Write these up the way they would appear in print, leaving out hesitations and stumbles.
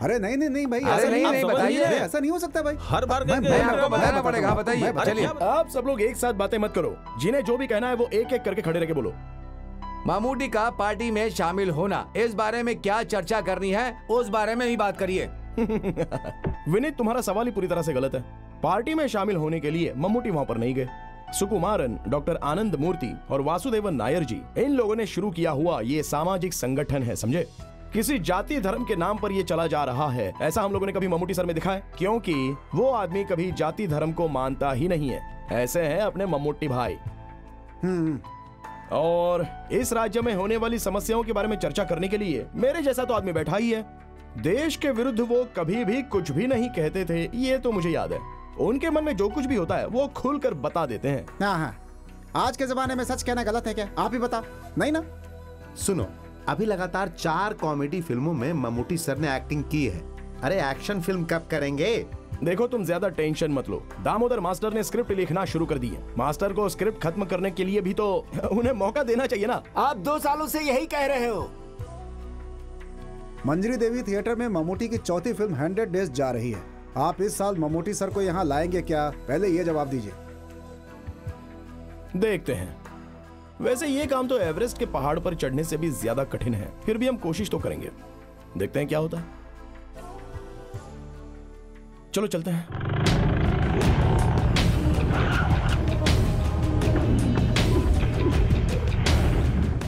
अरे नहीं नहीं नहीं भाई, अरे नहीं बताइए, ऐसा नहीं हो सकता भाई। हर बार मैं आपको बताना पड़ेगा। बताइए, चलिए। आप सब लोग एक साथ बातें मत करो, जिन्हें जो भी कहना है वो एक एक करके खड़े रह के बोलो। मामूटी का पार्टी में शामिल होना, इस बारे में क्या चर्चा करनी है उस बारे में ही बात करिए। विनीत, तुम्हारा सवाल ही पूरी तरह से गलत है। पार्टी में शामिल होने के लिए मम्मूटी वहां पर नहीं गए। सुकुमारन, डॉक्टर आनंद मूर्ति और वासुदेवन नायर जी, इन लोगों ने शुरू किया हुआ ये सामाजिक संगठन है, समझे? किसी जाति धर्म के नाम पर ये चला जा रहा है, ऐसा हम लोगों ने कभी मम्मूटी सर में दिखा है? क्योंकि वो आदमी कभी जाति धर्म को मानता ही नहीं है। ऐसे हैं अपने मम्मूटी भाई। और इस राज्य में होने वाली समस्याओं के बारे में चर्चा करने के लिए मेरे जैसा तो आदमी बैठा ही है। देश के विरुद्ध वो कभी भी कुछ भी नहीं कहते थे, ये तो मुझे याद है। उनके मन में जो कुछ भी होता है वो खुलकर बता देते हैं। हाँ हाँ, आज के जमाने में सच कहना गलत है क्या? आप ही बताओ। नहीं ना? सुनो, अभी लगातार 4 कॉमेडी फिल्मों में मम्मूटी सर ने एक्टिंग की है। अरे एक्शन फिल्म कब करेंगे? देखो, तुम ज्यादा टेंशन मत लो। दामोदर मास्टर ने स्क्रिप्ट लिखना शुरू कर दी है। मास्टर को स्क्रिप्ट खत्म करने के लिए भी तो उन्हें मौका देना चाहिए ना। आप 2 सालों से यही कह रहे हो। मंजरी देवी थिएटर में मम्मूटी की चौथी फिल्म 100 डेज जा रही है। आप इस साल मम्मूटी सर को यहाँ लाएंगे क्या? पहले ये जवाब दीजिए। देखते हैं। वैसे ये काम तो एवरेस्ट के पहाड़ पर चढ़ने से भी ज्यादा कठिन है, फिर भी हम कोशिश तो करेंगे। देखते हैं क्या होता है। चलो चलते हैं।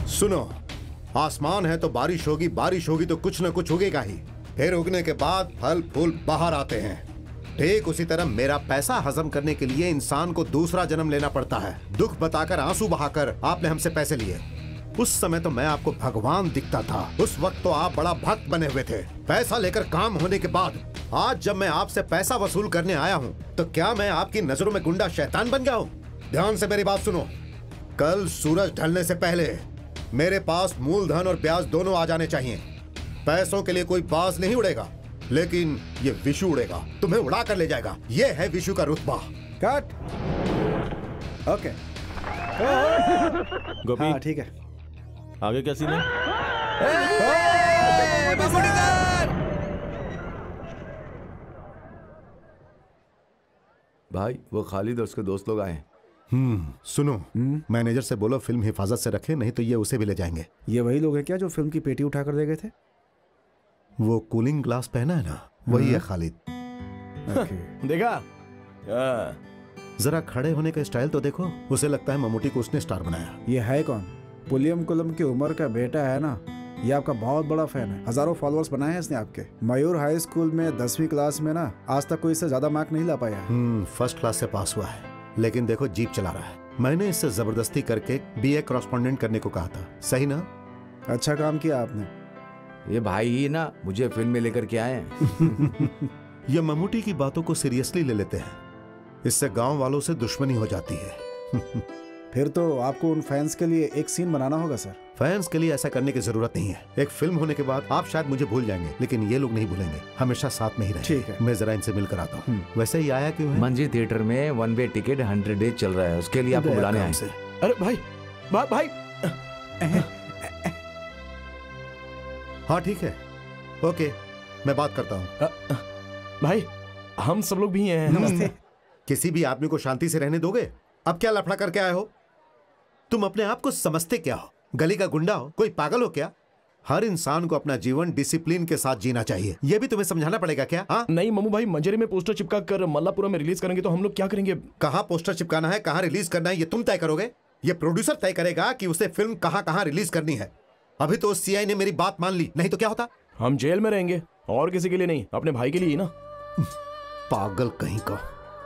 सुनो, आसमान है तो बारिश होगी, बारिश होगी तो कुछ न कुछ उगेगा ही। फिर उगने के बाद फल फूल बाहर आते हैं। ठीक उसी तरह मेरा पैसा हजम करने के लिए इंसान को दूसरा जन्म लेना पड़ता है। दुख बताकर, आंसू बहाकर आपने हमसे पैसे लिए। उस समय तो मैं आपको भगवान दिखता था। उस वक्त तो आप बड़ा भक्त बने हुए थे। पैसा लेकर काम होने के बाद आज जब मैं आपसे पैसा वसूल करने आया हूँ तो क्या मैं आपकी नजरों में गुंडा शैतान बन गया हूँ? ध्यान से मेरी बात सुनो। कल सूरज ढलने से पहले मेरे पास मूलधन और ब्याज दोनों आ जाने चाहिए। पैसों के लिए कोई बाज नहीं उड़ेगा, लेकिन ये विशु उड़ेगा, तुम्हें उड़ा कर ले जाएगा। ये है विशु का रुतबा। कट। ओके गोपी, हाँ ठीक है। आगे क्या सीन है? भाई, वो खालिद और उसके दोस्त लोग आए। सुनो, मैनेजर से बोलो फिल्म हिफाजत से रखे, नहीं तो ये उसे भी ले जाएंगे। ये वही लोग हैं क्या जो फिल्म की पेटी उठाकर दे गए थे? वो कूलिंग ग्लास पहना है ना, वही है खालिद। देखा? जरा खड़े होने का स्टाइल तो देखो। उसे लगता है मम्मूटी को उसने स्टार बनाया। ये है कौन? पुलियम कुलम की उम्र का बेटा है ना। ये आपका बहुत बड़ा फैन है। हजारों फॉलोअर्स बनाए हैं इसने आपके। मयूर हाई स्कूल में 10वीं क्लास में ना आज तक कोई इससे ज्यादा मार्क नहीं ला पाया। फर्स्ट क्लास से पास हुआ है, लेकिन देखो जीप चला रहा है। मैंने इससे जबरदस्ती करके BA कॉरेस्पॉन्डेंट करने को कहा था, सही ना? अच्छा काम किया आपने। ये भाई ही ना मुझे फिल्म में लेकर के आए हैं। ये मम्मूटी की बातों को सीरियसली ले लेते हैं। इससे गांव वालों से दुश्मनी हो जाती है। फिर तो आपको उन फैंस के लिए एक सीन बनाना होगा सर। फैंस के लिए ऐसा करने की जरूरत नहीं है। एक फिल्म होने के बाद आप शायद मुझे भूल जाएंगे, लेकिन ये लोग नहीं भूलेंगे, हमेशा साथ में ही रहेंगे। ठीक है। मैं जरा इनसे मिलकर आता हूँ। वैसे ही आया क्यों है? मंजी थिएटर में 1 वे टिकट 100 डेज चल रहा है, उसके लिए आपको बुलाने आए हैं। अरे भाई, भाई। हाँ ठीक है, ओके, मैं बात करता हूँ। भाई, हम सब लोग भी हैं। नमस्ते। किसी भी आदमी को शांति से रहने दोगे? अब क्या लफड़ा करके आए हो? तुम अपने आप को समझते क्या हो? गली का गुंडा हो? कोई पागल हो क्या? हर इंसान को अपना जीवन डिसिप्लिन के साथ जीना चाहिए। यह भी तुम्हें समझाना पड़ेगा क्या? हाँ नहीं मम्मू भाई, मंजरी में पोस्टर चिपका कर मल्लापुरा में रिलीज करेंगे तो हम लोग क्या करेंगे? कहाँ पोस्टर चिपकाना है, कहाँ रिलीज करना है, ये तुम तय करोगे? ये प्रोड्यूसर तय करेगा कि उसे फिल्म कहाँ कहाँ रिलीज करनी है। अभी तो CI ने मेरी बात मान ली, नहीं तो क्या होता? हम जेल में रहेंगे, और किसी के लिए नहीं, अपने भाई के लिए ही ना। पागल कहीं का।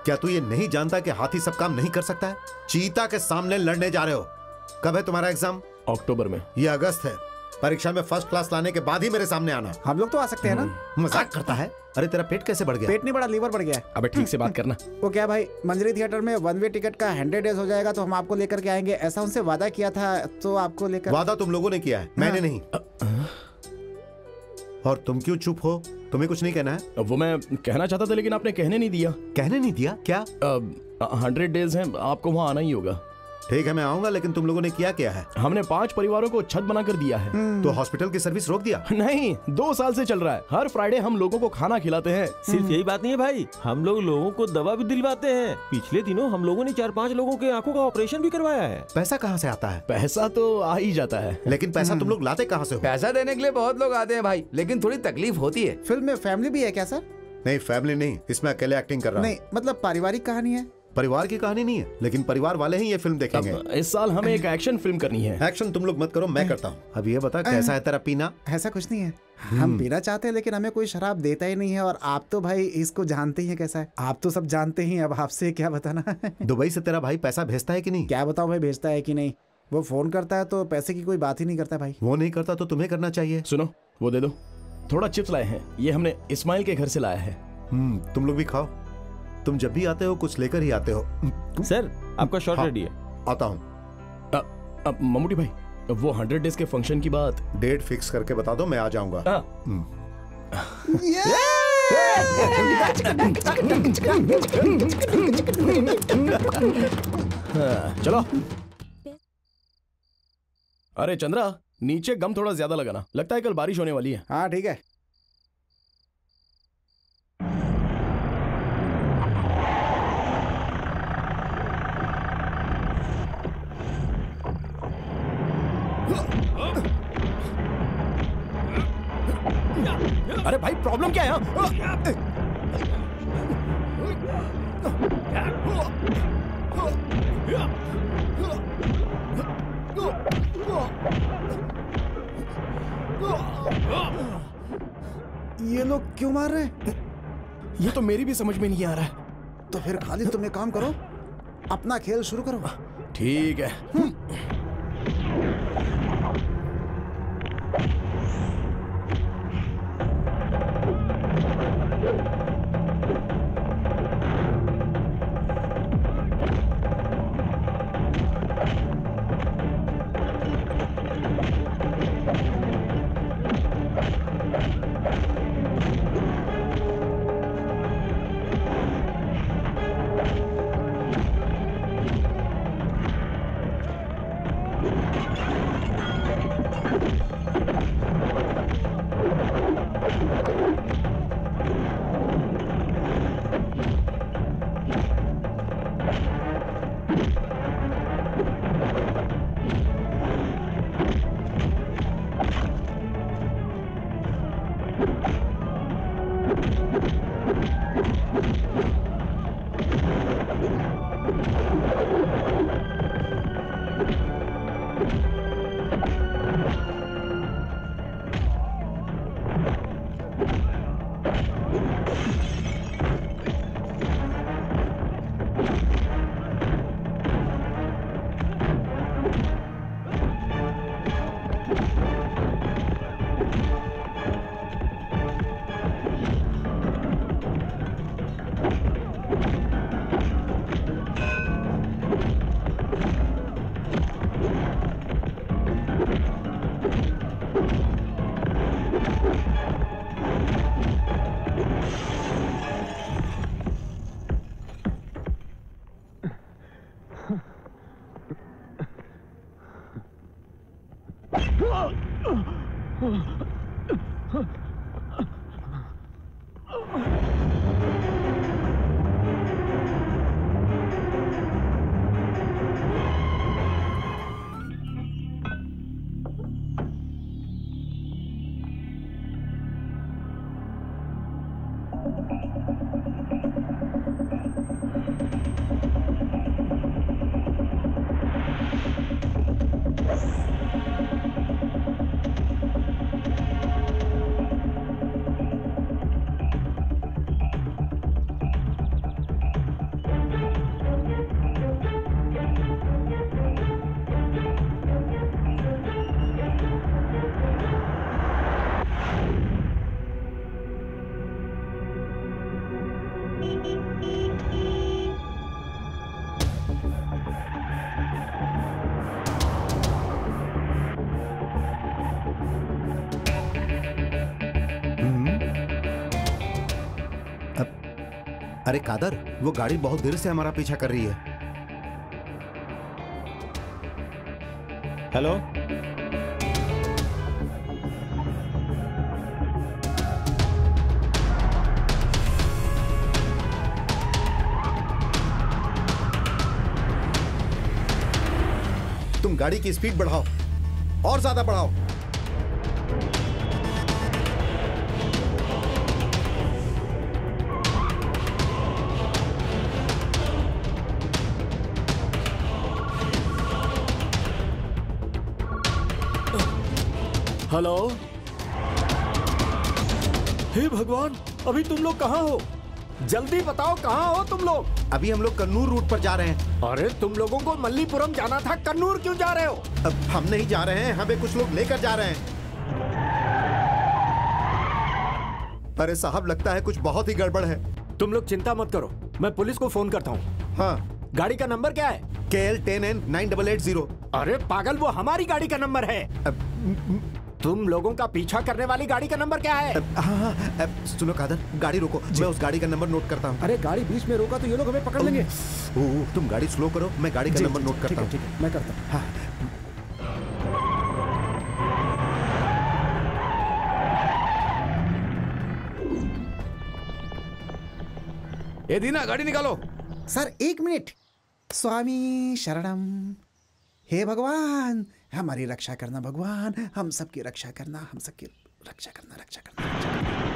क्या तू ये नहीं जानता कि हाथी सब काम नहीं कर सकता है? चीता के सामने लड़ने जा रहे हो। कब है तुम्हारा एग्जाम? अक्टूबर में। ये अगस्त है। परीक्षा में फर्स्ट क्लास लाने के बाद ही मेरे सामने आना। हम लोग तो आ सकते हैं ना? मजाक करता है? अरे तेरा पेट कैसे बढ़ गया? पेट नहीं बढ़ा, लीवर बढ़ गया। अबे ठीक से बात करना। वो क्या भाई, मंजरी थिएटर में 1 वे टिकट का 100 डेज हो जाएगा तो हम आपको लेकर के आएंगे, ऐसा उनसे वादा किया था, तो आपको लेकर। वादा तुम लोगों ने किया है, मैंने नहीं। और तुम क्यों चुप हो? तुम्हें कुछ नहीं कहना है? वो मैं कहना चाहता था लेकिन आपने कहने नहीं दिया। कहने नहीं दिया? क्या? 100 डेज हैं, आपको वहाँ आना ही होगा। ठीक है मैं आऊंगा, लेकिन तुम लोगों ने किया क्या है? हमने 5 परिवारों को छत बनाकर दिया है। तो हॉस्पिटल की सर्विस रोक दिया? नहीं, 2 साल से चल रहा है। हर फ्राइडे हम लोगों को खाना खिलाते हैं। सिर्फ यही बात नहीं है भाई, हम लोगों को दवा भी दिलवाते हैं। पिछले दिनों हम लोगों ने 4-5 लोगों के आंखों का ऑपरेशन भी करवाया है। पैसा कहाँ से आता है? पैसा तो आ ही जाता है। लेकिन पैसा तुम लोग लाते कहाँ से हो? पैसा देने के लिए बहुत लोग आते हैं भाई, लेकिन थोड़ी तकलीफ होती है। फिल्म में फैमिली भी है क्या सर? नहीं फैमिली नहीं, इसमें अकेले एक्टिंग कर रहा हूँ। नहीं मतलब पारिवारिक कहानी है। परिवार की कहानी नहीं है, लेकिन परिवार वाले ही ये फिल्म देखेंगे। अब इस साल हमें एक एक्शन फिल्म करनी है। एक्शन तुम लोग मत करो, मैं करता हूँ। अब ये बता कैसा है तेरा पीना? ऐसा कुछ नहीं है, हम पीना चाहते हैं लेकिन हमें कोई शराब देता ही नहीं है। और आप तो भाई इसको जानते ही हैं कैसा है, आप तो सब जानते ही हैं, अब आपसे क्या बताना है। दुबई से तेरा भाई पैसा भेजता है कि नहीं? क्या बताऊं भाई, भेजता है कि नहीं? वो फोन करता है तो पैसे की कोई बात ही नहीं करता भाई। वो नहीं करता तो तुम्हें करना चाहिए। सुनो, वो दे दो। थोड़ा चिप्स लाए हैं, ये हमने इस्माइल के घर से लाया है। तुम लोग भी खाओ। तुम जब भी आते हो कुछ लेकर ही आते हो। सर आपका शॉट हाँ, रेडी है। आता हूँ। अब मम्मूटी भाई, वो 100 डेज के फंक्शन की बात डेट फिक्स करके बता दो, मैं आ जाऊंगा। चलो। अरे चंद्रा, नीचे गम थोड़ा ज्यादा लगाना, लगता है कल बारिश होने वाली है। हाँ ठीक है। अरे भाई प्रॉब्लम क्या है? ये लोग क्यों मार रहे हैं? ये तो मेरी भी समझ में नहीं आ रहा है। तो फिर खालिद तुम एक काम करो, अपना खेल शुरू करो। ठीक है। अरे कादर, वो गाड़ी बहुत देर से हमारा पीछा कर रही है। हेलो, तुम गाड़ी की स्पीड बढ़ाओ और ज्यादा बढ़ाओ। हेलो, हे भगवान, अभी तुम लोग कहाँ हो? जल्दी बताओ कहाँ हो तुम लोग? अभी हम लोग कन्नूर रूट पर जा रहे हैं। अरे तुम लोगों को मल्लीपुरम जाना था, कन्नूर क्यों जा रहे हो? अब हम नहीं जा रहे हैं, हमें कुछ लोग लेकर जा रहे हैं। अरे साहब, लगता है कुछ बहुत ही गड़बड़ है। तुम लोग चिंता मत करो, मैं पुलिस को फोन करता हूँ। हाँ, गाड़ी का नंबर क्या है? KL10N9880। अरे पागल, वो हमारी गाड़ी का नंबर है। तुम लोगों का पीछा करने वाली गाड़ी का नंबर क्या है? हाँ, सुनो कादर, गाड़ी रोको, मैं उस गाड़ी का नंबर नोट करता हूँ। अरे गाड़ी बीच में रोका तो ये लोग हमें पकड़ लेंगे। तुम गाड़ी स्लो करो, मैं गाड़ी का नंबर नोट करता हूँ। ठीक है, मैं करता हूँ। हाँ। ए दीना, गाड़ी निकालो। Sir 1 minute. स्वामी शरणम। हे भगवान, हमारी रक्षा करना भगवान, हम सबकी रक्षा करना, हम सबकी रक्षा करना, रक्षा करना, रक्षा करना।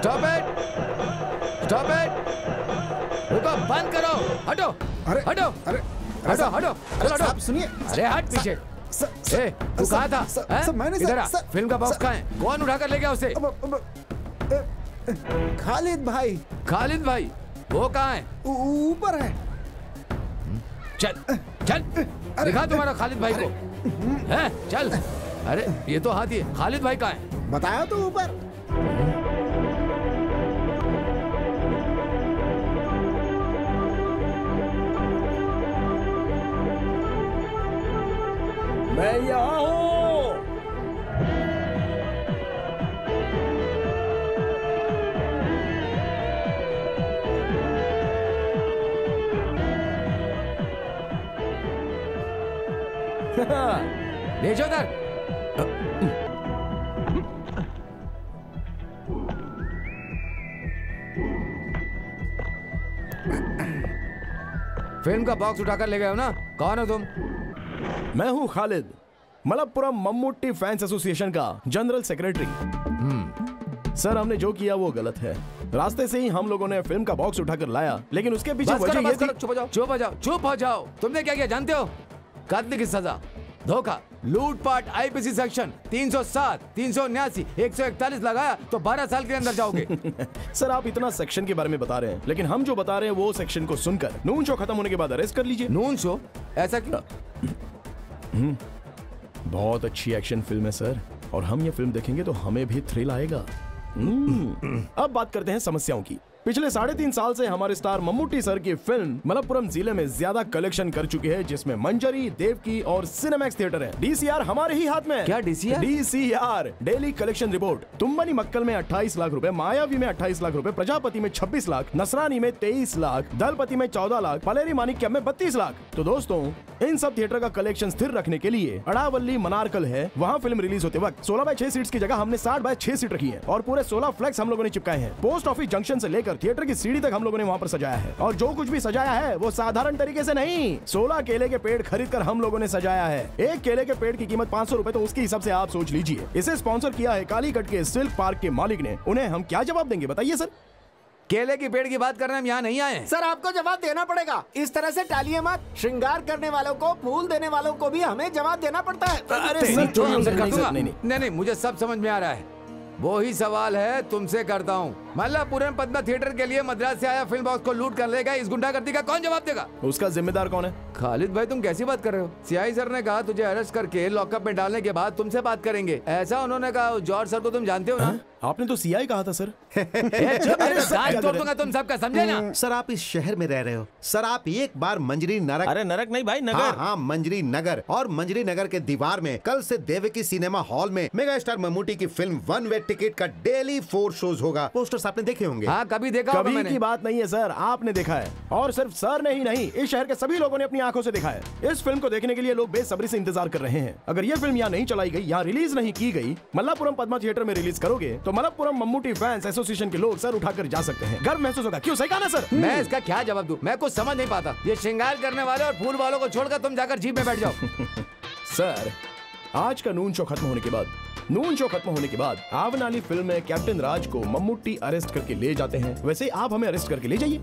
स्टॉप इट, स्टॉप इट, रुको, बंद करो, हटो, अरे, हटो, अरे, हटो, हटो, चलो हटो। साहब सुनिए। अरे हट पीछे। ए, तू कहाँ था? हैं? मैंने इधर आ, सर, फिल्म का बॉक्स कहाँ है? कौन उठा कर ले गया उसे? खालिद भाई। खालिद भाई, वो कहाँ है? ऊपर है। चल, चल, दिखा तुम्हारा खालिद भाई को। हैं? चल। अरे ये तो हाथी है, खालिद भाई कहाँ है? बताया तो ऊपर। मैं यहाँ हूँ। भेजो उधर। फिल्म का बॉक्स उठाकर ले गए हो ना? कौन हो तुम? मैं हूँ खालिद, मलप्पुरम मम्मूटी फैंस एसोसिएशन का जनरल सेक्रेटरी। सर, हमने जो किया वो गलत है। रास्ते से ही हम लोगों ने फिल्म का बॉक्स उठाकर लाया, लेकिन उसके पीछे बस वजह करो, ये बस करो, थी। चुप हो जाओ, चुप हो जाओ, चुप हो जाओ। तुमने क्या किया जानते हो? कत्ल की सजा, धोखा, लूटपाट, आईपीसी सेक्शन 307, 379, 141 लगाया तो 12 साल के अंदर जाओगे। सर, आप इतना सेक्शन के बारे में बता रहे हैं, लेकिन हम जो बता रहे हैं वो सेक्शन को सुनकर नून शो खत्म होने के बाद अरेस्ट कर लीजिए। Noon show? ऐसा क्यों? बहुत अच्छी एक्शन फिल्म है सर, और हम ये फिल्म देखेंगे तो हमें भी थ्रिल आएगा। अब बात करते हैं समस्याओं की। पिछले 3.5 साल से हमारे स्टार मम्मूटी सर की फिल्म मलप्पुरम जिले में ज्यादा कलेक्शन कर चुकी है, जिसमें मंजरी, देवकी और सिनेमैक्स थिएटर है। डीसीआर हमारे ही हाथ में है। क्या DCR? DCR daily collection report. तुम्बनी मक्कल में 28 लाख रुपए, मायावी में 28 लाख रुपए, प्रजापति में 26 लाख, नसरानी में 23 लाख, दलपति में 14 लाख, पलेरी मानिक्यम में 32 लाख। तो दोस्तों, इन सब थिएटर का कलेक्शन स्थिर रखने के लिए अड़ावल्ली मनारकल है, वहाँ फिल्म रिलीज होते वक्त 16/6 सीट्स की जगह हमने 60/6 सीट रखी है, और पूरे 16 फ्लैक्स हम लोगों ने चिपकाए हैं। पोस्ट ऑफिस जंक्शन से लेकर थिएटर की सीढ़ी तक हम लोगों ने वहाँ पर सजाया है, और जो कुछ भी सजाया है वो साधारण तरीके से नहीं। 16 केले के पेड़ खरीद कर हम लोगों ने सजाया है। एक केले के पेड़ की कीमत 500 रुपए, तो उसके हिसाब से आप सोच लीजिए। इसे स्पॉन्सर किया है कालीकट के सिल्क पार्क के मालिक ने। उन्हें हम क्या जवाब देंगे बताइए सर? केले के पेड़ की बात करने हम यहाँ नहीं आए हैं। सर, आपको जवाब देना पड़ेगा। इस तरह से टालिए मत। श्रृंगार करने वालों को, फूल देने वालों को भी हमें जवाब देना पड़ता है। अरे तेरी सर, तो नहीं, आंसर कर नहीं, दूंगा। नहीं, नहीं, मुझे सब समझ में आ रहा है। वो ही सवाल है तुमसे करता हूँ। मल्लापुरम पद्मा थिएटर के लिए मद्रास से आया फिल्म बॉक्स को लूट कर लेगा, इस गुंडागर्दी का कौन जवाब देगा? उसका जिम्मेदार कौन है? खालिद भाई तुम कैसी बात कर रहे हो? सीआई सर ने कहा तुझे अरेस्ट करके लॉकअप में डालने के बाद तुमसे बात करेंगे, ऐसा उन्होंने कहा। जॉर्ज सर को तुम जानते हो ना? आपने तो सीआई कहा था सर। तोड़ दूंगा तुम सबका, समझे ना? सर आप इस शहर में रह रहे हो सर, आप एक बार मंजरी नरक। अरे नरक नहीं भाई, नगर। हाँ हाँ मंजरी नगर, और मंजरी नगर के दीवार में कल से देवकी सिनेमा हॉल में मेगा स्टार मम्मूटी की फिल्म वन वे टिकट का डेली 4 शोज होगा। पोस्टर्स आपने देखे होंगे? हाँ कभी देखा होगा कभी मैंने। की बात नहीं है सर, आपने देखा है। और सिर्फ सर ने ही नहीं, इस शहर के सभी लोगों ने अपनी आंखों से देखा है। इस फिल्म को देखने के लिए लोग बेसब्री से इंतजार कर रहे हैं। अगर ये फिल्म यहाँ नहीं चलाई गई, यहाँ रिलीज नहीं की गई, मल्लापुरम पद्मा थिएटर में रिलीज करोगे तो मल्लापुरम मम्मूटी फैंस एसोसिएशन के लोग सर उठाकर जा सकते हैं। गर्व महसूस होगा। क्यों, सही कहा ना सर? मैं इसका क्या जवाब दूं? मैं कुछ समझ नहीं पाता। ये श्रृंगार करने वाले और फूल वालों को छोड़कर तुम जाकर जीप में बैठ जाओ। सर आज का नून शो खत्म होने के बाद आवन वाली फिल्म में कैप्टन राज को मम्मूटी अरेस्ट करके ले जाते हैं। वैसे आप हमें अरेस्ट करके ले जाइए।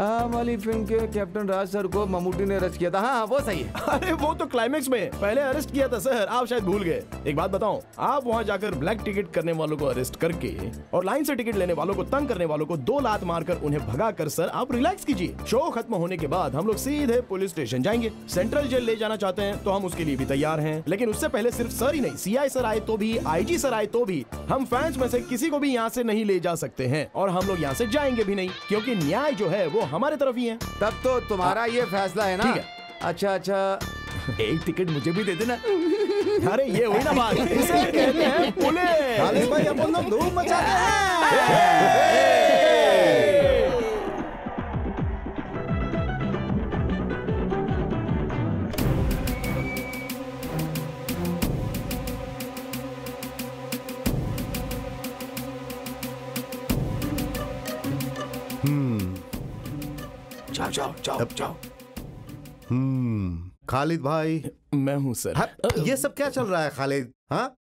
वाली फिल्म के कैप्टन राज सर को मम्मूटी ने अरेस्ट किया था। हाँ वो सही है। अरे वो तो क्लाइमेक्स में पहले अरेस्ट किया था सर, आप शायद भूल गए। एक बात बताऊं, आप वहां जाकर ब्लैक टिकट करने वालों को अरेस्ट करके और लाइन से टिकट लेने वालों को तंग करने वालों को 2 लात मारकर उन्हें भगा कर सर आप रिलैक्स कीजिए। शो खत्म होने के बाद हम लोग सीधे पुलिस स्टेशन जाएंगे। सेंट्रल जेल ले जाना चाहते हैं तो हम उसके लिए भी तैयार हैं, लेकिन उससे पहले सिर्फ सर ही नहीं, सीआई सर आए तो भी, आईजी सर आए तो भी, हम फैंस में से किसी को भी यहाँ से नहीं ले जा सकते हैं। और हम लोग यहाँ से जाएंगे भी नहीं, क्योंकि न्याय जो है वो हमारे तरफ ही है। तब तो तुम्हारा ये फैसला है ना? ठीक है। अच्छा एक टिकट मुझे भी दे देना। अरे ये हुई ना बात, इसे कहते हैं पुलिस। खालिद भाई अपन लोग धूम मचा रहे हैं। जाओ। खालिद भाई, मैं हूँ सर। हाँ, ये सब क्या चल रहा है खालिद? हाँ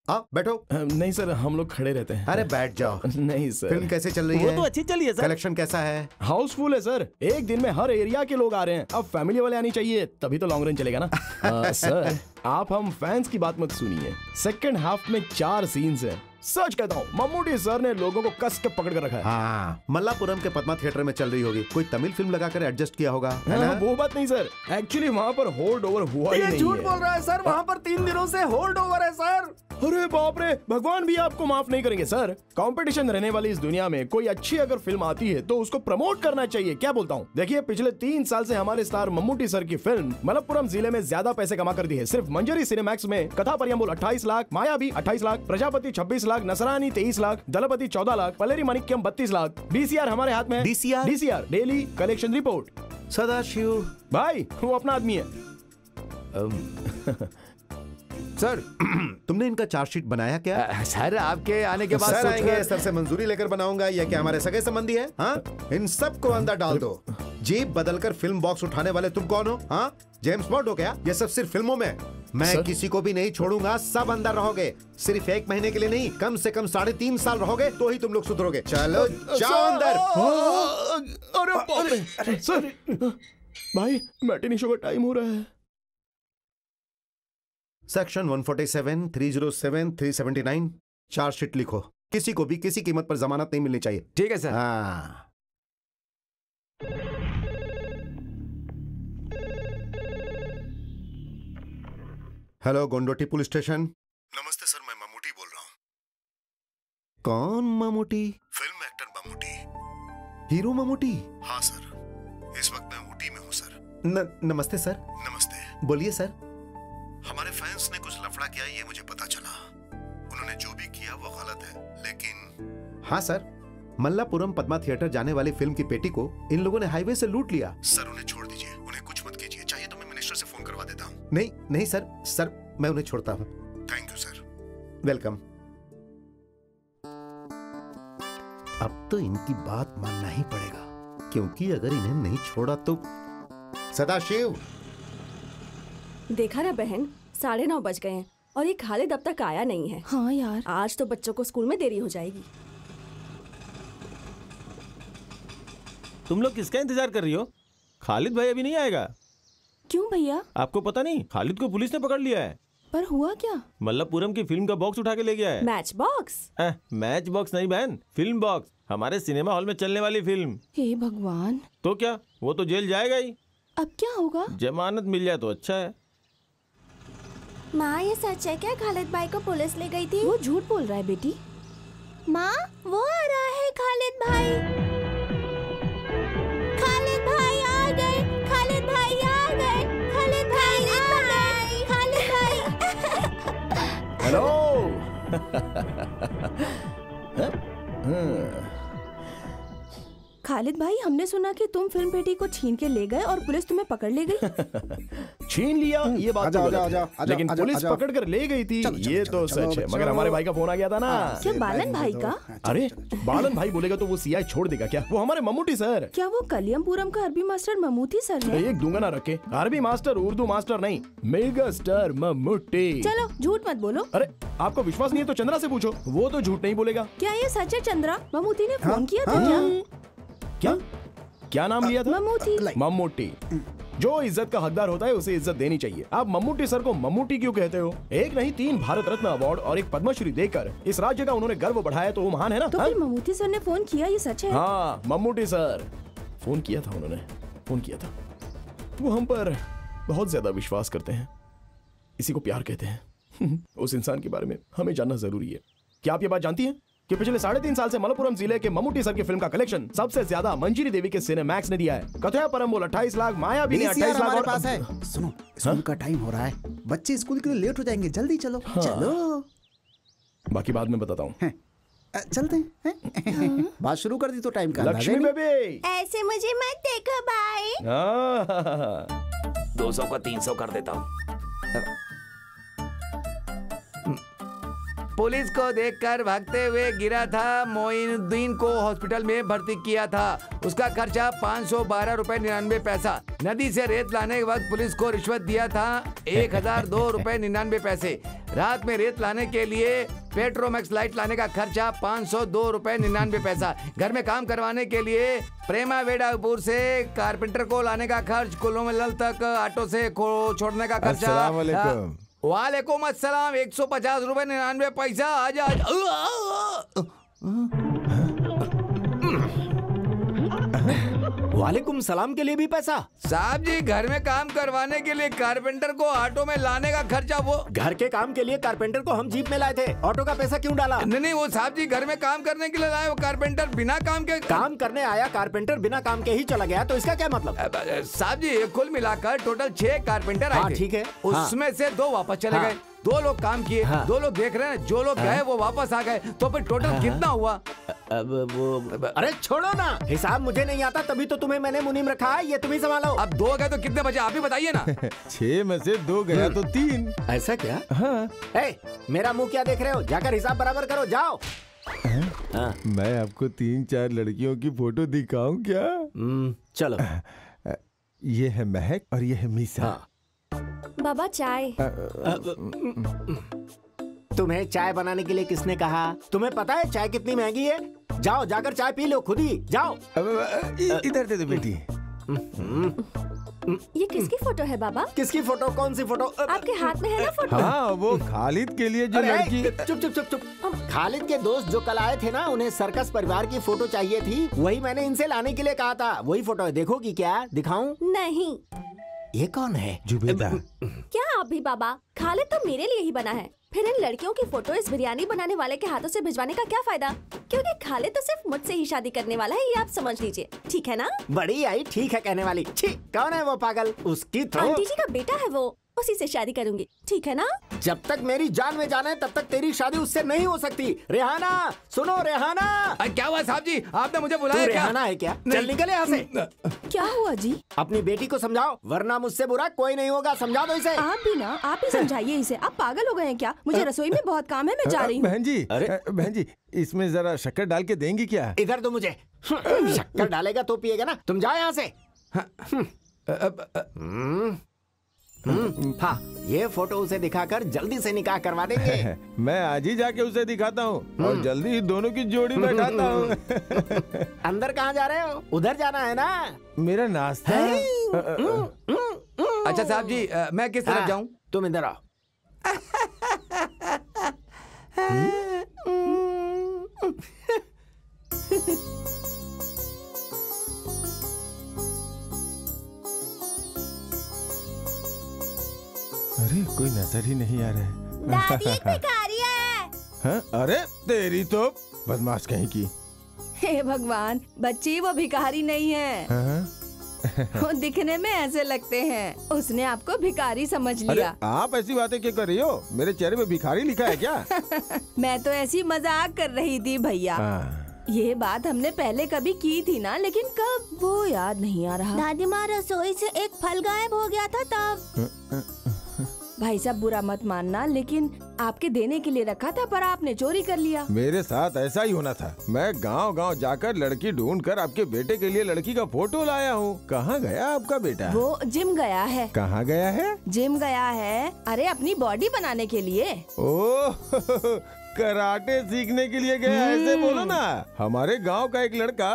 आओ बैठो। नहीं सर, हम लोग खड़े रहते हैं। अरे बैठ जाओ। नहीं सर। फिल्म कैसे चल रही वो है? तो अच्छी चली है सर। कलेक्शन कैसा है? हाउसफुल है सर, एक दिन में हर एरिया के लोग आ रहे हैं। अब फैमिली वाले आनी चाहिए, तभी तो लॉन्ग रन चलेगा ना। सर आप हम फैंस की बात मत सुनिए। सेकंड हाफ में 4 सीन्स हैं। सच कहता हूँ, मम्मूटी सर ने लोगों को कस के पकड़ कर रखा है। हाँ मल्लापुरम के पद्मा थिएटर में चल रही होगी, कोई तमिल फिल्म लगाकर एडजस्ट किया होगा, है ना? वो बात नहीं सर, एक्चुअली वहाँ पर होल्ड ओवर हुआ ही नहीं है। झूठ बोल रहा है सर, वहाँ पर 3 दिनों से होल्ड ओवर है सर। अरे बाप रे, भगवान भी आपको माफ नहीं करेंगे सर। कंपटीशन रहने वाली इस दुनिया में कोई अच्छी अगर फिल्म आती है तो उसको प्रमोट करना चाहिए। क्या बोलता हूँ? देखिए पिछले 3 साल से हमारे स्टार मम्मूटी सर की फिल्म मलप्पुरम जिले में ज्यादा पैसे कमा कर दी है। सिर्फ मंजरी सिनेमैक्स में कथा परियम्बुल 28 लाख, मायावी 28 लाख, प्रजापति 26 लाख, नसरानी 23 लाख, दलपति 14 लाख, पलेरी माणिक्यम 32 लाख। डीसीआर हमारे हाथ में है। DCR daily collection report. Sadashiv भाई वो अपना आदमी है। सर तुमने इनका चार्जशीट बनाया क्या? सर आपके आने के बाद सर आएंगे, सोचकर- सर से मंजूरी लेकर बनाऊंगा। या क्या हमारे सगे संबंधी है? हाँ इन सबको अंदर डाल दो। जीप बदलकर फिल्म बॉक्स उठाने वाले तुम कौन हो? हाँ जेम्स बॉन्ड हो क्या? ये सब सिर्फ फिल्मों में। मैं किसी को भी नहीं छोड़ूंगा, सब अंदर रहोगे। सिर्फ 1 महीने के लिए नहीं, कम से कम 3.5 साल रहोगे तो ही तुम लोग सुधरोगे। चलो जाओ अंदर। अरे बाप रे सर, भाई मैटिनी शो का टाइम हो रहा है। सेक्शन 147, 307, 379 चार्जशीट लिखो। किसी को भी किसी कीमत पर जमानत नहीं मिलनी चाहिए। ठीक है सर। हाँ हेलो गोंडोटी पुलिस स्टेशन। नमस्ते सर, मैं मम्मूटी बोल रहा हूँ। कौन Mammootty? Film actor Mammootty. Hero Mammootty? हाँ सर, इस वक्त मैं ऊटी में हूँ सर। नमस्ते सर। नमस्ते। बोलिए सर। हमारे फैंस ने कुछ लफड़ा किया, ये मुझे पता चला। उन्होंने जो भी किया वो गलत है, लेकिन हाँ सर, मल्लापुरम पद्मा थिएटर जाने वाली फिल्म की पेटी को इन लोगों ने हाईवे से लूट लिया। सर उन्हें छोड़ दीजिए, उन्हें कुछ मत कीजिए। चाहिए तो मैं मिनिस्टर से फोन करवा देता हूँ। नहीं नहीं सर, सर मैं उन्हें छोड़ता हूँ। Thank you sir. वेलकम। अब तो इनकी बात मानना ही पड़ेगा, क्योंकि अगर इन्हें नहीं छोड़ा तो। सदाशिव, देखा ना बहन, 9:30 बज गए हैं और ये खालिद अब तक आया नहीं है। हाँ यार, आज तो बच्चों को स्कूल में देरी हो जाएगी। तुम लोग किसका इंतजार कर रही हो? खालिद भाई अभी नहीं आएगा। क्यों भैया? आपको पता नहीं, खालिद को पुलिस ने पकड़ लिया है। पर हुआ क्या? मल्लपुरम की फिल्म का बॉक्स उठा के ले गया है। Match box? मैच बॉक्स नहीं बहन, फिल्म बॉक्स, हमारे सिनेमा हॉल में चलने वाली फिल्म। हे भगवान। तो क्या, वो तो जेल जाएगा ही। अब क्या होगा? जमानत मिल जाए तो अच्छा है। माँ ये सच है क्या खालिद भाई को पुलिस ले गई थी? वो झूठ बोल रहा है बेटी। माँ वो आ रहा है खालिद भाई। खालिद भाई आ गए, खालिद भाई आ गए, खालिद भाई आ गए, खालिद भाई। हेलो। खालिद भाई, हमने सुना कि तुम फिल्म पेटी को छीन के ले गए और पुलिस तुम्हें पकड़ ले गई। छीन लिया ये बात तो गलत है, लेकिन पुलिस पकड़ कर ले गई थी ये तो सच है। मगर हमारे भाई का फोन आ गया था ना। क्या बालन भाई का? अरे बालन भाई बोलेगा तो वो सीआई छोड़ देगा क्या? वो हमारे मम्मूटी सर। क्या वो कलियमपुरम का अरबी मास्टर ममूटी सर है? एक दूंगा ना रखे, अरबी मास्टर उर्दू मास्टर नहीं, मेगा स्टार मम्मूटी। चलो झूठ मत बोलो। अरे आपको विश्वास नहीं है तो चंद्रा से पूछो, वो तो झूठ नहीं बोलेगा। क्या ये सच है चंद्रा? ममूटी ने फोन किया था क्या? क्या नाम लिया था? ममूटी। मम्मूटी। जो इज्जत का हकदार होता है उसे इज्जत देनी चाहिए। आप मम्मूटी सर को मम्मूटी क्यों कहते हो? एक नहीं 3 भारत रत्न अवार्ड और एक पद्मश्री देकर इस राज्य का उन्होंने गर्व बढ़ाया तो वो महान है ना। तो फिर ममूटी सर ने फोन किया, ये सच है? हाँ मम्मूटी सर फोन किया था, उन्होंने फोन किया था। वो हम पर बहुत ज्यादा विश्वास करते हैं, इसी को प्यार कहते हैं। उस इंसान के बारे में हमें जानना जरूरी है। क्या आप ये बात जानती हैं कि पिछले 3.5 साल से मलप्पुरम जिले के मम्मूटी सर की फिल्म का कलेक्शन सबसे ज्यादा मंजीरी देवी के सिनेमैक्स ने दिया है। कथया परम्बोल 28 लाख, माया भी 28 लाख और पास है। सुनो, स्कूल का टाइम हो रहा है, बच्चे स्कूल के लिए लेट हो जाएंगे, जल्दी चलो। चलो बाकी बाद में बताता हूँ। चलते हैं। बात शुरू कर दी तो टाइम का लक्ष्मी बेबी ऐसे मुझे मत देखो भाई। 200 का 300 कर देता हूँ। पुलिस को देखकर भागते हुए गिरा था, मोइनुद्दीन को हॉस्पिटल में भर्ती किया था। उसका खर्चा 512 रुपए 99 पैसा। नदी से रेत लाने के वक्त पुलिस को रिश्वत दिया था 1002 रुपए 99 पैसे। रात में रेत लाने के लिए पेट्रोमैक्स लाइट लाने का खर्चा 502 रुपए 99 पैसा। घर में काम करवाने के लिए प्रेमा वेडापुर से कारपेंटर को लाने का खर्च, कुल्लूमल तक ऑटो से छोड़ने का खर्चा। वालेकुम अस्सलाम, 150 रुपए 99 पैसा। आजा वालेकुम सलाम के लिए भी पैसा? साहब जी, घर में काम करवाने के लिए कारपेंटर को ऑटो में लाने का खर्चा। वो घर के काम के लिए कारपेंटर को हम जीप में लाए थे, ऑटो का पैसा क्यों डाला? नहीं, वो साहब जी घर में काम करने के लिए लाए, वो कारपेंटर बिना काम के काम करने आया, कारपेंटर बिना काम के ही चला गया, तो इसका क्या मतलब? साहब जी कुल मिलाकर टोटल 6 कारपेंटर आए थे। ठीक है। उसमें से 2 वापस चले गए, 2 लोग काम किए, 2 लोग देख रहे हैं, जो लोग गए वो वापस आ गए, तो फिर टोटल कितना हुआ? अब वो अरे छोड़ो ना, हिसाब मुझे नहीं आता, तभी तो तुम्हें मैंने मुनीम रखा है, ये तुम ही संभालो। अब 2 गए तो कितने बचे आप ही बताइए ना। 6 में से 2 गया तो 3। ऐसा क्या? हाँ। मेरा मुंह क्या देख रहे हो? जाकर हिसाब बराबर करो, जाओ। मैं आपको 3-4 लड़कियों की फोटो दिखाऊं क्या? चलो। ये है महक और ये है मीसा। बाबा चाय। तुम्हें चाय बनाने के लिए किसने कहा? तुम्हें पता है चाय कितनी महंगी है? जाओ जाकर चाय पी लो खुद ही, जाओ। इधर दे दो बेटी। ये किसकी फोटो है बाबा? किसकी फोटो? कौन सी फोटो? आपके हाथ में है ना फोटो? हाँ, वो खालिद के लिए जो लड़की। चुप चुप चुप चुप। खालिद के दोस्त जो कल आए थे ना, उन्हें सर्कस परिवार की फोटो चाहिए थी, वही मैंने इनसे लाने के लिए कहा था। वही फोटो है, देखोगी क्या? दिखाऊं? नहीं। ये कौन है? जुबेदा। क्या आप भी बाबा? खालिद तो मेरे लिए ही बना है, फिर इन लड़कियों की फोटो इस बिरयानी बनाने वाले के हाथों से भिजवाने का क्या फायदा? क्योंकि खालिद तो सिर्फ मुझसे ही शादी करने वाला है, ये आप समझ लीजिए, ठीक है ना? बड़ी आई ठीक है कहने वाली। छी, कौन है वो पागल? उसकी तो आंटी जी का बेटा है वो, उसी से शादी करूंगी, ठीक है ना? जब तक मेरी जान में जान है तब तक तेरी शादी उससे नहीं हो सकती। रेहाना, सुनो रेहाना। क्या हुआ साहब जी, आपने मुझे बुलाया क्या? रेहाना है क्या? चल निकल यहाँ से। क्या हुआ जी? अपनी बेटी को समझाओ, वरना मुझसे बुरा कोई नहीं होगा। समझा दो इसे। आप भी ना, आप ही समझाइए इसे। आप पागल हो गए हैं क्या? मुझे रसोई में बहुत काम है, मैं जा रही हूँ। बहन जी, बहन जी, इसमें जरा शक्कर डाल के देंगी क्या? इधर दो मुझे। शक्कर डालेगा तो पिएगा ना। तुम जाओ यहाँ से। हाँ, ये फोटो उसे दिखाकर जल्दी से निकाह करवा देंगे। मैं आज ही जाके उसे दिखाता हूँ और जल्दी ही दोनों की जोड़ी बैठाता हूँ। अंदर कहाँ जा रहे हो? उधर जाना है ना? मेरा नाश्ता। अच्छा साहब जी, मैं किस तरफ जाऊँ? तुम इधर आओ। अरे कोई नजर ही नहीं आ रहा है। दादी एक भिखारी है। हाँ? अरे तेरी तो बदमाश कहीं की। हे भगवान, बच्ची वो भिखारी नहीं है। हाँ? वो दिखने में ऐसे लगते हैं। उसने आपको भिखारी समझ अरे लिया। आप ऐसी बातें क्यों कर रही हो? मेरे चेहरे पे भिखारी लिखा है क्या? मैं तो ऐसी मजाक कर रही थी भैया। ये बात हमने पहले कभी की थी ना, लेकिन कब वो याद नहीं आ रहा। दादी माँ रसोई से एक फल गायब हो गया था तब। भाई साहब बुरा मत मानना, लेकिन आपके देने के लिए रखा था पर आपने चोरी कर लिया। मेरे साथ ऐसा ही होना था। मैं गांव-गांव जाकर लड़की ढूंढकर आपके बेटे के लिए लड़की का फोटो लाया हूँ। कहाँ गया आपका बेटा? वो जिम गया है। कहाँ गया है? जिम गया है। अरे अपनी बॉडी बनाने के लिए। ओह कराटे सीखने के लिए गया, ऐसे बोलो ना। हमारे गांव का एक लड़का,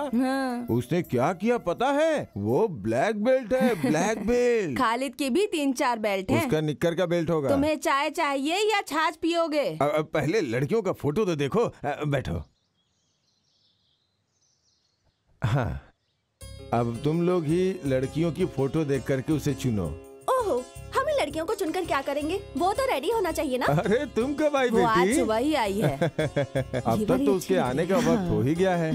उसने क्या किया पता है? वो ब्लैक बेल्ट है, ब्लैक बेल्ट। खालिद की भी 3-4 बेल्ट हैं। उसका निक्कर का बेल्ट होगा। तुम्हें चाय चाहिए या छाछ पियोगे? पहले लड़कियों का फोटो तो देखो। बैठो। हाँ, अब तुम लोग ही लड़कियों की फोटो देख करके उसे चुनो। ओहो, हम लड़कियों को चुनकर क्या करेंगे? वो तो रेडी होना चाहिए ना। अरे तुम कब आई वो आज बेटी? सुबह ही आई है। अब तक तो उसके आने का वक्त हो ही गया है।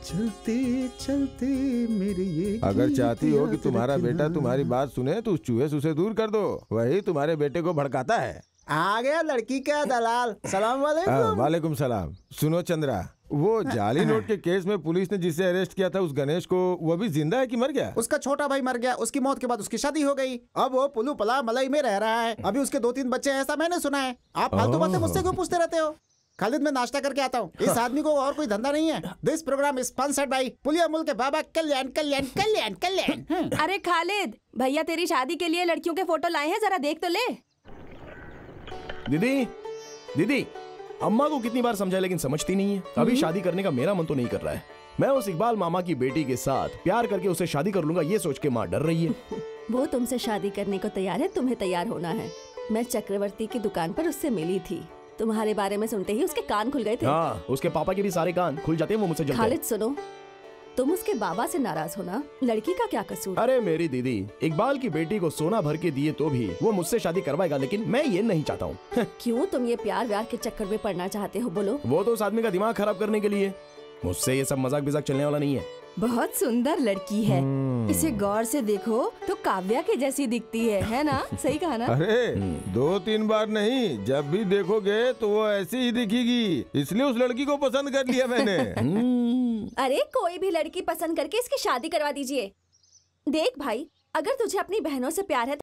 चलते चलते मेरे ये अगर गीत चाहती हो कि याद तुम्हारा रखना। बेटा तुम्हारी बात सुने तो उस चूहे से उसे दूर कर दो। वही तुम्हारे बेटे को भड़काता है। आ गया लड़की का दलाल। सलाम वालेकुम। वालेकुम सलाम। सुनो चंद्रा, वो जाली नोट के केस में पुलिस ने जिसे अरेस्ट किया था, उस गणेश को, वो अभी जिंदा है कि मर गया? उसका छोटा भाई मर गया। उसकी मौत के बाद उसकी शादी हो गई। अब वो पुलू पला मलई में रह रहा है। अभी उसके 2-3 बच्चे हैं, ऐसा मैंने सुना है। आप फालतू बातें मुझसे क्यों पूछते रहते हो? खालिद, मैं नाश्ता करके आता हूँ। इस आदमी को और कोई धंधा नहीं है। This program is sponsored by पुलिया मुल्क के बाबा कल्याण कल्याण कल्याण कल्याण। अरे खालिद, भैया तेरी शादी के लिए लड़कियों के फोटो लाए हैं, जरा देख तो ले। दीदी, दीदी, अम्मा को कितनी बार समझाया लेकिन समझती नहीं है। अभी शादी करने का मेरा मन तो नहीं कर रहा है। मैं उस इकबाल मामा की बेटी के साथ प्यार करके उसे शादी कर लूंगा, ये सोच के माँ डर रही है। वो तुमसे शादी करने को तैयार है, तुम्हें तैयार होना है। मैं चक्रवर्ती की दुकान पर उससे मिली थी। तुम्हारे बारे में सुनते ही उसके कान खुल गए थे। हाँ, उसके पापा के भी सारे कान खुल जाते हैं, वो मुझसे जलते हैं। खालिद सुनो, तुम उसके बाबा से नाराज होना, लड़की का क्या कसूर? अरे मेरी दीदी, इकबाल की बेटी को सोना भर के दिए तो भी वो मुझसे शादी करवाएगा, लेकिन मैं ये नहीं चाहता हूँ। क्यों तुम ये प्यार व्यार के चक्कर में पड़ना चाहते हो? बोलो। वो तो उस आदमी का दिमाग खराब करने के लिए। मुझसे ये सब मजाक बिजाक चलने वाला नहीं है। बहुत सुंदर लड़की है। इसे गौर से देखो तो काव्या के जैसी दिखती है ना? सही कहा ना? अरे 2-3 बार नहीं, जब भी देखोगे तो वो ऐसी ही दिखेगी। इसलिए उस लड़की को पसंद कर लिया मैंने। अरे कोई भी लड़की पसंद करके इसकी शादी करवा दीजिए। देख भाई, अगर तुझे अपनी बहनों से प्यार है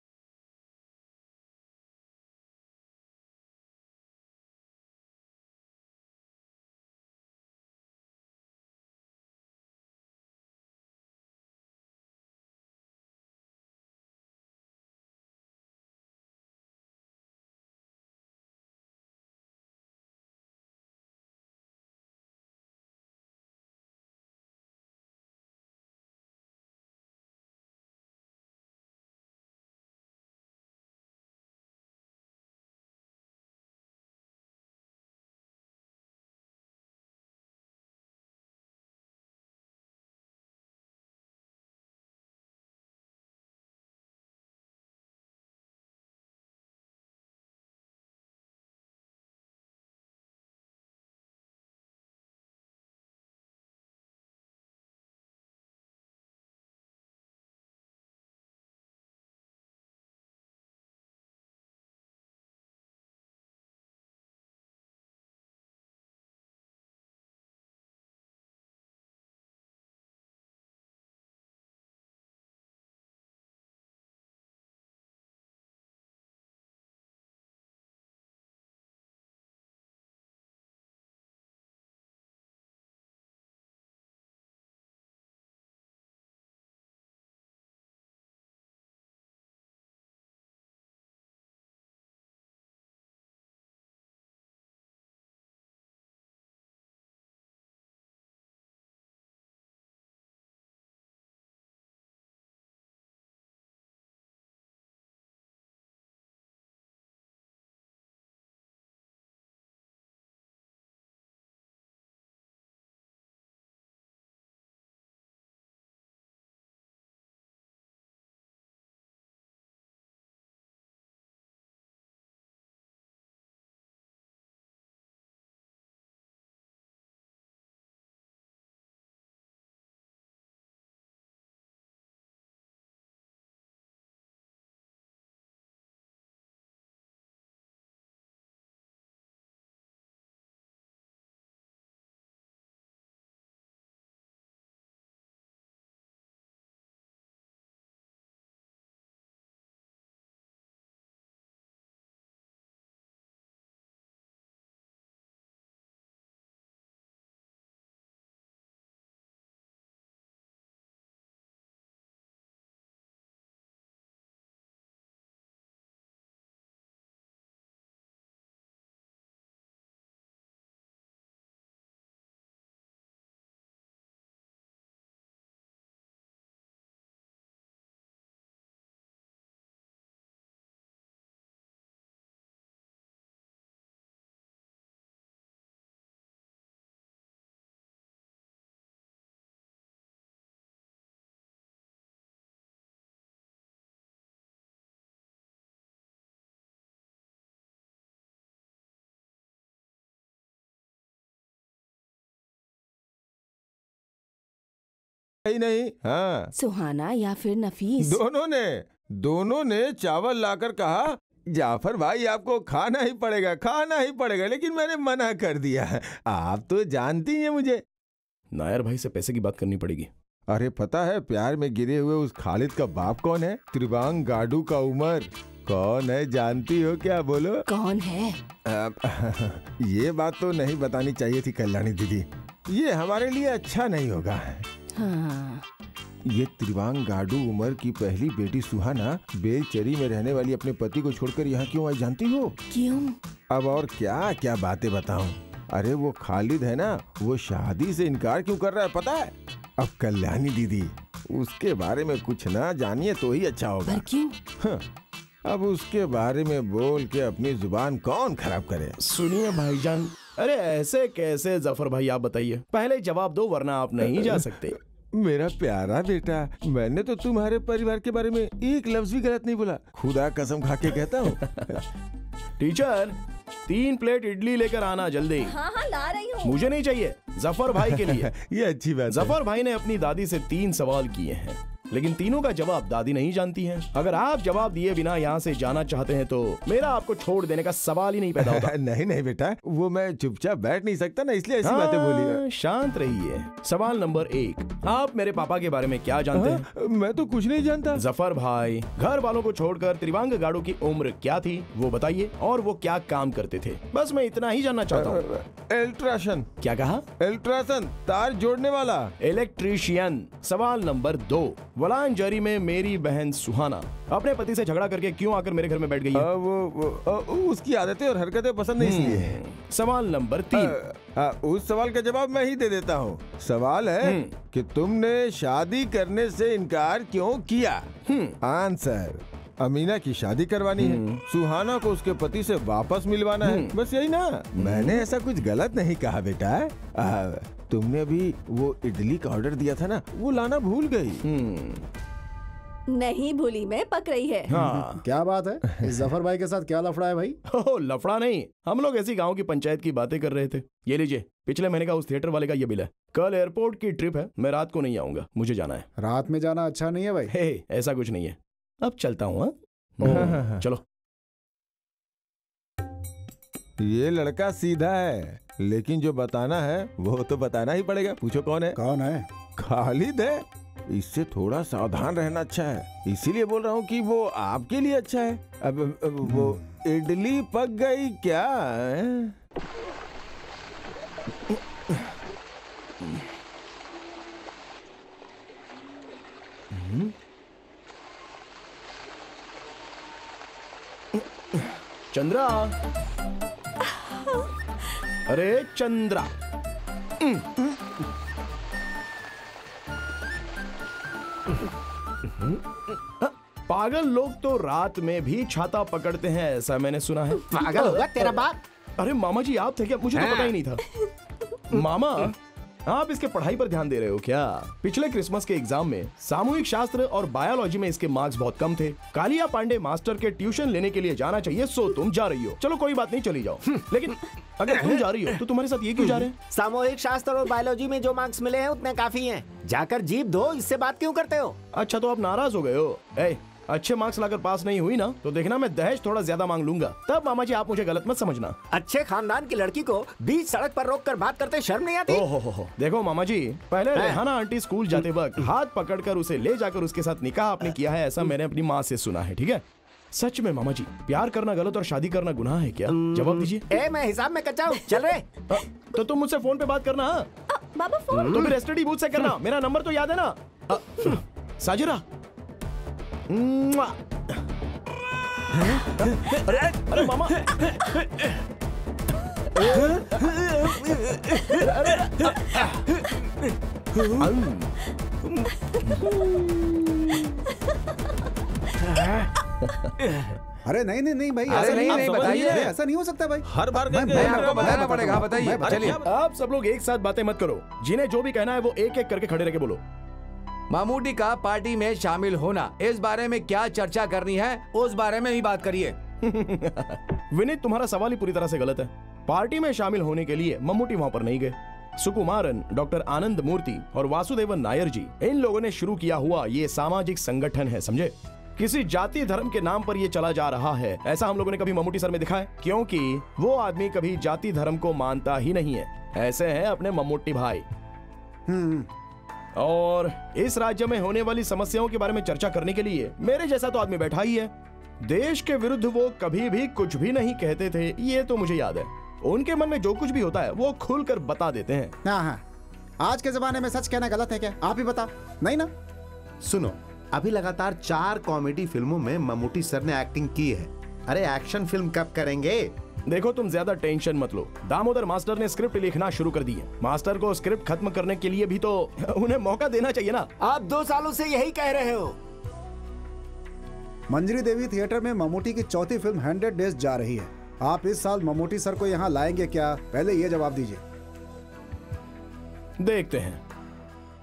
ही नहीं। हाँ, सुहाना या फिर नफीस? दोनों ने चावल लाकर कहा जाफर भाई आपको खाना ही पड़ेगा, लेकिन मैंने मना कर दिया। आप तो जानती हैं मुझे। नायर भाई से पैसे की बात करनी पड़ेगी। अरे पता है प्यार में गिरे हुए उस खालिद का बाप कौन है? त्रिबांग गाडू का उमर। कौन है जानती हो क्या? बोलो कौन है? ये बात तो नहीं बतानी चाहिए थी कल्याणी दीदी, ये हमारे लिए अच्छा नहीं होगा। हाँ। ये त्रिबांग गाडू उमर की पहली बेटी सुहाना बेलचरी में रहने वाली अपने पति को छोड़कर यहाँ क्यों आई जानती हो? क्यों? अब और क्या क्या बातें बताऊं। अरे वो खालिद है ना, वो शादी से इनकार क्यों कर रहा है पता है? अब कल्याणी दीदी उसके बारे में कुछ ना जानिए तो ही अच्छा होगा। पर क्यों? हाँ, अब उसके बारे में बोल के अपनी जुबान कौन खराब करे? सुनिए भाईजान, अरे ऐसे कैसे जफर भाई, आप बताइए, पहले जवाब दो वरना आप नहीं जा सकते। मेरा प्यारा बेटा, मैंने तो तुम्हारे परिवार के बारे में एक लफ्ज भी गलत नहीं बोला, खुदा कसम खा के कहता हूँ। टीचर 3 प्लेट इडली लेकर आना जल्दी। हाँ हाँ ला रही हूँ। मुझे नहीं चाहिए, जफर भाई के लिए। ये अच्छी बात है। जफर भाई ने अपनी दादी से 3 सवाल किए हैं, लेकिन तीनों का जवाब दादी नहीं जानती हैं। अगर आप जवाब दिए बिना यहाँ से जाना चाहते हैं तो मेरा आपको छोड़ देने का सवाल ही नहीं पैदा होता। नहीं नहीं बेटा, वो मैं चुपचाप बैठ नहीं सकता ना, इसलिए ऐसी बातें बोली। शांत रहिए। सवाल नंबर 1, आप मेरे पापा के बारे में क्या जानते हैं? मैं तो कुछ नहीं जानता। जफर भाई, घर वालों को छोड़कर त्रिबांग गाडू की उम्र क्या थी वो बताइए, और वो क्या काम करते थे, बस मैं इतना ही जानना चाहता हूँ। इलेक्ट्रिशियन। क्या कहा? इलेक्ट्रिशियन, तार जोड़ने वाला। इलेक्ट्रीशियन। सवाल नंबर 2, वलांजरी में मेरी बहन सुहाना अपने पति से झगड़ा करके क्यों आकर मेरे घर में बैठ गई है? वो उसकी आदतें और हरकतें पसंद नहीं इसलिए। सवाल नंबर 3, उस सवाल का जवाब मैं ही दे देता हूँ। सवाल है कि तुमने शादी करने से इनकार क्यों किया? आंसर, अमीना की शादी करवानी है, सुहाना को उसके पति से वापस मिलवाना है, बस यही ना। मैंने ऐसा कुछ गलत नहीं कहा बेटा। तुमने अभी वो इडली का ऑर्डर दिया था ना, वो लाना भूल गई। नहीं भूली, मैं पक रही है। हाँ। क्या बात है? इस जफर भाई के साथ क्या लफड़ा है भाई? ओह, लफड़ा नहीं, हम लोग ऐसी गांव की पंचायत की बातें कर रहे थे। ये लीजिए, पिछले महीने का उस थिएटर वाले का ये बिल है। कल एयरपोर्ट की ट्रिप है, मैं रात को नहीं आऊंगा, मुझे जाना है। रात में जाना अच्छा नहीं है भाई। हे, ऐसा कुछ नहीं है, अब चलता हूँ। चलो। ये लड़का सीधा है, लेकिन जो बताना है वो तो बताना ही पड़ेगा। पूछो कौन है? कौन है? खालिद है। इससे थोड़ा सावधान रहना अच्छा है, इसीलिए बोल रहा हूँ कि वो आपके लिए अच्छा है। अब वो इडली पक गई क्या? चंद्रा, अरे चंद्रा, पागल लोग तो रात में भी छाता पकड़ते हैं, ऐसा मैंने सुना है। पागल होगा तेरा बाप। अरे मामा जी आप थे क्या? मुझे तो पता ही नहीं था। मामा, आप इसके पढ़ाई पर ध्यान दे रहे हो क्या? पिछले क्रिसमस के एग्जाम में सामूहिक शास्त्र और बायोलॉजी में इसके मार्क्स बहुत कम थे। कालिया पांडे मास्टर के ट्यूशन लेने के लिए जाना चाहिए, सो तुम जा रही हो। चलो कोई बात नहीं, चली जाओ। लेकिन अगर तुम जा रही हो तो तुम्हारे साथ ये क्यों जा रहे हैं? सामूहिक शास्त्र और बायोलॉजी में जो मार्क्स मिले हैं उतने काफी हैं। जाकर जीप धो, इससे बात क्यों करते हो? अच्छा, तो आप नाराज हो गए हो? अच्छे मार्क्स लाकर पास नहीं हुई ना, तो देखना मैं दहेज थोड़ा ज्यादा मांग लूंगा। तब मामा जी आप मुझे गलत मत समझना। अच्छे खानदान की लड़की को बीच सड़क पर रोक कर बात करते शर्म नहीं आती? ओहो, देखो मामा जी, पहले रेहाना आंटी स्कूल जाते वक्त हाथ पकड़कर उसे ले जाकर उसके साथ निकाह आपने किया है, ऐसा मैंने अपनी माँ से सुना है। ठीक है? सच में मामा जी, प्यार करना गलत और शादी करना गुनाह है क्या? जवाब दीजिए। मैं हिसाब में कच्चा हूँ, चल रहे। तो तुम मुझसे फोन पे बात करना। बाबा फोन तो फिर एसटीडी बूथ से करना, मेरा नंबर तो याद है ना? साजिरा, अरे मामा, अरे नहीं नहीं नहीं भाई, अरे नहीं बताइए, ऐसा नहीं हो सकता भाई। हर बार आपको बताना पड़ेगा। बताइए, चलिए। आप सब लोग एक साथ बातें मत करो, जिन्हें जो भी कहना है वो एक एक करके खड़े रह के बोलो। मामूटी का पार्टी में शामिल होना, इस बारे में क्या चर्चा करनी है उस बारे में ही बात करिए। विनीत, तुम्हारा सवाल ही पूरी तरह से गलत है। पार्टी में शामिल होने के लिए मम्मूटी वहां पर नहीं गए। सुकुमारन, डॉक्टर आनंद मूर्ति और वासुदेवन नायर जी, इन लोगों ने शुरू किया हुआ ये सामाजिक संगठन है, समझे? किसी जाति धर्म के नाम पर ये चला जा रहा है, ऐसा हम लोगों ने कभी मम्मूटी सर में दिखा है? क्योंकि वो आदमी कभी जाति धर्म को मानता ही नहीं है। ऐसे हैं अपने मम्मूटी भाई। और इस राज्य में होने वाली समस्याओं के बारे में चर्चा करने के लिए मेरे जैसा तो आदमी बैठा ही है। देश के विरुद्ध वो कभी भी कुछ भी नहीं कहते थे, ये तो मुझे याद है। उनके मन में जो कुछ भी होता है वो खुलकर बता देते हैं। हाँ, आज के जमाने में सच कहना गलत है क्या? आप ही बता। नहीं ना? सुनो, अभी लगातार 4 कॉमेडी फिल्मों में मम्मूटी सर ने एक्टिंग की है। अरे एक्शन फिल्म कब करेंगे? देखो, तुम ज्यादा टेंशन मत लो। दामोदर मास्टर ने स्क्रिप्ट लिखना शुरू कर दी है। मास्टर को स्क्रिप्ट खत्म करने के लिए भी तो उन्हें मौका देना चाहिए ना। आप 2 सालों से यही कह रहे हो। मंजरी देवी थिएटर में मम्मूटी की चौथी फिल्म 100 डेज जा रही है। आप इस साल मम्मूटी सर को यहाँ लाएंगे क्या? पहले ये जवाब दीजिए। देखते हैं।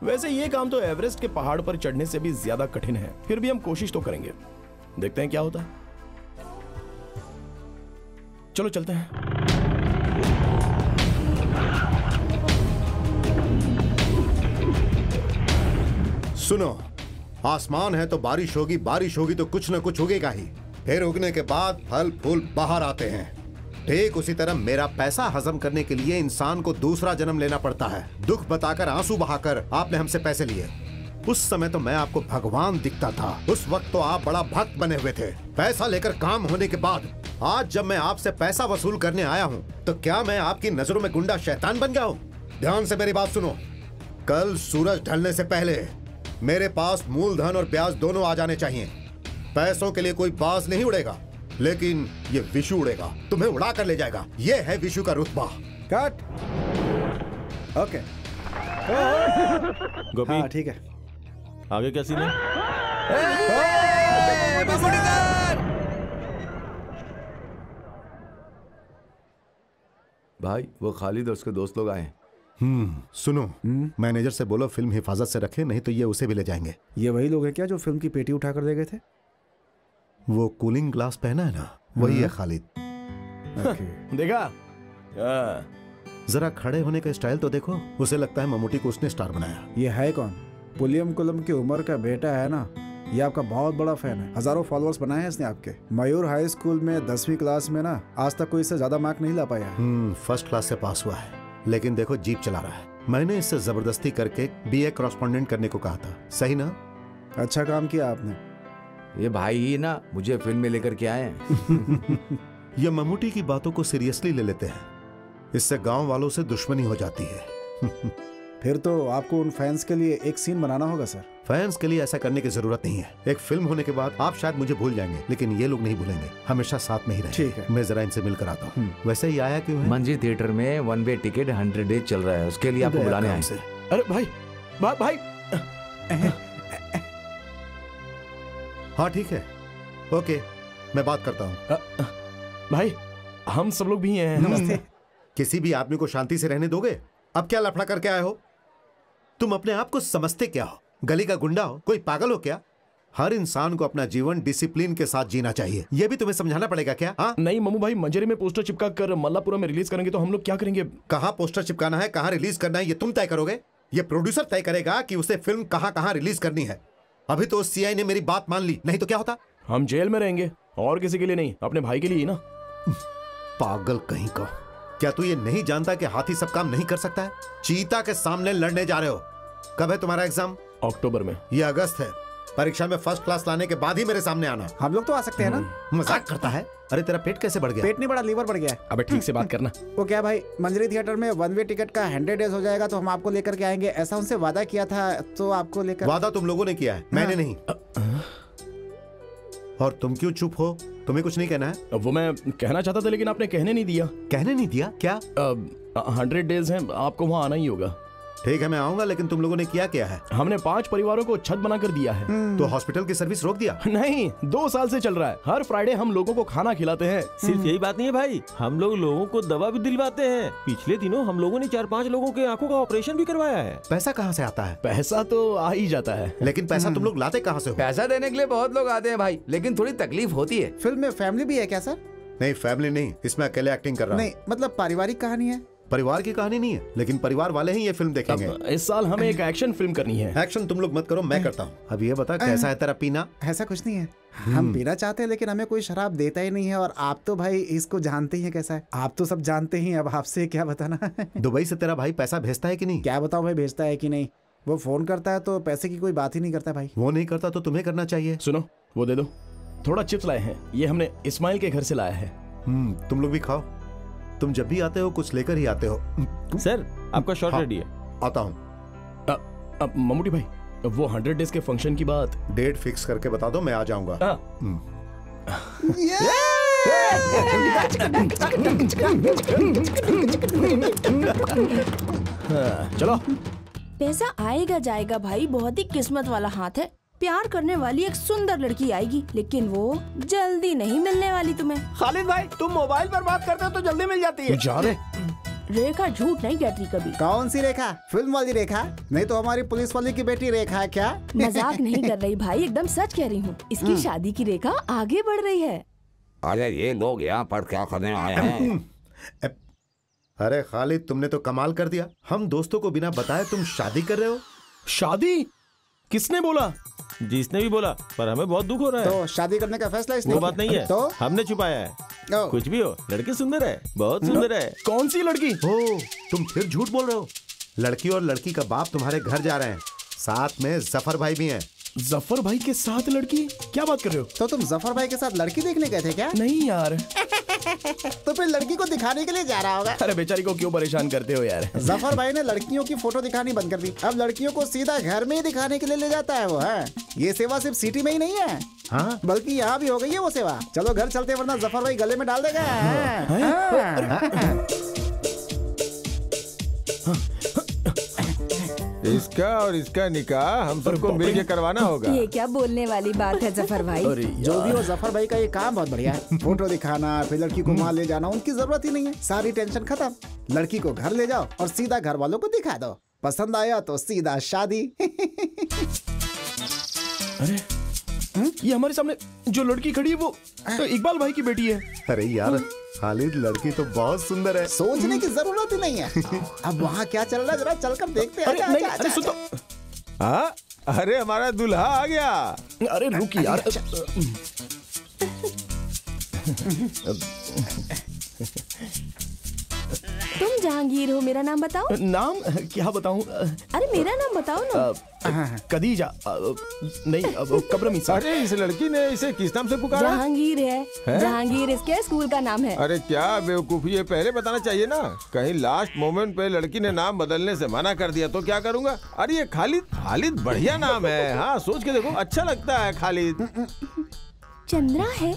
वैसे ये काम तो एवरेस्ट के पहाड़ पर चढ़ने से भी ज्यादा कठिन है, फिर भी हम कोशिश तो करेंगे। देखते हैं क्या होता है। चलो चलते हैं। सुनो, आसमान है तो बारिश होगी, बारिश होगी तो कुछ न कुछ उगेगा ही। फिर उगने के बाद फल फूल बाहर आते हैं। ठीक उसी तरह मेरा पैसा हजम करने के लिए इंसान को दूसरा जन्म लेना पड़ता है। दुख बताकर, आंसू बहाकर आपने हमसे पैसे लिए। उस समय तो मैं आपको भगवान दिखता था। उस वक्त तो आप बड़ा भक्त बने हुए थे। पैसा लेकर काम होने के बाद आज जब मैं आपसे पैसा वसूल करने आया हूँ तो क्या मैं आपकी नजरों में गुंडा शैतान बन गया हूँ? ध्यान से मेरी बात सुनो। कल सूरज ढलने से पहले मेरे पास मूलधन और ब्याज दोनों आ जाने चाहिए। पैसों के लिए कोई बाज नहीं उड़ेगा, लेकिन ये विशु उड़ेगा, तुम्हें उड़ा कर ले जाएगा। ये है विशु का रुतबा। कट। ओके। गोपी, हाँ, ठीक है। आगे क्या सीन है? भाई, वो खालिद और उसके दोस्त लोग आए हैं। सुनो, मैनेजर से बोलो फिल्म हिफाजत से रखे, नहीं तो ये उसे भी ले जाएंगे। ये वही लोग हैं क्या जो फिल्म की पेटी उठाकर दे गए थे? वो कूलिंग ग्लास पहना है ना, वही है खालिद। देखा? जरा खड़े होने का स्टाइल तो देखो। उसे लगता है मम्मूटी को उसने स्टार बनाया। ये है कौन? पुलियम कुलम की उम्र का बेटा है ना। ये आपका बहुत बड़ा फैन है। हजारों फॉलोअर्स बनाए हैं इसने आपके। मयूर हाई स्कूल में 10वीं क्लास में ना आज तक कोई इससे ज्यादा मार्क नहीं ला पाया। फर्स्ट क्लास से पास हुआ है, लेकिन देखो जीप चला रहा है। मैंने इससे जबरदस्ती करके BA कॉरेस्पॉन्डेंट करने को कहा था, सही ना? अच्छा काम किया आपने। ये भाई ही ना मुझे फिल्म में लेकर के आए हैं। ये मम्मूटी की बातों को सीरियसली ले लेते हैं। इससे गांव वालों से दुश्मनी हो जाती है। फिर तो आपको उन फैंस के लिए एक सीन बनाना होगा सर। फैंस के लिए ऐसा करने की जरूरत नहीं है। एक फिल्म होने के बाद आप शायद मुझे भूल जाएंगे, लेकिन ये लोग नहीं भूलेंगे। हमेशा साथ में ही रहेंगे। ठीक है, मैं जरा इनसे मिलकर आता हूँ। वैसे ही आया क्यों है? मंजी थिएटर में 1 वे टिकट 100 डेज चल रहा है, उसके लिए आपको बुलाने आए। अरे भाई, भाई। हाँ ठीक है, ओके, मैं बात करता हूँ। भाई, हम सब लोग भी हैं। नमस्ते। किसी भी आदमी को शांति से रहने दोगे? अब क्या लफड़ा करके आए हो? तुम अपने आप को समझते क्या हो? गली का गुंडा हो? कोई पागल हो क्या? हर इंसान को अपना जीवन डिसिप्लिन के साथ जीना चाहिए। यह भी तुम्हें समझाना पड़ेगा क्या? हाँ? नहीं मम्मू भाई, मंजरी में पोस्टर चिपका कर मल्लापुरा में रिलीज करेंगे तो हम लोग क्या करेंगे? कहाँ पोस्टर चिपकाना है, कहाँ रिलीज करना है, ये तुम तय करोगे? ये प्रोड्यूसर तय करेगा कि उसे फिल्म कहाँ कहाँ रिलीज करनी है। अभी तो CI ने मेरी बात मान ली, नहीं तो क्या होता? हम जेल में रहेंगे, और किसी के लिए नहीं, अपने भाई के लिए ही ना। पागल कहीं का। क्या तू ये नहीं जानता कि हाथी सब काम नहीं कर सकता है? चीता के सामने लड़ने जा रहे हो। कब है तुम्हारा एग्जाम? अक्टूबर में। ये अगस्त है। परीक्षा में फर्स्ट क्लास लाने के बाद ही मेरे सामने आना। हम लोग तो आ सकते हैं ना? मजाक करता है? अरे तेरा पेट कैसे बढ़ गया? पेट नहीं बढ़ा, लीवर बढ़ गया है। अबे ठीक से बात करना। वो क्या भाई, मंजरी थिएटर में 1 वे टिकट का 100 डेज हो जाएगा तो हम आपको लेकर के आएंगे, ऐसा उनसे वादा किया था, तो आपको लेकर। वादा तुम लोगों ने किया है, मैंने नहीं। और तुम क्यों चुप हो? तुम्हें कुछ नहीं कहना है? वो मैं कहना चाहता था लेकिन आपने कहने नहीं दिया। कहने नहीं दिया? क्या? 100 डेज हैं, आपको वहाँ आना ही होगा। ठीक है, मैं आऊंगा, लेकिन तुम लोगों ने किया क्या है? हमने 5 परिवारों को छत बना कर दिया है। तो हॉस्पिटल की सर्विस रोक दिया? नहीं, 2 साल से चल रहा है। हर फ्राइडे हम लोगों को खाना खिलाते हैं। सिर्फ यही बात नहीं है भाई, हम लोग लोगों को दवा भी दिलवाते हैं। पिछले दिनों हम लोगों ने 4-5 लोगों के आंखों का ऑपरेशन भी करवाया है। पैसा कहाँ से आता है? पैसा तो आ ही जाता है, लेकिन पैसा तुम लोग लाते कहाँ से हो? पैसा देने के लिए बहुत लोग आते हैं भाई, लेकिन थोड़ी तकलीफ होती है। फिल्म में फैमिली भी है क्या सर? नहीं, फैमिली नहीं, इसमें अकेले एक्टिंग कर रहा हूँ। नहीं, मतलब पारिवारिक कहानी है। परिवार की कहानी नहीं है, लेकिन परिवार वाले ही ये फिल्म देखेंगे। इस साल हमें एक एक्शन फिल्म करनी है। एक्शन तुम लोग मत करो, मैं करता हूँ। अब ये बता कैसा है तेरा पीना? ऐसा कुछ नहीं है, हम पीना चाहते हैं लेकिन हमें कोई शराब देता ही नहीं है। और आप तो भाई इसको जानते ही हैं कैसा है, आप तो सब जानते ही हैं, अब आपसे क्या बताना। दुबई से तेरा भाई पैसा भेजता है कि नहीं? क्या बताऊं भाई, भेजता है कि नहीं? वो फोन करता है तो पैसे की कोई बात ही नहीं करता भाई। वो नहीं करता तो तुम्हें करना चाहिए। सुनो, वो दे दो। थोड़ा चिप्स लाए हैं, ये हमने इस्माइल के घर से लाया है। तुम लोग भी खाओ, तुम जब भी आते हो कुछ लेकर ही आते हो। सर आपका शॉट रेडी है। आता हूँ। मम्मूटी भाई, वो 100 डेज के फंक्शन की बात डेट फिक्स करके बता दो, मैं आ जाऊंगा। चलो। पैसा आएगा जाएगा भाई, बहुत ही किस्मत वाला हाथ है। प्यार करने वाली एक सुंदर लड़की आएगी, लेकिन वो जल्दी नहीं मिलने वाली तुम्हें। खालिद भाई, तुम मोबाइल पर बात करते हो तो जल्दी मिल जाती है। जा रे। रेखा झूठ नहीं कहती कभी। कौन सी रेखा? फिल्म वाली रेखा? नहीं तो हमारी पुलिस वाली की बेटी रेखा है क्या? मजाक नहीं कर रही भाई, एकदम सच कह रही हूँ। इसकी शादी की रेखा आगे बढ़ रही है। अरे ये लोग यहाँ पर क्या करने आए हैं? अरे खालिद, तुमने तो कमाल कर दिया। हम दोस्तों को बिना बताए तुम शादी कर रहे हो। शादी? किसने बोला? जिसने भी बोला, पर हमें बहुत दुख हो रहा है। तो शादी करने का फैसला इसने वो बात नहीं है, तो हमने छुपाया है। कुछ भी हो, लड़की सुंदर है, बहुत सुंदर है। कौन सी लड़की? हो, तुम फिर झूठ बोल रहे हो। लड़की और लड़की का बाप तुम्हारे घर जा रहे हैं, साथ में जफर भाई भी हैं। जफर भाई के साथ लड़की? क्या बात कर रहे हो? तो तुम जफर भाई के साथ लड़की देखने गए थे क्या? नहीं यार। तो फिर लड़की को दिखाने के लिए जा रहा होगा। अरे बेचारी को क्यों परेशान करते हो यार? जफर भाई ने लड़कियों की फोटो दिखानी बंद कर दी, अब लड़कियों को सीधा घर में ही दिखाने के लिए ले जाता है वो है। ये सेवा सिर्फ सिटी में ही नहीं है, हाँ, बल्कि यहाँ भी हो गई है वो सेवा। चलो घर चलते, वरना जफर भाई गले में डाल देगा। इसका और इसका निकाह हम सबको मिल के करवाना होगा। ये क्या बोलने वाली बात है जफर भाई? जो भी हो, जफर भाई का ये काम बहुत बढ़िया है। फोटो दिखाना, फिर लड़की को वहाँ ले जाना, उनकी जरूरत ही नहीं है। सारी टेंशन खत्म। लड़की को घर ले जाओ और सीधा घर वालों को दिखा दो, पसंद आया तो सीधा शादी। अरे ये हमारे सामने जो लड़की खड़ी है वो तो इकबाल भाई की बेटी है। अरे यार खालिद, लड़की तो बहुत सुंदर है, सोचने की जरूरत ही नहीं है। अब वहाँ क्या चल रहा है जरा चलकर देखते हैं। अरे सुन तो। हाँ, अरे हमारा दूल्हा आ गया। अरे रुक यार। तुम जहांगीर हो, मेरा नाम बताओ। नाम क्या बताऊं? अरे मेरा नाम बताओ ना। कदीजा नहीं, कब्रमीसा। अरे इस लड़की ने इसे किस नाम से पुकारा? जहांगीर है? जहांगीर इसके स्कूल का नाम है। अरे क्या बेवकूफी, ये पहले बताना चाहिए ना। कहीं लास्ट मोमेंट पे लड़की ने नाम बदलने से मना कर दिया तो क्या करूंगा? अरे ये खालिद बढ़िया नाम है। हाँ, सोच के देखो, अच्छा लगता है खालिद। चंद्रा है?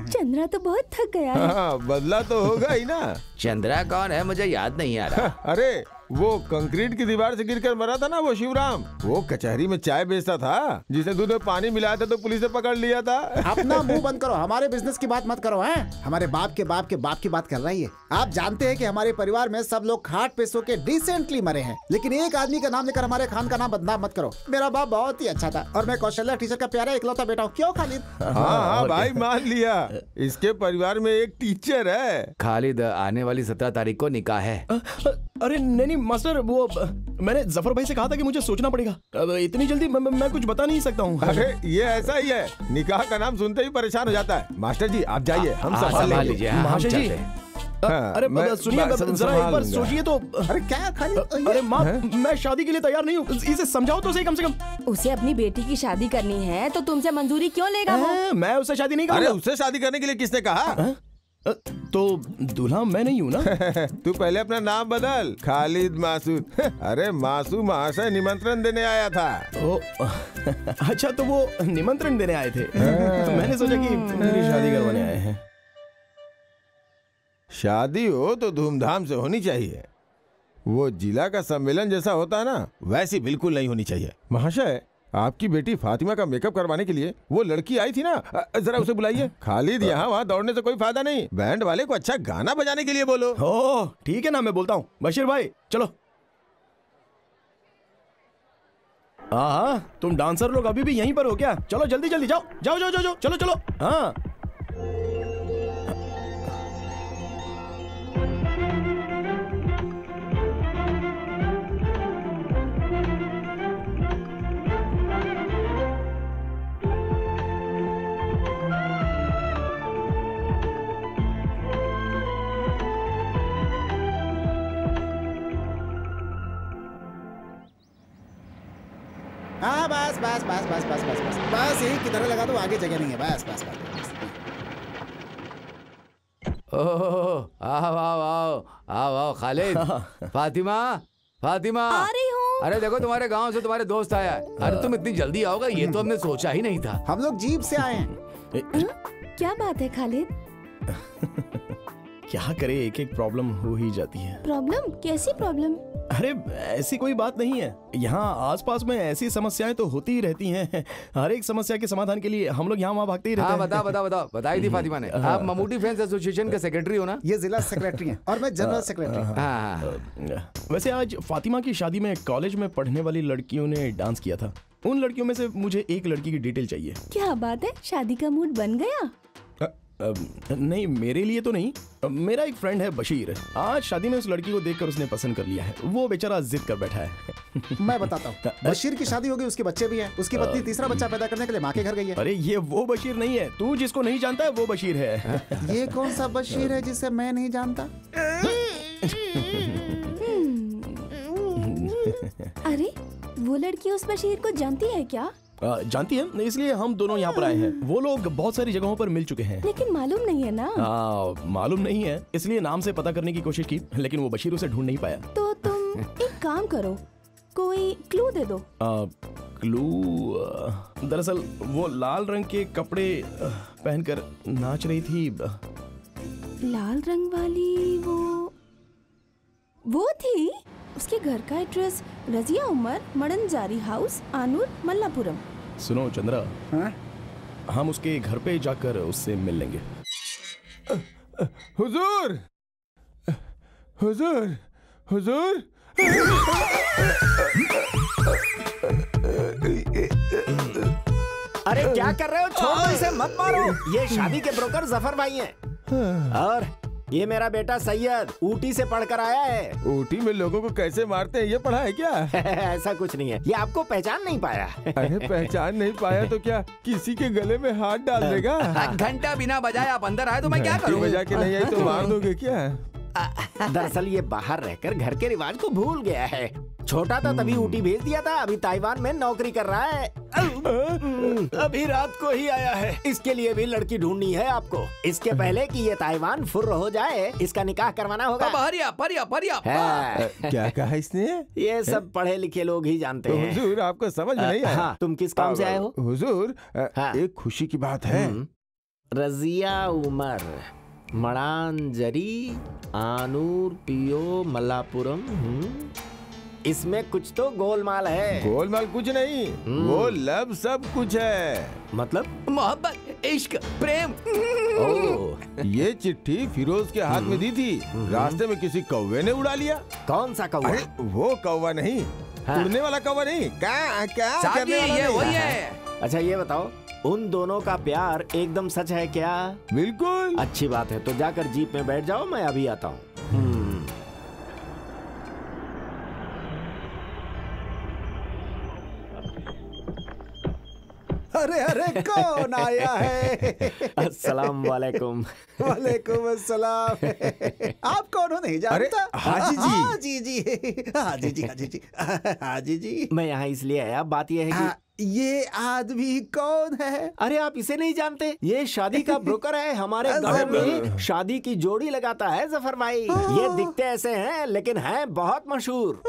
चंद्रा तो बहुत थक गया है। हाँ, बदला तो होगा ही ना। चंद्रा कौन है? मुझे याद नहीं आ रहा। अरे वो कंक्रीट की दीवार से गिरकर मरा था ना, वो शिवराम। वो कचहरी में चाय बेचता था, जिसे दूध में पानी मिलाया था तो पुलिस ने पकड़ लिया था। अपना मुंह बंद करो, हमारे बिजनेस की बात मत करो। हैं? हमारे बाप के बाप के बाप की बात कर रही है। आप जानते हैं कि हमारे परिवार में सब लोग खाट पे सो के डिसेंटली मरे हैं, लेकिन एक आदमी का नाम लेकर हमारे खान का नाम बदनाम मत करो। मेरा बाप बहुत ही अच्छा था और मैं कौशल्या टीचर का प्यारा इकलौता बेटा हूँ। क्यों खालिद? हाँ भाई, मान लिया। इसके परिवार में एक टीचर है। खालिद, आने वाली 17 तारीख को निकाह है। अरे नहीं मास्टर, वो मैंने जफर भाई से कहा था कि मुझे सोचना पड़ेगा। अब इतनी जल्दी मैं कुछ बता नहीं सकता हूँ। अरे ये ऐसा ही है, निकाह का नाम सुनते ही परेशान हो जाता है। मास्टर जी आप जाइए, हम संभाल लीजिए। महाशय जी, अरे सुनिए जरा एक बार सोचिए तो। अरे क्या खालिद? अरे माँ, मैं शादी के लिए तैयार नहीं हूँ, इसे समझाओ तो सही कम से कम। उसे अपनी बेटी की शादी करनी है तो तुमसे मंजूरी क्यों लेगा वो? मैं उससे शादी नहीं करूँगा। अरे उससे शादी करने के लिए किसने कहा? तो दूल्हा मैं नहीं हूँ ना। तू पहले अपना नाम बदल, खालिद मासूद। अरे मासूद महाशय निमंत्रण देने आया था। अच्छा, तो वो निमंत्रण देने आए थे। तो मैंने सोचा कि मेरी शादी करवाने आए हैं। शादी हो तो धूमधाम से होनी चाहिए। वो जिला का सम्मेलन जैसा होता है ना, वैसी बिल्कुल नहीं होनी चाहिए। महाशय, आपकी बेटी फातिमा का मेकअप करवाने के लिए वो लड़की आई थी ना, जरा उसे बुलाइए। खालिद, यहाँ वहाँ दौड़ने से कोई फायदा नहीं। बैंड वाले को अच्छा गाना बजाने के लिए बोलो। ओह ठीक है ना, मैं बोलता हूँ। बशीर भाई चलो। हाँ, तुम डांसर लोग अभी भी यहीं पर हो क्या? चलो जल्दी जल्दी जाओ जाओ जाओ जाओ, चलो चलो। हाँ हाँ बस बस बस बस बस बस बस बस यही किधर लगा दो, आगे जगह नहीं है। बस बस बस, बस। ओह आओ आओ आओ आओ आओ खालिद। फातिमा फातिमा आ रही हूँ। अरे देखो तुम्हारे गांव से तुम्हारे दोस्त आया है। अरे तुम इतनी जल्दी आओगे ये तो हमने सोचा ही नहीं था। हम लोग जीप से आए हैं। क्या बात है खालिद? क्या करे, एक एक प्रॉब्लम हो ही जाती है। प्रॉब्लम? कैसी प्रॉब्लम? अरे ऐसी कोई बात नहीं है, यहाँ आसपास में ऐसी समस्याएं तो होती ही रहती हैं। हर एक समस्या के समाधान के लिए हम लोग यहाँ वहाँ भागते ही रहते हाँ हैं। बताओ बताई थी फातिमा ने। आप ममूटी फैंस एसोसिएशन के सेक्रेटरी हो ना? ये जिला सेक्रेटरी हैं और मैं जनरल सेक्रेटरी। हाँ। वैसे आज फातिमा की शादी में कॉलेज में पढ़ने वाली लड़कियों ने डांस किया था। उन लड़कियों में से मुझे एक लड़की की डिटेल चाहिए। क्या बात है, शादी का मूड बन गया? नहीं, मेरे लिए तो नहीं। मेरा एक फ्रेंड है बशीर, आज शादी में उस लड़की को देखकर उसने पसंद कर लिया है। वो बेचारा जिद कर बैठा है। मैं बताता हूँ, बशीर की शादी होगी, उसके बच्चे भी हैं। उसकी पत्नी तीसरा बच्चा पैदा करने के लिए माँ के घर गई है। अरे ये वो बशीर नहीं है, तू जिसको नहीं जानता है वो बशीर है। ये कौन सा बशीर है जिसे मैं नहीं जानता? अरे वो लड़की उस बशीर को जानती है क्या? जानती है, इसलिए हम दोनों यहाँ पर आए हैं। वो लोग बहुत सारी जगहों पर मिल चुके हैं, लेकिन मालूम नहीं है ना। मालूम नहीं है, इसलिए नाम से पता करने की कोशिश की, लेकिन वो बशीर उसे ढूंढ नहीं पाया। तो तुम एक काम करो, कोई क्लू दे दो। क्लू? दरअसल वो लाल रंग के कपड़े पहनकर नाच रही थी। लाल रंग वाली वो थी। उसके घर का एड्रेस रजिया उमर, मडनजारी हाउस, आनूर, मल्लापुरम। सुनो चंद्रा, हम उसके घर पे जाकर उससे मिल लेंगे। हुजूर, हुजूर, हुजूर। अरे क्या कर रहे हो? छोड़ दो इसे, मत मारो। ये शादी के ब्रोकर जफर भाई हैं। और ये मेरा बेटा सैयद ऊटी से पढ़कर आया है। ऊटी में लोगों को कैसे मारते हैं ये पढ़ा है क्या? ऐसा कुछ नहीं है, ये आपको पहचान नहीं पाया। अरे पहचान नहीं पाया तो क्या किसी के गले में हाथ डाल देगा? घंटा बिना बजाए आप अंदर आए तो मैं क्या करूं? बजा के नहीं आई तो मार दोगे क्या? दरअसल ये बाहर रहकर घर के रिवाज को भूल गया है। छोटा था तभी ऊटी भेज दिया था, अभी ताइवान में नौकरी कर रहा है। अभी रात को ही आया है। इसके लिए भी लड़की ढूंढनी है आपको। इसके पहले कि ये ताइवान फुर्र हो जाए, इसका निकाह करवाना होगा। क्या कहा इसने? ये सब पढ़े लिखे लोग ही जानते हैं। हुजूर आपको समझ में नहीं आया? हाँ, तुम किस काम से आए हो? हुजूर एक खुशी की बात है। रजिया उमर, मडानजरी, आनूर, पियो, मल्लापुरम। इसमें कुछ तो गोलमाल है। गोलमाल कुछ नहीं, वो लब सब कुछ है। मतलब? मोहब्बत, इश्क, प्रेम। ये चिट्ठी फिरोज के हाथ में दी थी, रास्ते में किसी कौवे ने उड़ा लिया। कौन सा कौवा? वो कौवा नहीं, उड़ने वाला कौवा नहीं, क्या ये वही है। अच्छा ये बताओ, उन दोनों का प्यार एकदम सच है क्या? बिल्कुल। अच्छी बात है, तो जाकर जीप में बैठ जाओ, मैं अभी आता हूँ। अरे अरे कौन आया है? अस्सलाम वालेकुम। वालेकुम अस्सलाम। आप कौन हो नहीं जानता? हाजी जी। हाजी जी, हाजी जी, हाजी जी, हाजी जी। मैं यहाँ इसलिए आया, बात यह है कि ये आदमी कौन है? अरे आप इसे नहीं जानते? ये शादी का ब्रोकर है, हमारे गांव में शादी की जोड़ी लगाता है जफर भाई। ये दिखते ऐसे हैं लेकिन हैं बहुत मशहूर।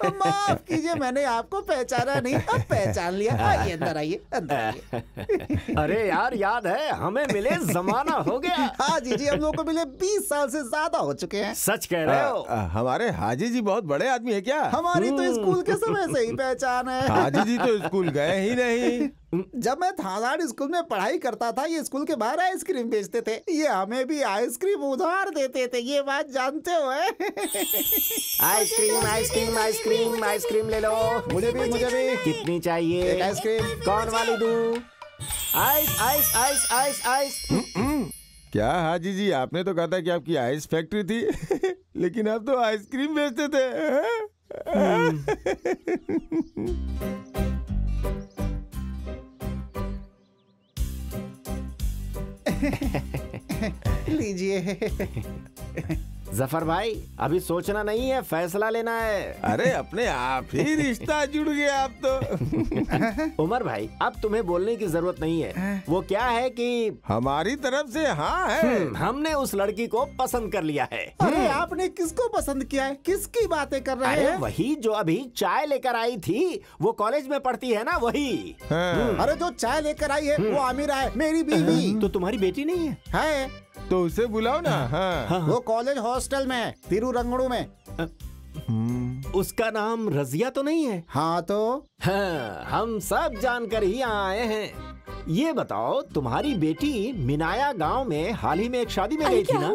माफ कीजिए, मैंने आपको पहचाना नहीं, अब पहचान लिया। आइए अंदर, आइए अंदर आइए। अरे यार याद है, हमें मिले जमाना हो गया। हाजी जी हम लोग को मिले 20 साल से ज्यादा हो चुके हैं। सच कह रहे हो? हमारे हाजी जी बहुत बड़े आदमी है क्या? हमारी तो स्कूल के समय से ही पहचान है। हाजी जी तो स्कूल गए ही नहीं। जब मैं थानाड़ स्कूल में पढ़ाई करता था, ये स्कूल के बाहर आइसक्रीम बेचते थे। ये हमें भी आइसक्रीम उधार देते थे, ये बात जानते हो? आइसक्रीम आइसक्रीम आइसक्रीम आइसक्रीम ले लो। मुझे भी, मुझे भी। कितनी चाहिए? एक आइसक्रीम। कौन वाली दूं? Ice ice ice ice ice. क्या हाजी जी, आपने तो कहा था कि आपकी आइस फैक्ट्री थी लेकिन आप तो आइसक्रीम बेचते थे। लीजिए। जफर भाई अभी सोचना नहीं है, फैसला लेना है। अरे अपने आप ही रिश्ता जुड़ गया अब तो। उमर भाई अब तुम्हें बोलने की जरूरत नहीं है। वो क्या है कि हमारी तरफ से हाँ है। हमने उस लड़की को पसंद कर लिया है। अरे आपने किसको पसंद किया है? किसकी बातें कर रहे अरे हैं? वही जो अभी चाय लेकर आई थी, वो कॉलेज में पढ़ती है ना, वही। अरे जो चाय लेकर आई है वो आमिरा है, मेरी बीवी। तो तुम्हारी बेटी नहीं है? है तो उसे बुलाओ ना। हाँ। वो कॉलेज हॉस्टल में है, तिरुरंगड़ू में। उसका नाम रजिया तो नहीं है? हाँ तो हाँ, हम सब जानकर ही यहाँ आए हैं। ये बताओ तुम्हारी बेटी मिनाया गांव में हाल ही में एक शादी में गई थी ना?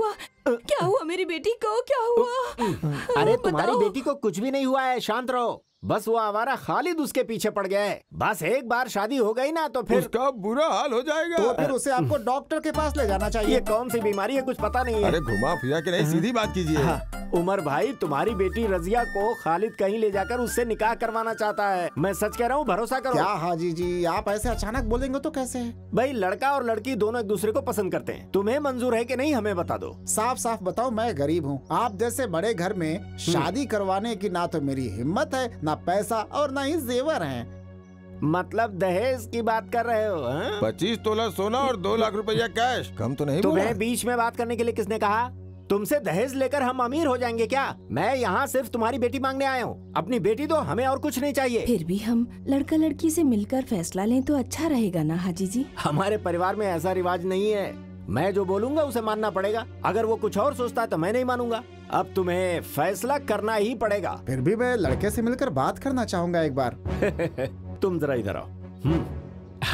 क्या हुआ मेरी बेटी को? क्या हुआ? अरे तुम्हारी बेटी को कुछ भी नहीं हुआ है, शांत रहो। बस वो आवारा खालिद उसके पीछे पड़ गया है। बस एक बार शादी हो गई ना तो फिर उसका बुरा हाल हो जाएगा। तो फिर उसे आपको डॉक्टर के पास ले जाना चाहिए। ये कौन सी बीमारी है कुछ पता नहीं है। अरे घुमा फिरा के नहीं, सीधी बात कीजिए। उमर भाई तुम्हारी बेटी रजिया को खालिद कहीं ले जाकर उससे निकाह करवाना चाहता है। मैं सच कह रहा हूँ, भरोसा करो। क्या हाजी जी, आप ऐसे अचानक बोलेंगे तो कैसे? भाई लड़का और लड़की दोनों एक दूसरे को पसंद करते हैं। तुम्हें मंजूर है कि नहीं, हमें बता दो। साफ साफ बताओ, मैं गरीब हूँ। आप जैसे बड़े घर में शादी करवाने की ना तो मेरी हिम्मत है, ना पैसा और ना ही जेवर हैं। मतलब दहेज की बात कर रहे हो? 25 तोला सोना और 2 लाख रुपया कैश, कम तो नहीं? तुम्हें बीच में बात करने के लिए किसने कहा? तुमसे दहेज लेकर हम अमीर हो जाएंगे क्या? मैं यहाँ सिर्फ तुम्हारी बेटी मांगने आया हूँ। अपनी बेटी दो, हमें और कुछ नहीं चाहिए। फिर भी हम लड़का लड़की से मिलकर फैसला लें तो अच्छा रहेगा ना हाजी जी? हमारे परिवार में ऐसा रिवाज नहीं है। मैं जो बोलूंगा उसे मानना पड़ेगा। अगर वो कुछ और सोचता है तो मैं नहीं मानूंगा। अब तुम्हें फैसला करना ही पड़ेगा। फिर भी मैं लड़के से मिलकर बात करना चाहूंगा एक बार। तुम जरा इधर आओ।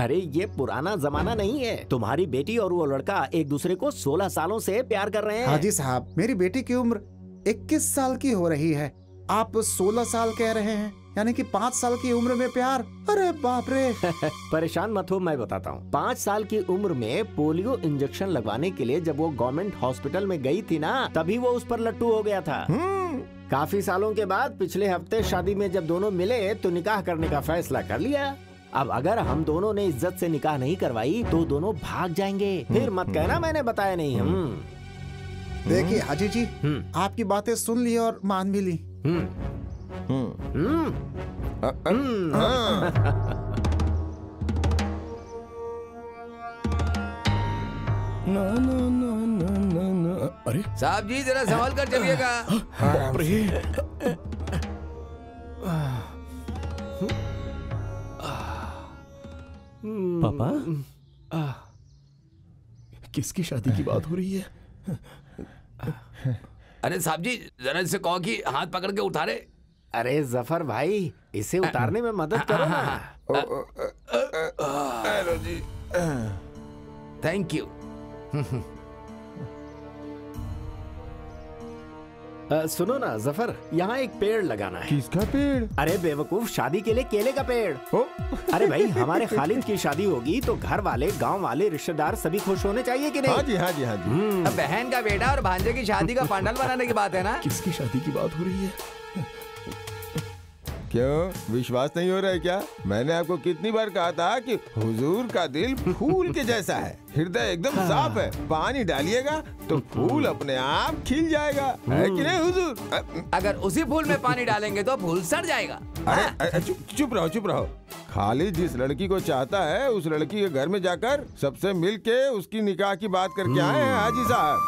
अरे ये पुराना जमाना नहीं है। तुम्हारी बेटी और वो लड़का एक दूसरे को 16 सालों से प्यार कर रहे हैं। हाजी साहब, मेरी बेटी की उम्र 21 साल की हो रही है। आप 16 साल कह रहे हैं, यानी कि 5 साल की उम्र में प्यार? अरे बाप रे। परेशान मत हो, मैं बताता हूँ। 5 साल की उम्र में पोलियो इंजेक्शन लगवाने के लिए जब वो गवर्नमेंट हॉस्पिटल में गई थी ना, तभी वो उस पर लट्टू हो गया था। काफी सालों के बाद पिछले हफ्ते शादी में जब दोनों मिले तो निकाह करने का फैसला कर लिया। अब अगर हम दोनों ने इज्जत से निकाह नहीं करवाई तो दोनों भाग जाएंगे। फिर मत कहना मैंने बताया नहीं। देखिए हाजी जी, आपकी बातें सुन ली और मान भी ली। अरे साहब जी जरा संभाल कर चलिएगा। पापा, किसकी शादी की बात हो रही है? अरे साहब जी जरा इससे कहो कि हाथ पकड़ के उतारे। अरे जफर भाई, इसे उतारने में मदद करो ना। Thank you. सुनो ना जफर, यहाँ एक पेड़ लगाना है। किसका पेड़? अरे बेवकूफ, शादी के लिए केले का पेड़। अरे भाई हमारे खालिद की शादी होगी तो घर वाले, गांव वाले, रिश्तेदार सभी खुश होने चाहिए कि नहीं? हाँ जी, हाँ जी, हाँ जी। अब बहन का बेटा और भांजे की शादी का पंडाल बनाने की बात है ना? किसकी शादी की बात हो रही है? क्यों विश्वास नहीं हो रहा है क्या? मैंने आपको कितनी बार कहा था कि हुजूर का दिल फूल के जैसा है, हृदय एकदम साफ है। पानी डालिएगा तो फूल अपने आप खिल जाएगा, है कि नहीं हुजूर? अगर उसी फूल में पानी डालेंगे तो फूल सड़ जाएगा। अरे चुप रहो, चुप रहो। खालिद जिस लड़की को चाहता है उस लड़की के घर में जाकर सबसे मिल के उसकी निकाह की बात करके आए हैं हाजी साहब।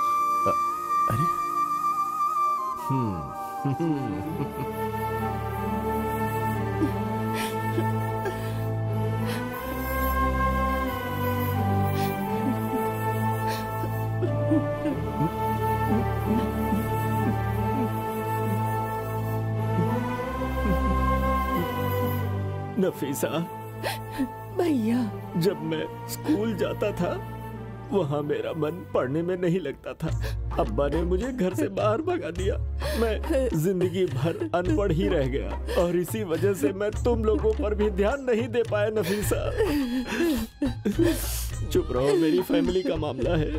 नफीसा भैया, जब मैं स्कूल जाता था वहाँ मेरा मन पढ़ने में नहीं लगता था। अब्बा ने मुझे घर से बाहर भगा दिया। मैं जिंदगी भर अनपढ़ ही रह गया और इसी वजह से मैं तुम लोगों पर भी ध्यान नहीं दे पाया नफीसा। चुप रहो, मेरी फैमिली का मामला है।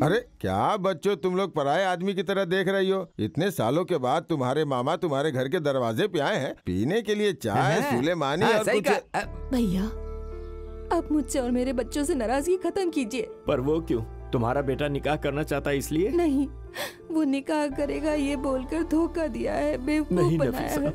अरे क्या बच्चों, तुम लोग पराये आदमी की तरह देख रही हो? इतने सालों के बाद तुम्हारे मामा तुम्हारे घर के दरवाजे पे आए हैं पीने के लिए चाय, सुलेमानी और कुछ। भैया आप मुझसे और मेरे बच्चों से नाराजगी खत्म कीजिए। पर वो क्यों? तुम्हारा बेटा निकाह करना चाहता है इसलिए? नहीं, वो निकाह करेगा ये बोलकर धोखा दिया है, बेवकूफ बनाया है।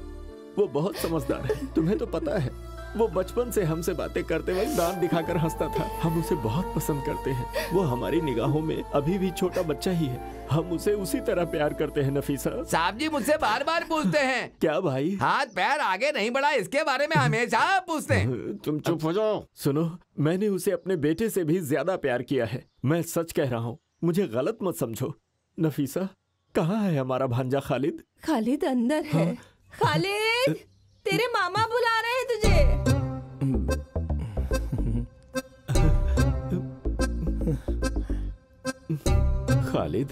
वो बहुत समझदार है, तुम्हें तो पता है। वो बचपन से हमसे बातें करते वक्त दांत दिखाकर हंसता था। हम उसे बहुत पसंद करते हैं। वो हमारी निगाहों में अभी भी छोटा बच्चा ही है। हम उसे उसी तरह प्यार करते हैं नफीसा। साहब जी मुझसे बार बार पूछते हैं। क्या भाई? हाथ पैर आगे नहीं बढ़ा, इसके बारे में हमेशा पूछते हैं। तुम चुप हो जाओ। सुनो, मैंने उसे अपने बेटे से भी ज्यादा प्यार किया है। मैं सच कह रहा हूँ, मुझे गलत मत समझो। नफीसा, कहाँ है हमारा भांजा खालिद? खालिद अंदर है। खालिद, तेरे मामा बुला रहे हैं तुझे। खालिद,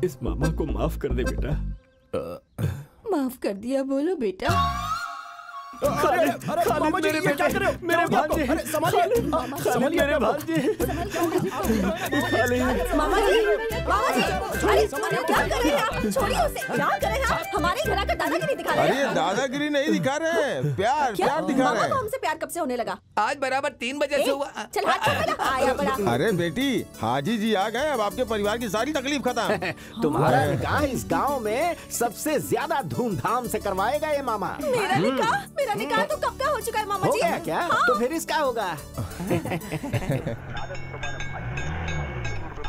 इस मामा को माफ कर दे बेटा। माफ कर दिया बोलो बेटा। खालिद, खालिद मेरे बेटे, मेरे भांजे, खालिद मेरे भांजे। मामा जी, अरे क्या कर रहे हैं आप? छोड़िए उसे, क्या कर रहे हैं आप? हमारे घर आकर दादागिरी दिखा रहे हैं। अरे दादागिरी नहीं दिखा रहे हैं, प्यार प्यार दिखा रहे हैं। मामा को हमसे प्यार कब से होने लगा? आज बराबर 3 बजे से हुआ। चल हाथ छोड़ मेरा, आया बड़ा। अरे बेटी, हाजी जी आ गए, अब आपके परिवार की सारी तकलीफ खत्म। तुम्हारा निकाह इस गांव में सबसे ज्यादा धूमधाम से करवाएगा ये मामा। मेरा निकाह? मेरा निकाह तो कब का हो चुका है मामा हो जी। गया क्या? हाँ। तो फिर इसका होगा।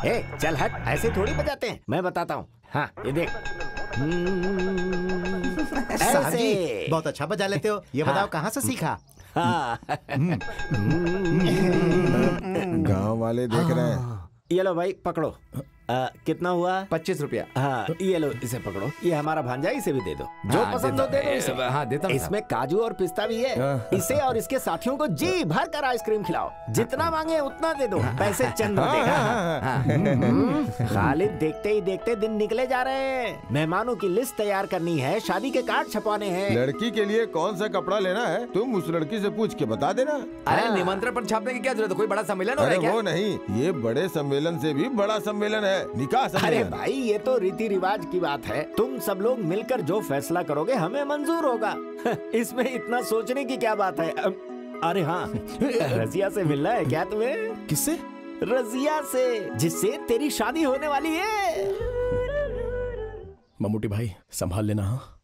ए, चल हट, ऐसे थोड़ी बजाते हैं। मैं बताता हूँ। हाँ, ये देख। साहब जी, ऐसे। बहुत अच्छा बजा लेते हो। ये बताओ कहाँ से सीखा? गांव वाले देख रहे हैं। ये लो भाई, पकड़ो। कितना हुआ? 25 रुपया। हाँ, ये लो, इसे पकड़ो। ये हमारा भांजा, इसे भी दे दो। जो हाँ, पसंद हो दे दो इसे। हाँ, देता हूँ। इसमें काजू और पिस्ता भी है। इसे और इसके साथियों को जी भर कर आइसक्रीम खिलाओ। जितना मांगे उतना दे दो, पैसे चंद देगा। खालिद, देखते ही देखते दिन निकले जा रहे हैं। मेहमानों की लिस्ट तैयार करनी है, शादी के कार्ड छपवाने हैं। लड़की के लिए कौन सा कपड़ा लेना है तुम उस लड़की से पूछ के बता देना। अरे निमंत्रण पर छापने की क्या जरूरत है? कोई बड़ा सम्मेलन हो रहा अरे है क्या? वो नहीं, ये बड़े सम्मेलन से भी बड़ा सम्मेलन है, निकाह सम्मेलन। अरे भाई, ये तो रीति रिवाज की बात है। तुम सब लोग मिलकर जो फैसला करोगे हमें मंजूर होगा। इसमें इतना सोचने की क्या बात है? अरे हाँ, रजिया से मिलना है क्या तुम्हें? किससे? रजिया से, जिससे तेरी शादी होने वाली है। मम्मूटी भाई, संभाल लेना। हाँ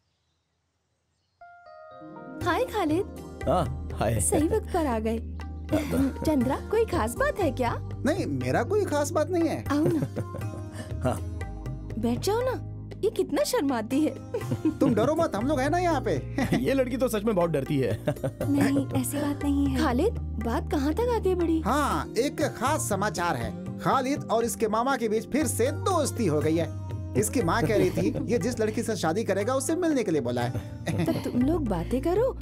हाय खालिद। हाँ, हाय। सही वक्त पर आ गए। चंद्रा, कोई खास बात है क्या? नहीं, मेरा कोई खास बात नहीं है। आओ ना। हाँ। बैठ जाओ ना। ये कितना शर्माती है। तुम डरो मत, हम लोग हैं ना यहाँ पे। ये लड़की तो सच में बहुत डरती है। नहीं, ऐसी बात नहीं है। खालिद, बात कहाँ तक आगे बढ़ी? हाँ, एक खास समाचार है। खालिद और इसके मामा के बीच फिर से दोस्ती हो गई है। इसकी माँ कह रही थी ये जिस लड़की से शादी करेगा उससे मिलने के लिए बोला है। तो तुम लोग बातें करो।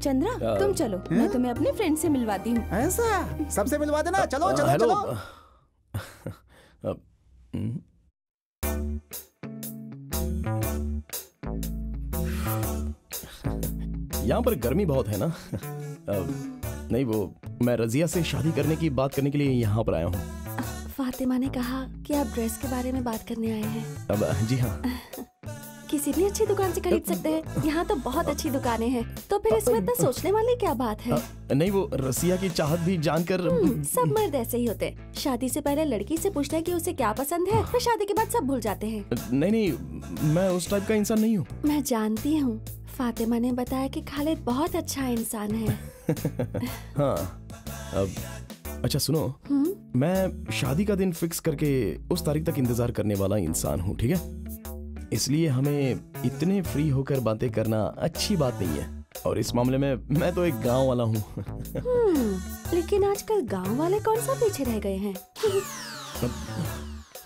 चंद्रा, तुम चलो, मैं तुम्हें अपने फ्रेंड से मिलवाती हूँ। ऐसा? सबसे मिलवा देना। चलो चलो हेलो। चलो। यहाँ पर गर्मी बहुत है ना। नहीं, वो मैं रजिया से शादी करने की बात करने के लिए यहाँ पर आया हूँ। फातिमा ने कहा कि आप ड्रेस के बारे में बात करने आए हैं। अब जी हाँ। किसी भी अच्छी दुकान से खरीद सकते हैं। यहाँ तो बहुत अच्छी दुकानें हैं। तो फिर इसमें इतना सोचने वाली क्या बात है? नहीं, वो रसिया की चाहत भी जानकर। सब मर्द ऐसे ही होते हैं। शादी से पहले लड़की से पूछते हैं कि उसे क्या पसंद है, फिर शादी के बाद सब भूल जाते हैं। नहीं, मैं उस टाइप का इंसान नहीं हूँ। मैं जानती हूँ। फातिमा ने बताया कि खालिद बहुत अच्छा इंसान है। हाँ, अब अच्छा सुनो, मैं शादी का दिन फिक्स करके उस तारीख तक इंतजार करने वाला इंसान हूँ, ठीक है? इसलिए हमें इतने फ्री होकर बातें करना अच्छी बात नहीं है। और इस मामले में मैं तो एक गांव वाला हूँ। लेकिन आजकल गांव वाले कौन सा पीछे रह गए हैं?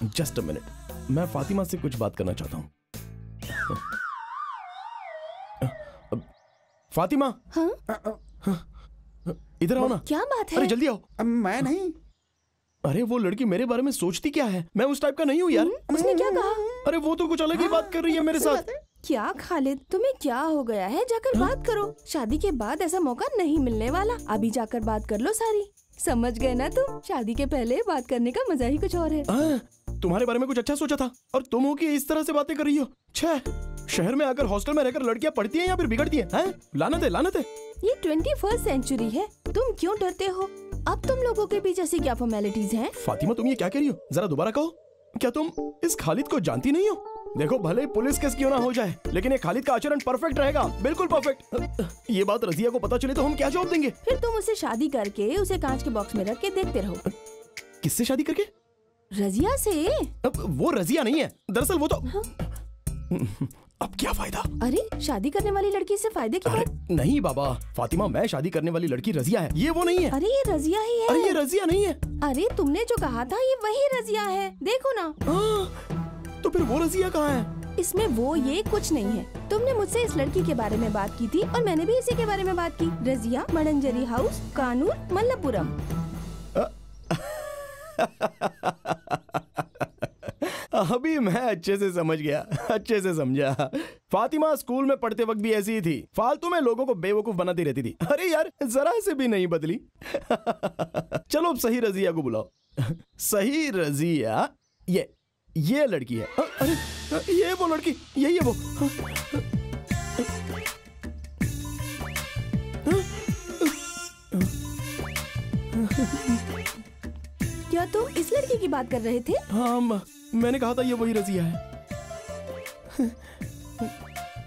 जस्ट अ मिनट, मैं फातिमा से कुछ बात करना चाहता हूँ। फातिमा। हाँ? इधर आओ ना। क्या बात है? अरे जल्दी आओ। मैं नहीं। अरे वो लड़की मेरे बारे में सोचती क्या है? मैं उस टाइप का नहीं हूँ यार। उसने क्या कहा? अरे वो तो कुछ अलग ही बात कर रही है मेरे साथ। क्या खालिद, तुम्हें क्या हो गया है? जाकर बात करो। शादी के बाद ऐसा मौका नहीं मिलने वाला। अभी जाकर बात कर लो सारी। समझ गए ना तुम? शादी के पहले बात करने का मजा ही कुछ और है। तुम्हारे बारे में कुछ अच्छा सोचा था और तुम हो कि इस तरह से बातें कर रही हो। छह, शहर में आकर हॉस्टल में रहकर लड़कियां पढ़ती हैं या फिर बिगड़ती हैं? लानत है, लानत है। ये 21st सेंचुरी है, तुम क्यों डरते हो? अब तुम लोगों के बीच ऐसी क्या फॉर्मेलिटीज हैं? फातिमा तुम ये क्या कह रही हो? जरा दोबारा कहो। क्या तुम इस खालिद को जानती नहीं हो? देखो भले ही पुलिस केस क्यों ना हो जाए, लेकिन ये खालिद का आचरण परफेक्ट रहेगा, बिल्कुल परफेक्ट। ये बात रजिया को पता चले तो हम क्या जवाब देंगे? फिर तुम उसे शादी करके उसे कांच के बॉक्स में रख के देखते रहो। किससे शादी करके? रजिया से। वो रजिया नहीं है, दरअसल वो तो अब क्या फायदा? अरे शादी करने वाली लड़की से फायदे की बात? नहीं बाबा, फातिमा मैं शादी करने वाली लड़की रजिया है, ये वो नहीं है। अरे ये रजिया ही है। अरे ये रजिया नहीं है। अरे तुमने जो कहा था ये वही रजिया है, देखो ना। तो फिर वो रजिया कहाँ है? इसमें वो ये कुछ नहीं है। तुमने मुझसे इस लड़की के बारे में बात की थी और मैंने भी इसी के बारे में बात की। रजिया, मडंजरी हाउस, कानूर, मल्लपुरम। अभी मैं अच्छे से समझ गया, अच्छे से समझा। फातिमा स्कूल में पढ़ते वक्त भी ऐसी ही थी, फालतू में लोगों को बेवकूफ बनाती रहती थी। अरे यार जरा से भी नहीं बदली। चलो अब सही रजिया को बुलाओ। सही रजिया ये लड़की है। अरे ये वो लड़की, यही है वो। क्या तुम इस लड़की की बात कर रहे थे? हाँ मैंने कहा था ये वही रजिया है।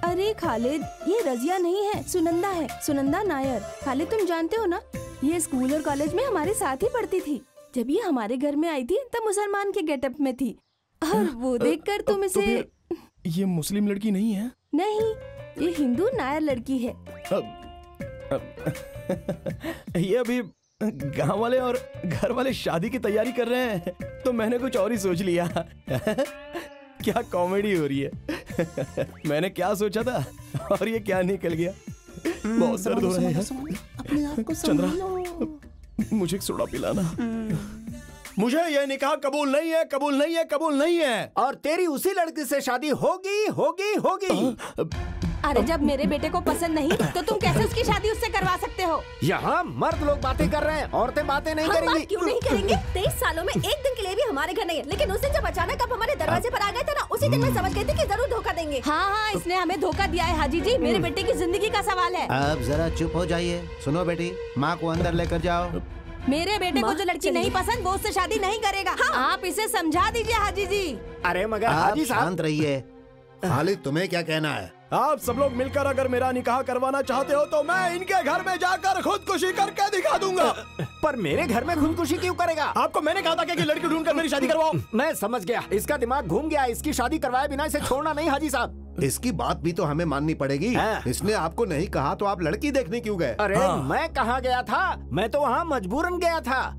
अरे खालिद, ये रजिया नहीं है, सुनंदा है, सुनंदा नायर। खालिद तुम जानते हो ना, ये स्कूल और कॉलेज में हमारे साथ ही पढ़ती थी। जब ये हमारे घर में आई थी तब मुसलमान के गेटअप में थी, और वो देखकर तुम इसे। तो ये मुस्लिम लड़की नहीं है? नहीं, ये हिंदू नायर लड़की है। ये अभी गांव वाले और घर वाले शादी की तैयारी कर रहे हैं, तो मैंने कुछ और ही सोच लिया। क्या कॉमेडी हो रही है। मैंने क्या सोचा था और ये क्या निकल गया। बहुत दर्द हो रहा है। चंद्रा मुझे एक सोडा पिलाना। मुझे ये निकाह कबूल नहीं है, कबूल नहीं है, कबूल नहीं है। और तेरी उसी लड़की से शादी होगी होगी होगी। अरे जब मेरे बेटे को पसंद नहीं तो तुम कैसे उसकी शादी उससे करवा सकते हो? यहाँ मर्द लोग बातें कर रहे हैं, औरतें बातें नहीं करेंगी। बात क्यों नहीं करेंगे? 23 सालों में एक दिन के लिए भी हमारे घर नहीं है, लेकिन उस दिन जब अचानक आप हमारे दरवाजे पर आ गए थे ना, उसी दिन मैं समझ गई थी कि जरूर धोखा देंगे। हाँ, इसने हमें धोखा दिया है हाजी जी। मेरे बेटे की जिंदगी का सवाल है। अब जरा चुप हो जाइए। सुनो बेटी, माँ को अंदर लेकर जाओ। मेरे बेटे को जो लड़की नहीं पसंद वो उससे शादी नहीं करेगा। आप इसे समझा दीजिए हाजी जी। अरे मगर हाजी साहब शांत रहिए। खालिद तुम्हें क्या कहना है? आप सब लोग मिलकर अगर मेरा निकाह करवाना चाहते हो तो मैं इनके घर में जाकर खुदकुशी करके दिखा दूंगा। पर मेरे घर में खुदकुशी क्यों करेगा? आपको मैंने कहा था कि लड़की ढूंढकर मेरी शादी करवाओ। मैं समझ गया, इसका दिमाग घूम गया। इसकी शादी करवाए बिना इसे छोड़ना नहीं हाजी साहब। इसकी बात भी तो हमें माननी पड़ेगी। इसने आपको नहीं कहा तो आप लड़की देखने क्यों गए? अरे मैं कहाँ गया था, मैं तो वहाँ मजबूरन गया था।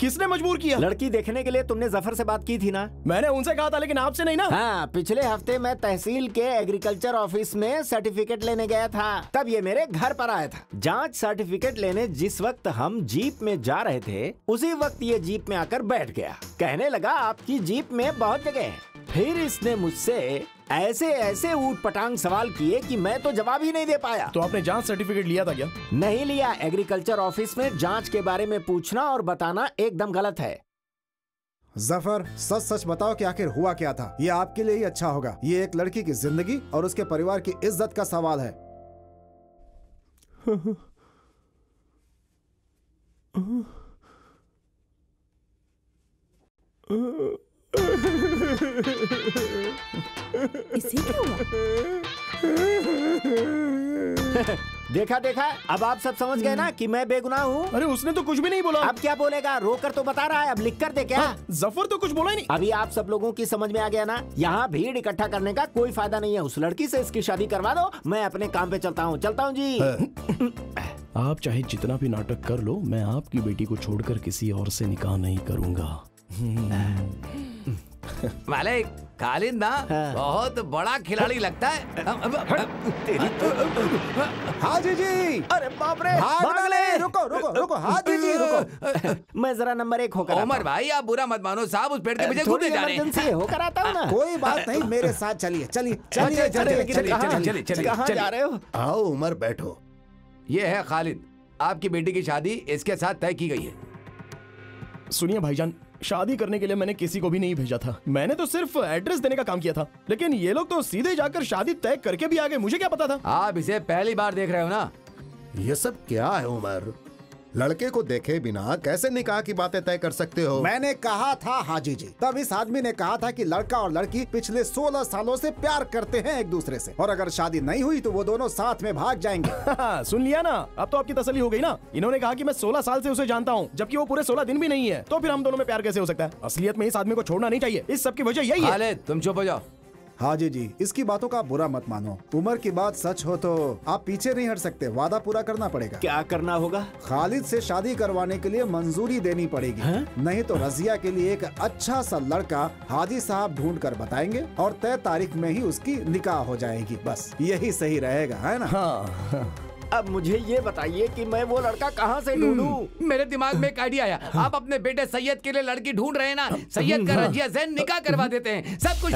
किसने मजबूर किया? लड़की देखने के लिए तुमने जफर से बात की थी ना? मैंने उनसे कहा था, लेकिन आपसे नहीं ना। हाँ, पिछले हफ्ते मैं तहसील के एग्रीकल्चर ऑफिस में सर्टिफिकेट लेने गया था, तब ये मेरे घर पर आया था। जांच सर्टिफिकेट लेने जिस वक्त हम जीप में जा रहे थे, उसी वक्त ये जीप में आकर बैठ गया। कहने लगा आपकी जीप में बहुत जगह है। फिर इसने मुझसे ऐसे ऐसे ऊट पटांग सवाल किए कि मैं तो जवाब ही नहीं दे पाया। तो आपने जांच सर्टिफिकेट लिया था क्या? नहीं लिया। एग्रीकल्चर ऑफिस में जांच के बारे में पूछना और बताना एकदम गलत है। जफर, सच सच बताओ कि आखिर हुआ क्या था। ये आपके लिए ही अच्छा होगा। ये एक लड़की की जिंदगी और उसके परिवार की इज्जत का सवाल है। इसे क्या हुआ? देखा देखा, अब आप सब समझ गए ना कि मैं बेगुनाह हूँ। अरे उसने तो कुछ भी नहीं बोला। अब क्या बोलेगा? रोकर तो बता रहा है, अब लिख कर दे क्या? जफर तो कुछ बोला ही नहीं। अभी आप सब लोगों की समझ में आ गया ना? यहाँ भीड़ इकट्ठा करने का कोई फायदा नहीं है। उस लड़की से इसकी शादी करवा दो, मैं अपने काम पे चलता हूँ जी। आप चाहे जितना भी नाटक कर लो, मैं आपकी बेटी को छोड़कर किसी और से निकाह नहीं करूँगा। वाले खालिद ना बहुत बड़ा खिलाड़ी लगता है। हाजी जी! अरे बाप रे! रुको रुको रुको, हाजी जी रुको। मैं जरा नंबर 1 होकर उमर भाई, आप बुरा मत मानो साहब, उस पेड़ के पीछे घूमने जा रहे हैं। होकर आता हूँ ना। कोई बात नहीं, मेरे साथ चलिए चलिए चलिए चलिए। कहाँ जा रहे हो? आओ उमर, बैठो। ये है खालिद, आपकी बेटी की शादी इसके साथ तय की गई है। सुनिए भाईजान, शादी करने के लिए मैंने किसी को भी नहीं भेजा था। मैंने तो सिर्फ एड्रेस देने का काम किया था, लेकिन ये लोग तो सीधे जाकर शादी तय करके भी आ गए। मुझे क्या पता था? आप इसे पहली बार देख रहे हो ना? ये सब क्या है उमर? लड़के को देखे बिना कैसे निकाह की बातें तय कर सकते हो? मैंने कहा था हाजी जी, तब इस आदमी ने कहा था कि लड़का और लड़की पिछले 16 सालों से प्यार करते हैं एक दूसरे से, और अगर शादी नहीं हुई तो वो दोनों साथ में भाग जाएंगे। सुन लिया ना, अब तो आपकी तसल्ली हो गई ना। इन्होंने कहा कि मैं 16 साल से उसे जानता हूँ, जबकि वो पूरे 16 दिन भी नहीं है। तो फिर हम दोनों में प्यार कैसे हो सकता है? असलियत में इस आदमी को छोड़ना नहीं चाहिए। इस सब की वजह यही है। खालिद, तुम चुप हो जाओ। हाजी जी, इसकी बातों का बुरा मत मानो। उमर की बात सच हो तो आप पीछे नहीं हट सकते, वादा पूरा करना पड़ेगा। क्या करना होगा? खालिद से शादी करवाने के लिए मंजूरी देनी पड़ेगी। नहीं तो रजिया के लिए एक अच्छा सा लड़का हाजी साहब ढूंढ कर बताएंगे और तय तारीख में ही उसकी निकाह हो जाएगी। बस यही सही रहेगा, है ना? हाँ। अब मुझे ये बताइए कि मैं वो लड़का कहाँ से ढूंढूं? मेरे दिमाग में एक आइडिया आया। आप अपने बेटे सैयद के लिए लड़की ढूंढ रहे हैं ना, सैयद का रजिया से निकाह करवा देते हैं। सब कुछ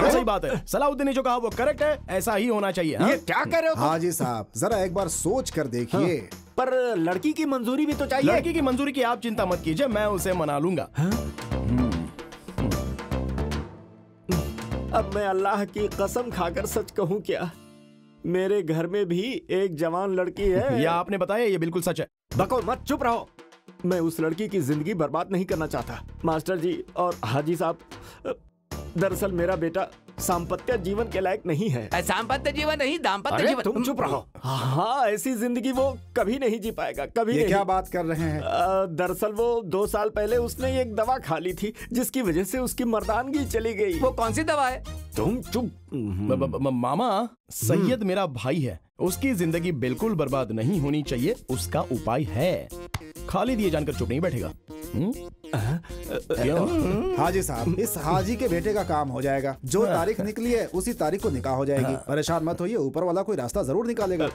सही बात है। सलाउद्दीन ने जो कहा वो करेक्ट है, ऐसा ही होना चाहिए। ये क्या कर रहे हो? हाजी साहब जरा एक बार सोच कर देखिए। पर लड़की की मंजूरी भी तो चाहिए। लड़की की मंजूरी की आप चिंता मत कीजिए, मैं उसे मना लूंगा। अब मैं अल्लाह की कसम खाकर सच कहूँ क्या, मेरे घर में भी एक जवान लड़की है। या आपने बताया ये बिल्कुल सच है। बको मत, चुप रहो। मैं उस लड़की की जिंदगी बर्बाद नहीं करना चाहता। मास्टर जी और हाजी साहब, दरअसल मेरा बेटा सांपत्य जीवन के लायक नहीं है। सांपत्य जीवन नहीं, दाम्पत्य जीवन। तुम चुप रहो। हाँ, ऐसी जिंदगी वो कभी नहीं जी पाएगा, कभी ये नहीं। क्या बात कर रहे हैं? दरअसल वो 2 साल पहले उसने एक दवा खा ली थी, जिसकी वजह से उसकी मर्दानगी चली गई। वो कौन सी दवा है? तुम चुप। मामा, सैयद मेरा भाई है, उसकी जिंदगी बिल्कुल बर्बाद नहीं होनी चाहिए, उसका उपाय है। खालिद ये जानकर चुप नहीं बैठेगा। हाजी साहब, इस हाजी के बेटे का काम हो जाएगा। जो तारीख निकली है उसी तारीख को निकाह हो जाएगी। परेशान मत होइए, ऊपर वाला कोई रास्ता जरूर निकालेगा।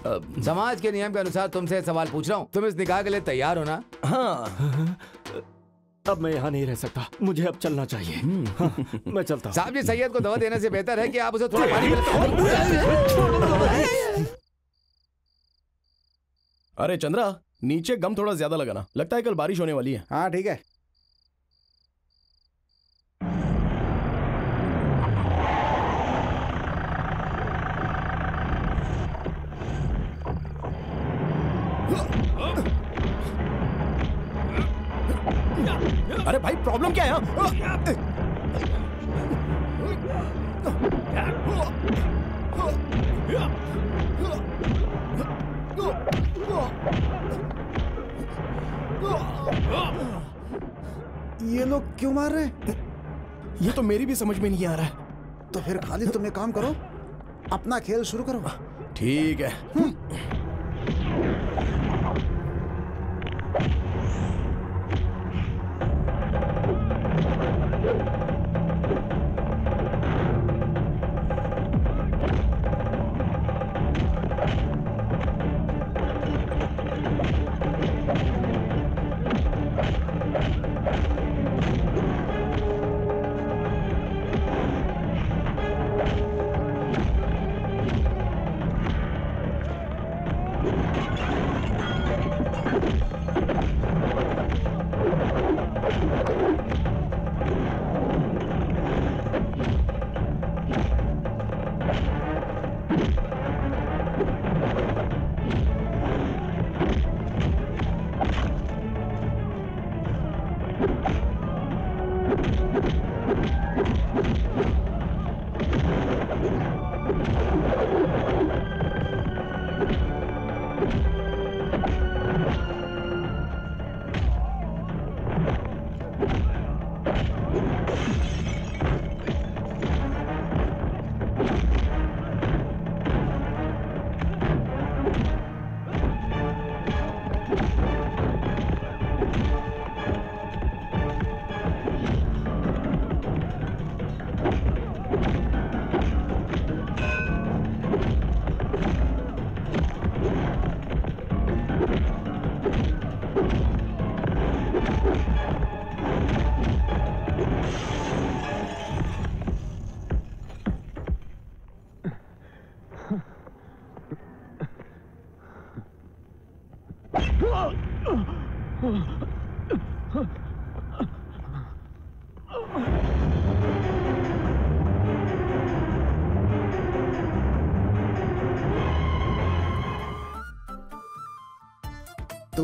समाज के नियम के अनुसार तुमसे सवाल पूछ रहा हूँ, तुम इस निकाह के लिए तैयार हो ना? हाँ। अब मैं यहाँ नहीं रह सकता, मुझे अब चलना चाहिए। हाँ, मैं चलता हूँ। साहब जी, सैयद को दवा देने से बेहतर है कि आप उसे थोड़ा पानी अरे चंद्रा, नीचे गम थोड़ा ज्यादा लगाना, लगता है कल बारिश होने वाली है। हाँ ठीक है। अरे भाई, प्रॉब्लम क्या है यहाँ? ये लोग क्यों मार रहे हैं? ये तो मेरी भी समझ में नहीं आ रहा है। तो फिर खालिद तुम एक काम करो, अपना खेल शुरू करो। ठीक है।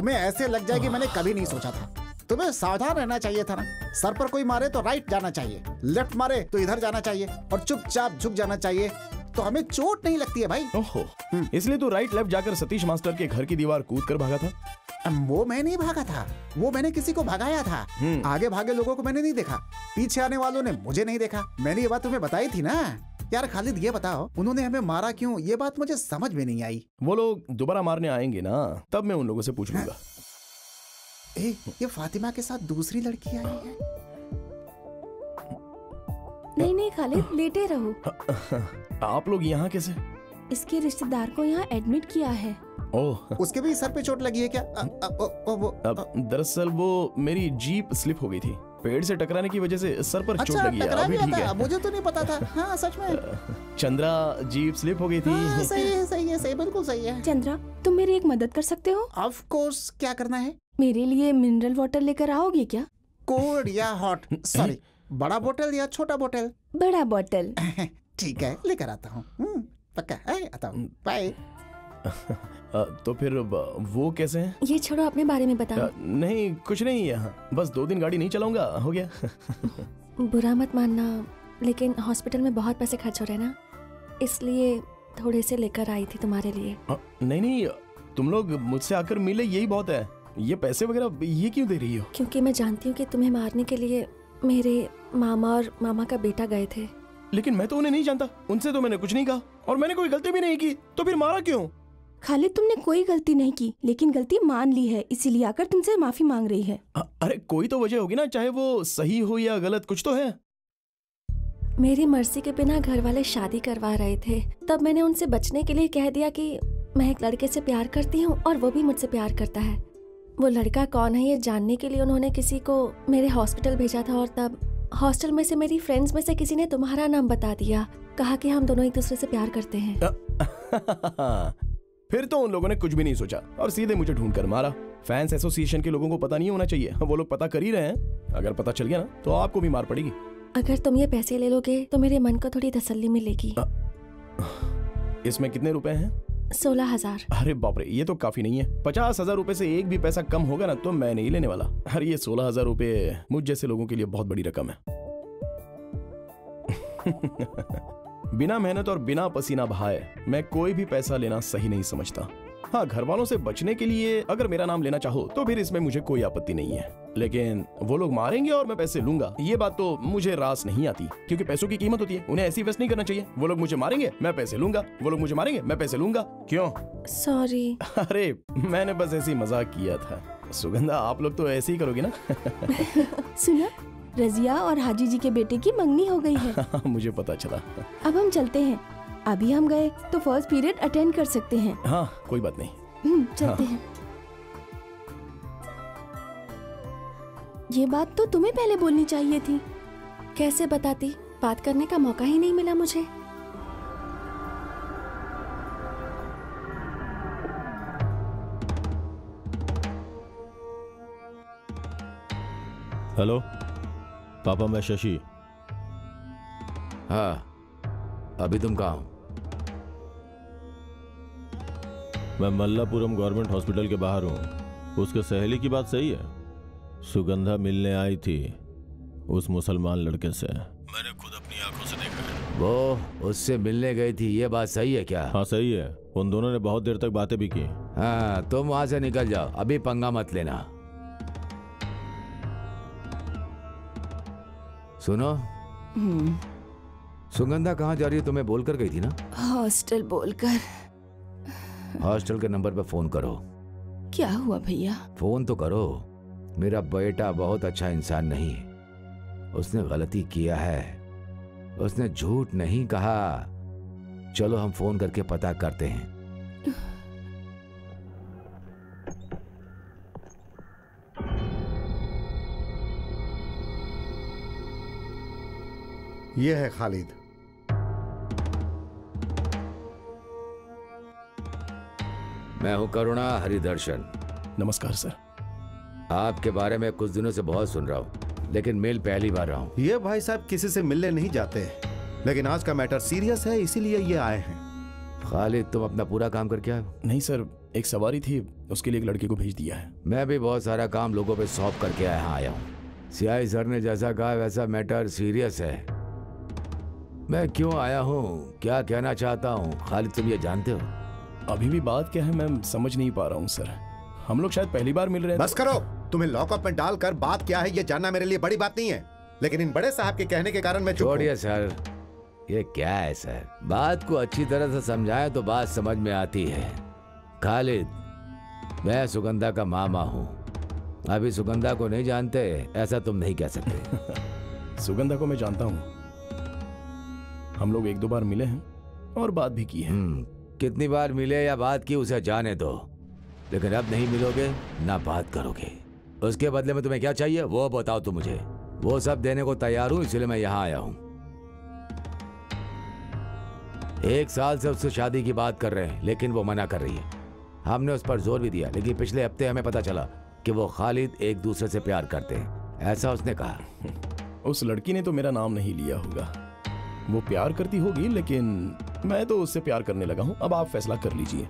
तुम्हें ऐसे लग जाए कि मैंने कभी नहीं सोचा था। तुम्हें सावधान रहना चाहिए था ना। सर पर कोई मारे तो राइट जाना चाहिए, लेफ्ट मारे तो इधर जाना चाहिए और चुपचाप झुक जाना चाहिए, तो हमें चोट नहीं लगती है भाई। ओहो, इसलिए तो राइट लेफ्ट जाकर सतीश मास्टर के घर की दीवार कूद कर भागा था। वो मैं नहीं भागा था, वो मैंने किसी को भगाया था। आगे भागे लोगों को मैंने नहीं देखा, पीछे आने वालों ने मुझे नहीं देखा। मैंने ये बात तुम्हें बताई थी ना। यार खालिद ये बताओ, उन्होंने हमें मारा क्यों? ये बात मुझे समझ में नहीं आई। वो लोग दोबारा मारने आएंगे ना, तब मैं उन लोगों से पूछ लूंगा। ये फातिमा के साथ दूसरी लड़की आई है। नहीं नहीं खालिद, लेटे रहो। आप लोग यहाँ कैसे? इसके रिश्तेदार को यहाँ एडमिट किया है। ओह, उसके भी सर पे चोट लगी है क्या? दरअसल वो मेरी जीप स्लिप हो गई थी, पेड़ से टकराने की वजह से सर पर चोट लगी है। अभी ठीक है। मुझे तो नहीं पता था। हाँ सच में चंद्रा, जीप स्लिप हो गई थी। हाँ, सही है, बिल्कुल सही है। चंद्रा, तुम मेरी एक मदद कर सकते हो? ऑफ कोर्स, क्या करना है? मेरे लिए मिनरल वाटर लेकर आओगे क्या? कोल्ड या हॉट? सॉरी, बड़ा बोतल या छोटा बोतल? बड़ा बोतल। ठीक है, लेकर आता हूँ। पक्का है, आता हूँ। बाय। तो फिर वो कैसे हैं? ये छोड़ो, अपने बारे में बताओ। नहीं कुछ नहीं, यहाँ बस 2 दिन गाड़ी नहीं चलाऊंगा, हो गया। बुरा मत मानना, लेकिन हॉस्पिटल में बहुत पैसे खर्च हो रहे हैं ना, इसलिए थोड़े से लेकर आई थी तुम्हारे लिए। नहीं, तुम लोग मुझसे आकर मिले यही बहुत है। ये पैसे वगैरह ये क्यों दे रही हो? क्योंकि मैं जानती हूँ कि तुम्हें मारने के लिए मेरे मामा और मामा का बेटा गए थे। लेकिन मैं तो उन्हें नहीं जानता, उनसे तो मैंने कुछ नहीं कहा और मैंने कोई गलती भी नहीं की, तो फिर मारा क्यों? खालिद, तुमने कोई गलती नहीं की, लेकिन गलती मान ली है, इसीलिए आकर तुमसे माफी मांग रही है। अरे कोई तो वजह होगी ना, चाहे वो सही हो या गलत, कुछ तो है। मेरी मर्जी के बिना घर वाले शादी करवा रहे थे, तब मैंने उनसे बचने के लिए कह दिया कि मैं एक लड़के से प्यार करती हूँ और वो भी मुझसे प्यार करता है। वो लड़का कौन है ये जानने के लिए उन्होंने किसी को मेरे हॉस्पिटल भेजा था, और तब हॉस्टल में से मेरी फ्रेंड्स में से किसी ने तुम्हारा नाम बता दिया, कहा कि हम दोनों एक दूसरे से प्यार करते हैं। फिर तो उन लोगों ने कुछ भी नहीं सोचा और सीधे मुझे ढूंढ कर मारा। फैंस एसोसिएशन के लोगों को पता नहीं होना चाहिए, वो लोग पता कर ही रहे हैं। अगर पता चल गया ना तो आपको भी मार पड़ेगी। अगर तुम ये पैसे ले लोगे तो मेरे मन को थोड़ी तसल्ली मिलेगी। इसमें कितने रुपए हैं? 16,000। अरे बाप रे, ये तो काफी नहीं है। 50,000 रुपए से एक भी पैसा कम होगा ना तो मैं नहीं लेने वाला। अरे ये 16,000 रुपए मुझ जैसे लोगों के लिए बहुत बड़ी रकम है। बिना मेहनत और बिना पसीना बहाए मैं कोई भी पैसा लेना सही नहीं समझता। हाँ, घर वालों से बचने के लिए अगर मेरा नाम लेना चाहो तो फिर इसमें मुझे कोई आपत्ति नहीं है, लेकिन वो लोग मारेंगे और मैं पैसे लूंगा, ये बात तो मुझे रास नहीं आती, क्योंकि पैसों की कीमत होती है, उन्हें ऐसी वेस्ट नहीं करना चाहिए। वो लोग मुझे मारेंगे, मैं पैसे लूंगा, वो लोग मुझे मारेंगे, मैं पैसे लूंगा। क्यों? सॉरी। अरे मैंने बस ऐसी मजाक किया था। सुगंधा, आप लोग तो ऐसे ही करोगे ना? सुना, रजिया और हाजी जी के बेटे की मंगनी हो गई है। मुझे पता चला। अब हम चलते हैं, अभी हम गए तो फर्स्ट पीरियड अटेंड कर सकते हैं। हाँ कोई बात नहीं, चलते हैं। ये बात तो तुम्हें पहले बोलनी चाहिए थी। कैसे बताती, बात करने का मौका ही नहीं मिला मुझे। हेलो पापा, मैं शशि। हाँ, अभी तुम कहाँ हो? मैं मल्लापुरम गवर्नमेंट हॉस्पिटल के बाहर हूँ। उसके सहेली की बात सही है, सुगंधा मिलने आई थी उस मुसलमान लड़के से। मैंने खुद अपनी आंखों से देखा है। वो उससे मिलने गई थी, ये बात सही है क्या? हाँ सही है, उन दोनों ने बहुत देर तक बातें भी की। हाँ, तुम वहां से निकल जाओ, अभी पंगा मत लेना। सुनो, सुगंधा कहाँ जा रही है? तुम्हें बोलकर गई थी ना? हॉस्टल बोलकर। हॉस्टल के नंबर पे फोन करो। क्या हुआ भैया? फोन तो करो। मेरा बेटा बहुत अच्छा इंसान नहीं, उसने गलती किया है, उसने झूठ नहीं कहा। चलो हम फोन करके पता करते हैं। यह है खालिद। मैं हूं करुणा हरिदर्शन। नमस्कार सर। आपके बारे में कुछ दिनों से बहुत सुन रहा हूं, लेकिन मिल पहली बार रहा हूं। ये भाई साहब किसी से मिलने नहीं जाते, लेकिन आज का मैटर सीरियस है, इसीलिए ये आए हैं। खालिद, तुम अपना पूरा काम करके आए? नहीं सर, एक सवारी थी, उसके लिए एक लड़के को भेज दिया है। मैं भी बहुत सारा काम लोगों पे सौंप करके आया हूँ। सीआई सर ने जैसा कहा वैसा मैटर सीरियस है। मैं क्यों आया हूँ, क्या कहना चाहता हूँ, खालिद तुम ये जानते हो? अभी भी बात क्या है मैं समझ नहीं पा रहा हूँ सर। हम लोग शायद पहली बार मिल रहे हैं। बस करो, तुम्हें लॉकअप में डालकर बात क्या है ये जानना मेरे लिए बड़ी बात नहीं है, लेकिन इन बड़े साहब के कहने के कारण मैं चुप हूं। छोड़िए सर, ये क्या है सर, बात को अच्छी तरह से समझाएं तो बात समझ में आती है। खालिद, मैं सुगंधा का मामा हूँ। अभी सुगंधा को नहीं जानते ऐसा तुम नहीं कह सकते। सुगंधा को मैं जानता हूँ, हम लोग 1-2 बार मिले हैं और बात भी की है। कितनी बार मिले या बात की उसे जाने दो, लेकिन अब नहीं मिलोगे ना बात करोगे। उसके बदले में तुम्हें क्या चाहिए वो बताओ तुम मुझे। वो सब देने को तैयार हूं, इसलिए मैं यहाँ आया हूँ। 1 साल से उससे शादी की बात कर रहे हैं, लेकिन वो मना कर रही है। हमने उस पर जोर भी दिया, लेकिन पिछले हफ्ते हमें पता चला कि वो खालिद एक दूसरे से प्यार करते हैं, ऐसा उसने कहा। उस लड़की ने तो मेरा नाम नहीं लिया होगा। वो प्यार करती होगी, लेकिन मैं तो उससे प्यार करने लगा हूँ। अब आप फैसला कर लीजिए।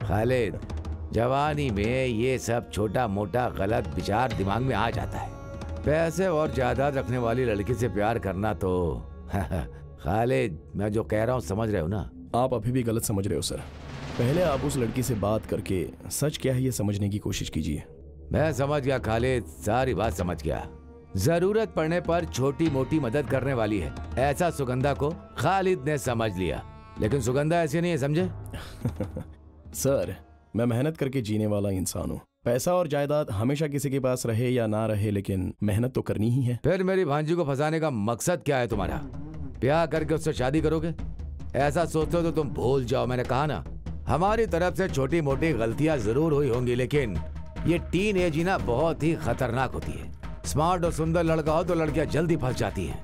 खालिद, जवानी में ये सब छोटा मोटा गलत विचार दिमाग में आ जाता है। पैसे और जायदाद रखने वाली लड़की से प्यार करना तो खालिद, मैं जो कह रहा हूँ समझ रहे हो ना? आप अभी भी गलत समझ रहे हो सर। पहले आप उस लड़की से बात करके सच क्या है ये समझने की कोशिश कीजिए। मैं समझ गया खालिद, सारी बात समझ गया। जरूरत पड़ने पर छोटी मोटी मदद करने वाली है, ऐसा सुगंधा को खालिद ने समझ लिया, लेकिन सुगंधा ऐसी नहीं है, समझे? सर, मैं मेहनत करके जीने वाला इंसान हूँ। पैसा और जायदाद हमेशा किसी के पास रहे या ना रहे, लेकिन मेहनत तो करनी ही है। फिर मेरी भांजी को फंसाने का मकसद क्या है तुम्हारा? ब्याह करके उससे शादी करोगे? ऐसा सोचते हो तो तुम भूल जाओ। मैंने कहा ना, हमारी तरफ से छोटी मोटी गलतियां जरूर हुई होंगी, लेकिन ये टीन एज ही ना बहुत ही खतरनाक होती है। स्मार्ट और सुंदर लड़का हो तो लड़कियां जल्दी फंस जाती हैं।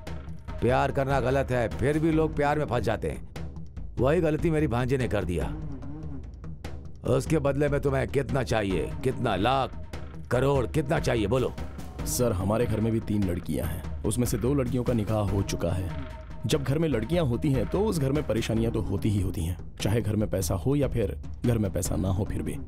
प्यार करना गलत है, फिर भी लोग प्यार में फंस जाते हैं। वही गलती मेरी भांजी ने कर दिया। उसके बदले में तुम्हें कितना चाहिए? कितना? लाख, करोड़, कितना चाहिए बोलो? सर, हमारे घर में भी 3 लड़कियां हैं, उसमें से 2 लड़कियों का निकाह हो चुका है। जब घर में लड़कियां होती हैं तो उस घर में परेशानियां तो होती ही होती हैं, चाहे घर में पैसा हो या फिर घर में पैसा ना हो। फिर भी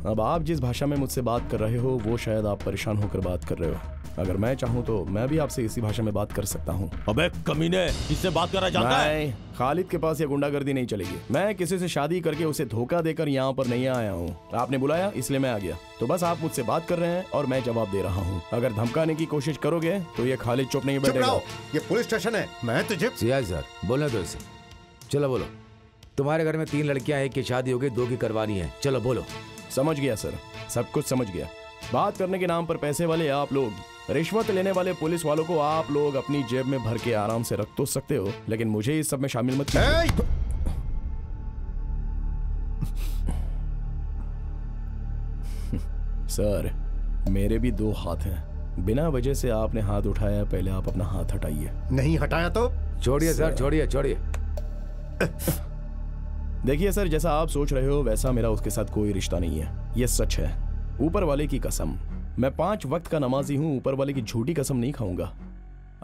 अब आप जिस भाषा में मुझसे बात कर रहे हो वो शायद आप परेशान होकर बात कर रहे हो। अगर मैं चाहूँ तो मैं भी आपसे इसी भाषा में बात कर सकता हूँ। अबे कमीने, किससे बात करना चाहता है? खालिद के पास ये गुंडागर्दी नहीं चलेगी। मैं किसी से शादी करके उसे धोखा देकर यहाँ पर नहीं आया हूँ। आपने बुलाया इसलिए मैं आ गया, तो बस आप मुझसे बात कर रहे हैं और मैं जवाब दे रहा हूँ। अगर धमकाने की कोशिश करोगे तो ये खालिद चुप नहीं बैठेगा। ये पुलिस स्टेशन है, मैं तुझे। सीआई सर, बोलने दो इसे। चलो बोलो। तुम्हारे घर में 3 लड़कियां, 1 की शादी हो गई, 2 की करवानी है। चलो बोलो। समझ गया सर, सब कुछ समझ गया। बात करने के नाम पर पैसे वाले आप लोग, रिश्वत लेने वाले पुलिस वालों को आप लोग अपनी जेब में भर के आराम से रख तो सकते हो, लेकिन मुझे इस सब में शामिल मत कीजिए। सर, मेरे भी 2 हाथ हैं। बिना वजह से आपने हाथ उठाया, पहले आप अपना हाथ हटाइए। नहीं हटाया तो छोड़िए सर, छोड़िए छोड़िए। देखिए सर, जैसा आप सोच रहे हो वैसा मेरा उसके साथ कोई रिश्ता नहीं है। ये सच है, ऊपर वाले की कसम। मैं 5 वक्त का नमाजी हूँ, ऊपर वाले की झूठी कसम नहीं खाऊंगा।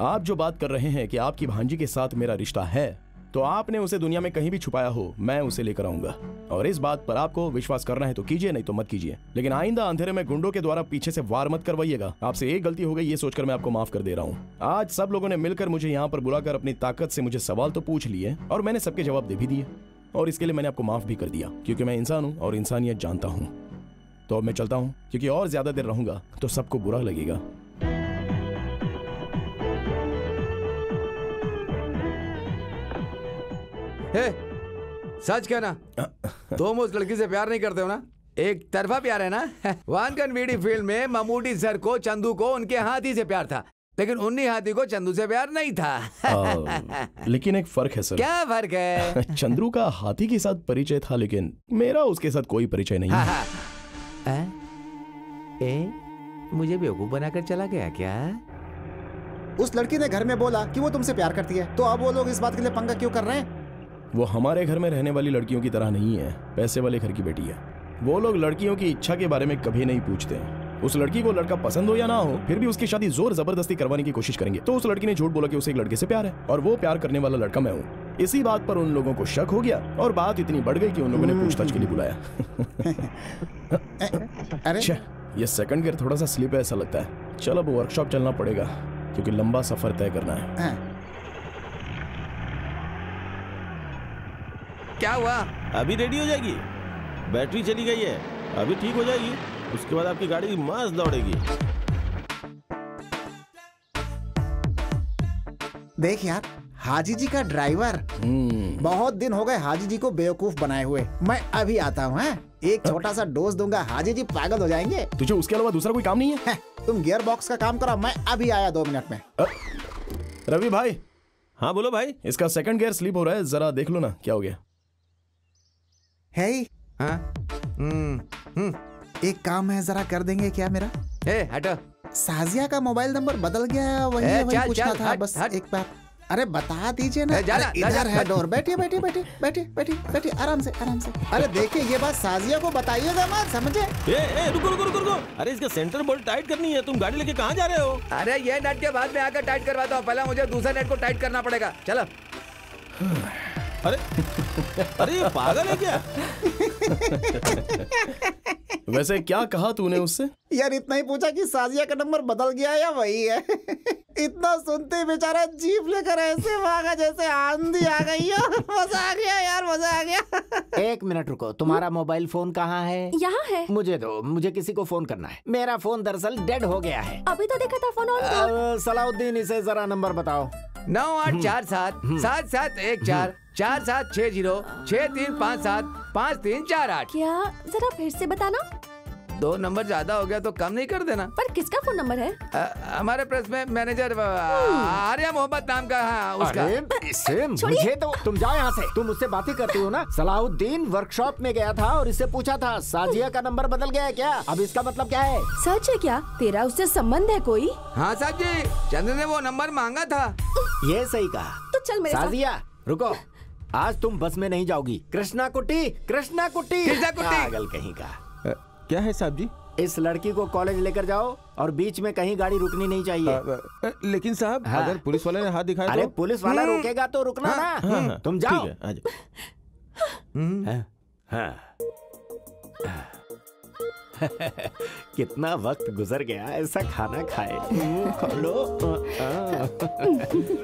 आप जो बात कर रहे हैं कि आपकी भांजी के साथ मेरा रिश्ता है, तो आपने उसे दुनिया में कहीं भी छुपाया हो, मैं उसे लेकर आऊंगा। और इस बात पर आपको विश्वास करना है तो कीजिए, नहीं तो मत कीजिए। लेकिन आइंदा अंधेरे में गुंडों के द्वारा पीछे से वार मत करवाइएगा। आपसे एक गलती हो गई ये सोचकर मैं आपको माफ कर दे रहा हूँ। आज सब लोगों ने मिलकर मुझे यहाँ पर बुलाकर अपनी ताकत से मुझे सवाल तो पूछ लिए और मैंने सबके जवाब दे भी दिए, और इसके लिए मैंने आपको माफ भी कर दिया, क्योंकि मैं इंसान हूँ और इंसानियत जानता हूँ। तो अब मैं चलता हूँ, क्योंकि और ज्यादा देर रहूंगा तो सबको बुरा लगेगा। हे, सच कहना, तुम उस लड़की से प्यार नहीं करते हो ना? एक तरफा प्यार है ना? वानकन वीडी फिल्म में ममूटी सर को चंदू को उनके हाथी से प्यार था, लेकिन उन्नी हाथी को चंदू से प्यार नहीं था। लेकिन एक फर्क है सर। क्या फर्क है? चंद्रू का हाथी के साथ परिचय था, लेकिन मेरा उसके साथ कोई परिचय नहीं है। मुझे बेवकूफ बनाकर चला गया क्या? उस लड़की ने घर में बोला कि वो तुमसे प्यार करती है, तो अब वो लोग इस बात के लिए पंगा क्यों कर रहे हैं? वो हमारे घर में रहने वाली लड़कियों की तरह नहीं है, पैसे वाले घर की बेटी है। वो लोग लड़कियों की इच्छा के बारे में कभी नहीं पूछते। उस लड़की को लड़का पसंद हो या ना हो, फिर भी उसकी शादी जोर जबरदस्ती करवाने की कोशिश करेंगे। तो उस लड़की ने झूठ बोला कि उसे एक लड़के से प्यार है, और वो प्यार करने वाला लड़का मैं हूँ। इसी बात पर उन लोगों को शक हो गया और बात इतनी बढ़ गई कि उन लोगों ने पूछताछ के लिए बुलाया। अरे ये सेकंड गियर थोड़ा सा स्लिप है ऐसा लगता है। चल अब वर्कशॉप चलना पड़ेगा क्योंकि लंबा सफर तय करना है। क्या हुआ? अभी रेडी हो जाएगी, बैटरी चली गई है, अभी ठीक हो जाएगी, उसके बाद आपकी गाड़ी मस्त दौड़ेगी। देख यार, हाजी जी का ड्राइवर। बहुत दिन हो गए हाजी जी को बेवकूफ बनाए हुए। मैं अभी आता हूँ। एक छोटा सा डोज दूंगा, हाजी जी पागल हो जाएंगे। तुझे उसके अलावा दूसरा कोई काम नहीं है? तुम गियर बॉक्स का काम करो, मैं अभी आया 2 मिनट में। रवि भाई। हाँ बोलो भाई। इसका सेकंड गियर स्लिप हो रहा है, जरा देख लो ना क्या हो गया। है एक काम है, जरा कर देंगे क्या मेरा? हटो। साजिया का मोबाइल नंबर बदल गया, वही पूछना था बस एक बार। अरे बता दीजिए ना। इधर है डोर। बैठिए बैठिए बैठिए बैठिए बैठिए बैठिए, आराम से आराम से। अरे देखिए, ये बात साजिया को बताइएगा मत, समझे? रुको रुको रुको रुको। अरे इसका सेंटर बोल्ट टाइट करनी है। तुम गाड़ी लेके कहाँ जा रहे हो? अरे ये नट के बाद में आकर टाइट करवाता हूँ, पहले मुझे दूसरा नट को टाइट करना पड़ेगा। चलो। अरे अरे ये पागल है क्या? वैसे क्या कहा तूने उससे? यार इतना ही पूछा कि साजिया का नंबर बदल गया या वही है। इतना सुनते बेचारा जीप लेकर ऐसे भागा जैसे आंधी आ गई हो। मजा आ गया यार, मजा आ गया। 1 मिनट रुको, तुम्हारा मोबाइल फोन कहाँ है? यहाँ है। मुझे दो, मुझे किसी को फोन करना है। मेरा फोन दरअसल डेड हो गया है। अभी तो देखा था फोन ऑन था। सलाउद्दीन, इसे जरा नंबर बताओ। 9847 7714 4760 6357 5348। क्या? जरा फिर से बताना। 2 नंबर ज्यादा हो गया तो कम नहीं कर देना? पर किसका फोन नंबर है? हमारे प्रेस में मैनेजर आर्या मोहम्मद नाम का है उसका। इसे मुझे तो, तुम जाओ यहाँ से। तुम मुझसे बातें करती हो ना। सलाउद्दीन वर्कशॉप में गया था और इससे पूछा था साजिया का नंबर बदल गया है क्या? अब इसका मतलब क्या है? सच है क्या? तेरा उससे संबंध है कोई? हाँ साहब जी, चंद्र ने वो नंबर मांगा था। ये सही कहा। तो चल मेरे साथ। साजिया रुको, आज तुम बस में नहीं जाओगी। कृष्णा कुट्टी, कृष्णा कुट्टी, कृष्णा कुट्टी। पागल कहीं का। क्या है साहब जी? इस लड़की को कॉलेज लेकर जाओ और बीच में कहीं गाड़ी रुकनी नहीं चाहिए। लेकिन साहब, हाँ। अगर पुलिस वाले ने हाथ दिखाया अरे तो? पुलिस वाला रोकेगा तो रुकना ना। तुम जाओ। ठीक है, आ जाओ। कितना वक्त गुजर गया ऐसा खाना खाए। खोलो।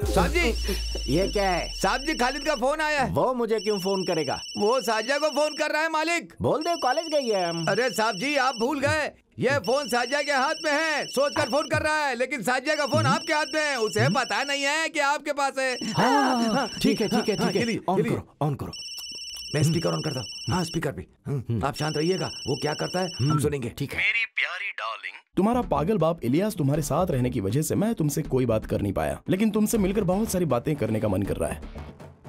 साहब जी, ये क्या है? साहब जी, खालिद का फोन आया है। वो मुझे क्यों फोन करेगा? वो साजिया को फोन कर रहा है मालिक। बोल दे कॉलेज गई है। अरे साहब जी, आप भूल गए, ये फोन साजिया के हाथ में है। सोचकर फोन कर रहा है, लेकिन साजिया का फोन आपके हाथ में है। उसे पता नहीं है कि आपके पास है। ठीक है ठीक है ठीक है, ऑन करो ऑन करो। मैं स्पीकर ऑन करता हूँ। हाँ, स्पीकर भी। आप शांत रहिएगा, वो क्या करता है हम सुनेंगे। ठीक है। मेरी प्यारी डार्लिंग, तुम्हारा पागल बाप इलियास तुम्हारे साथ रहने की वजह से मैं तुमसे कोई बात कर नहीं पाया, लेकिन तुमसे मिलकर बहुत सारी बातें करने का मन कर रहा है।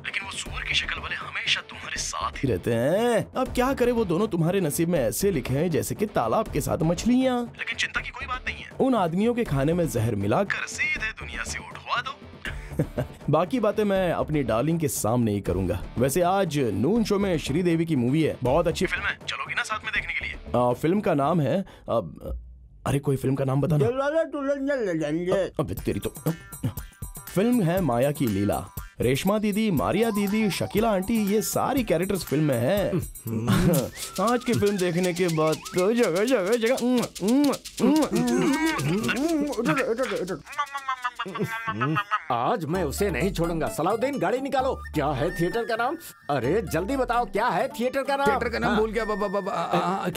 लेकिन वो सुअर की शक्ल वाले हमेशा तुम्हारे साथ ही रहते हैं। अब क्या करे, वो दोनों तुम्हारे नसीब में ऐसे लिखे हैं जैसे कि तालाब के साथ मछलियाँ। लेकिन चिंता की कोई बात नहीं है, उन आदमियों के खाने में जहर मिलाकर सीधे दुनिया से उठवा दो। बाकी बातें मैं अपनी डार्लिंग के सामने ही करूंगा। वैसे आज नून शो में श्रीदेवी की मूवी है, बहुत अच्छी फिल्म है, चलोगी ना साथ में देखने के लिए? फिल्म का नाम है अरे कोई फिल्म का नाम बताना। अबे तेरी तो। फिल्म है माया की लीला। रेशमा दीदी, मारिया दीदी, शकीला आंटी, ये सारी कैरेक्टर्स फिल्म में हैं। आज की फिल्म देखने के बाद तो जगह जगह जगह आज मैं उसे नहीं छोड़ूंगा। सलाउद्दीन, गाड़ी निकालो। क्या है थिएटर का नाम? अरे जल्दी बताओ, क्या है थिएटर का नाम? थिएटर का नाम भूल गया।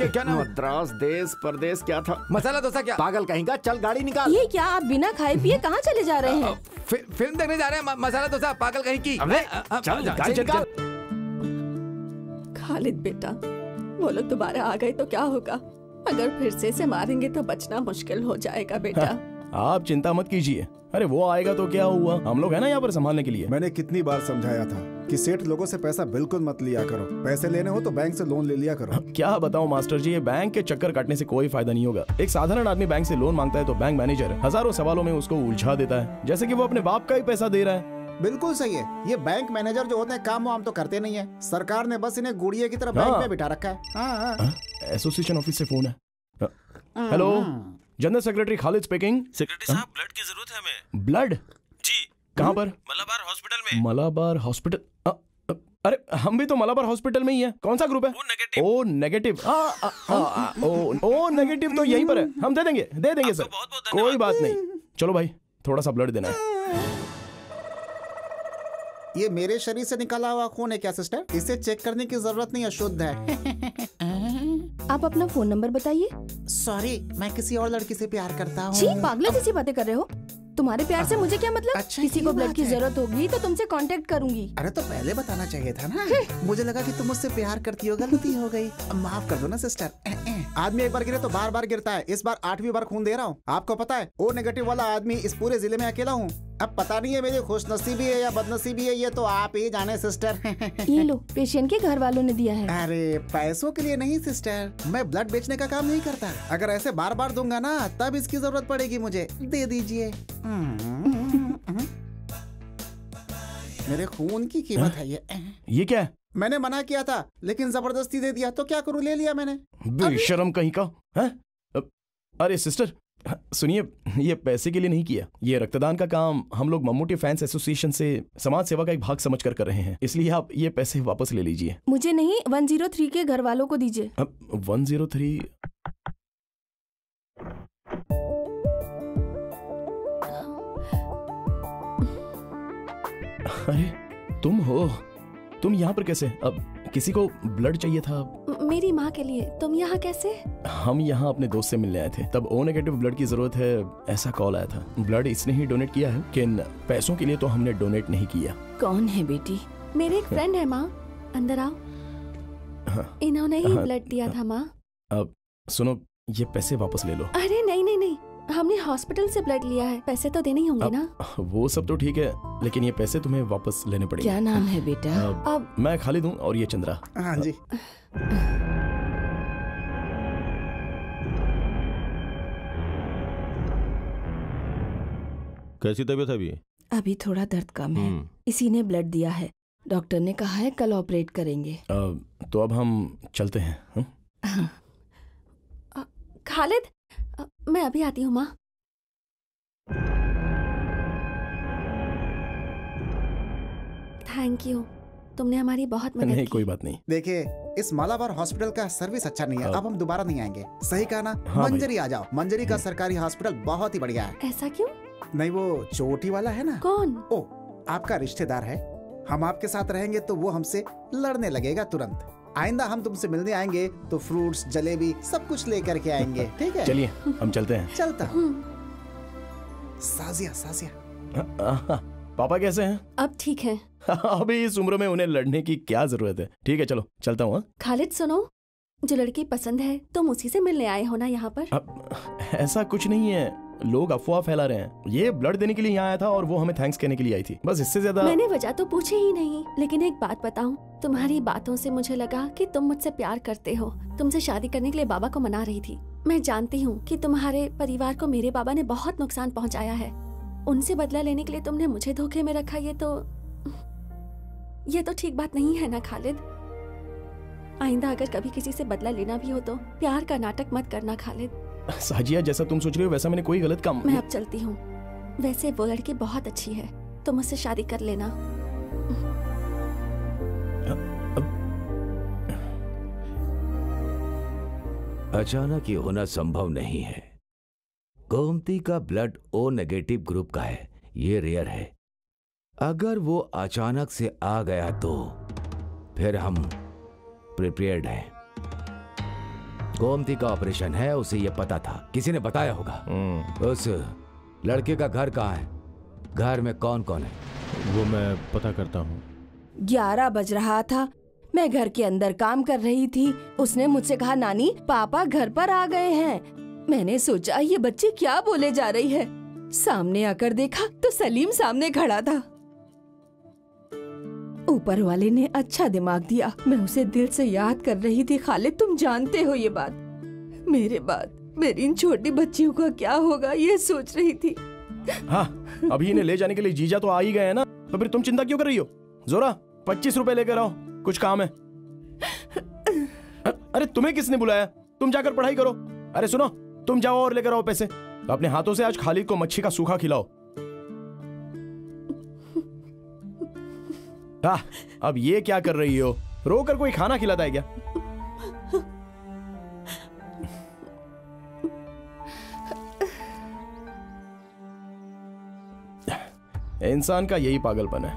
क्या नाम? मद्रास देश परदेश क्या था? मसाला डोसा। क्या पागल कहीं का, चल गाड़ी निकाल। ये क्या, आप बिना खाए पिए कहाँ चले जा रहे हैं? फिल्म देखने जा रहे हैं। मसाला डोसा, पागल कहीं की। चल गाड़ी निकाल। खालिद बेटा, वो लोग दोबारा आ गए तो क्या होगा? अगर फिर से मारेंगे तो बचना मुश्किल हो जाएगा बेटा। आप चिंता मत कीजिए। अरे वो आएगा तो क्या हुआ, हम लोग है ना यहाँ पर संभालने के लिए। मैंने कितनी बार समझाया था कि सेठ लोगों से पैसा बिल्कुल मत लिया करो। पैसे लेने हो तो बैंक से लोन ले लिया करो। क्या बताऊं मास्टर जी, ये बैंक के चक्कर काटने से कोई फायदा नहीं होगा। एक साधारण आदमी बैंक से लोन मांगता है तो बैंक मैनेजर हजारों सवालों में उसको उलझा देता है, जैसे कि वो अपने बाप का ही पैसा दे रहा है। बिल्कुल सही है। ये बैंक मैनेजर जो होते हैं काम वाम तो करते नहीं है। सरकार ने बस इन्हें गुड़िया की तरह बैंक में बिठा रखा है। एसोसिएशन ऑफिस से फोन है। Hello, general secretary Khalid speaking. Secretary साहब, ब्लड की जरूरत है हमें। ब्लड? जी, कहाँ पर? मलाबार हॉस्पिटल में। मलाबार हॉस्पिटल? अरे हम भी तो मलाबार हॉस्पिटल में ही है। कौन सा ग्रुप है? O negative. ओ नेगेटिव तो यहीं पर है। हम दे देंगे सर, कोई बात नहीं। चलो भाई, थोड़ा सा ब्लड देना है। ये मेरे शरीर से निकाला हुआ खून है क्या सिस्टर? इसे चेक करने की जरूरत नहीं है, शुद्ध है। आप अपना फोन नंबर बताइए। सॉरी, मैं किसी और लड़की से प्यार करता हूँ। छी, पागल जैसी बातें कर रहे हो। तुम्हारे प्यार से मुझे क्या मतलब? अच्छा, किसी को ये ब्लड बात की है। जरूरत होगी तो तुमसे कांटेक्ट करूंगी। अरे तो पहले बताना चाहिए था ना। मुझे लगा कि तुम मुझसे प्यार करती हो, गलती हो गई। माफ कर दो ना सिस्टर। आदमी एक बार गिरे तो बार बार गिरता है। इस बार 8वीं बार खून दे रहा हूँ। आपको पता है, ओ नेगेटिव वाला आदमी इस पूरे जिले में अकेला हूँ। अब पता नहीं है मेरी खुशनसीबी है या बदनसीबी है, ये तो आप ही जाने सिस्टर। ये लो, पेशेंट के घर वालों ने दिया है। अरे पैसों के लिए नहीं सिस्टर, मैं ब्लड बेचने का काम नहीं करता। अगर ऐसे बार बार दूंगा ना, तब इसकी जरूरत पड़ेगी मुझे। दे दीजिए। मेरे खून की कीमत है ये क्या है? मैंने मना किया था लेकिन जबरदस्ती दे दिया, तो क्या करूं, ले लिया मैंने। बेशरम कहीं का है? अरे सिस्टर सुनिए, ये पैसे के लिए नहीं किया। ये रक्तदान का काम हम लोग मम्मूटी फैंस एसोसिएशन से समाज सेवा का एक भाग समझकर कर रहे हैं, इसलिए आप ये पैसे वापस ले लीजिए। मुझे नहीं, 103 के घर वालों को दीजिए। 103? अरे तुम यहाँ पर कैसे? अब किसी को ब्लड चाहिए था। मेरी माँ के लिए। तुम यहाँ कैसे? हम यहाँ अपने दोस्त से मिलने आए थे, तब ओ नेगेटिव ब्लड की जरूरत है ऐसा कॉल आया था। ब्लड इसने ही डोनेट किया है, लेकिन पैसों के लिए तो हमने डोनेट नहीं किया। कौन है बेटी? मेरे एक फ्रेंड है माँ, अंदर आओ। इन्होंने ही ब्लड दिया था माँ। अब सुनो, ये पैसे वापस ले लो। अरे नहीं नहीं नहीं, हमने हॉस्पिटल से ब्लड लिया है, पैसे तो देने ही होंगे ना। वो सब तो ठीक है, लेकिन ये पैसे तुम्हें वापस लेने पड़ेंगे। क्या नाम है बेटा? अब मैं खालिद हूँ और ये चंद्रा। हाँ जी। कैसी तबीयत है अभी? अभी थोड़ा दर्द कम है। इसी ने ब्लड दिया है। डॉक्टर ने कहा है कल ऑपरेट करेंगे। तो अब हम चलते हैं। खालिद, मैं अभी आती हूँ माँ। थैंक यू, तुमने हमारी बहुत मदद नहीं, की। कोई बात नहीं। देखिए, इस मालाबार हॉस्पिटल का सर्विस अच्छा नहीं है। अब हम दोबारा नहीं आएंगे। सही कहा ना? हाँ मंजरी आ जाओ। मंजरी का सरकारी हॉस्पिटल बहुत ही बढ़िया है। ऐसा क्यों? नहीं, वो चोटी वाला है ना। कौन? ओ, आपका रिश्तेदार है। हम आपके साथ रहेंगे तो वो हमसे लड़ने लगेगा तुरंत। आइंदा हम तुमसे मिलने आएंगे तो फ्रूट्स, जलेबी सब कुछ लेकर के आएंगे, ठीक है? चलिए हम चलते हैं। चलता। साजिया साजिया। पापा कैसे हैं? अब ठीक है। अभी इस उम्र में उन्हें लड़ने की क्या जरूरत है। ठीक है चलो चलता हूँ। खालिद सुनो, जो लड़की पसंद है तुम उसी से मिलने आए हो ना यहाँ पर? ऐसा कुछ नहीं है, लोग अफवाह फैला रहे हैं। ये ब्लड देने के लिए यहाँ आया था और वो हमें थैंक्स कहने के लिए आई थी, बस इससे ज्यादा। मैंने वजह तो पूछी ही नहीं, लेकिन एक बात बताऊं, तुम्हारी बातों से मुझे लगा कि तुम मुझसे प्यार करते हो। तुमसे शादी करने के लिए बाबा को मना रही थी। मैं जानती हूँ कि तुम्हारे परिवार को मेरे बाबा ने बहुत नुकसान पहुँचाया है। उनसे बदला लेने के लिए तुमने मुझे धोखे में रखा। ये तो ठीक बात नहीं है ना खालिद। आइंदा अगर कभी किसी से बदला लेना भी हो तो प्यार का नाटक मत करना खालिद। साजिया, जैसा तुम सोच रही हो वैसा मैंने कोई गलत काम। मैं अब चलती हूँ। वैसे वो लड़की बहुत अच्छी है, तुम मुझसे शादी कर लेना। अचानक ये होना संभव नहीं है। गोमती का ब्लड ओ नेगेटिव ग्रुप का है, ये रेयर है। अगर वो अचानक से आ गया तो फिर हम प्रिपेयर्ड हैं। गोमती का ऑपरेशन है, उसे ये पता था, किसी ने बताया होगा। उस लड़के का घर कहाँ है? घर में कौन कौन है? वो मैं पता करता हूँ। 11 बज रहा था, मैं घर के अंदर काम कर रही थी। उसने मुझसे कहा नानी पापा घर पर आ गए हैं। मैंने सोचा ये बच्ची क्या बोले जा रही है। सामने आकर देखा तो सलीम सामने खड़ा था। ऊपर वाले ने अच्छा दिमाग दिया। मैं उसे दिल से याद कर रही थी। खालिद तुम जानते हो ये बात। मेरे बाद मेरी इन छोटी बच्चियों का क्या होगा ये सोच रही थी। हाँ, अभी इन्हें ले जाने के लिए जीजा तो आ ही गए हैं ना, तो फिर तुम चिंता क्यों कर रही हो? जोरा 25 रुपए लेकर आओ, कुछ काम है। अरे तुम्हें किसने बुलाया? तुम जाकर पढ़ाई करो। अरे सुनो, तुम जाओ और लेकर आओ पैसे। अपने हाथों से आज खालिद को मच्छी का सूखा खिलाओ। अब ये क्या कर रही हो? रोकर कोई खाना खिलाता है क्या? इंसान का यही पागलपन है,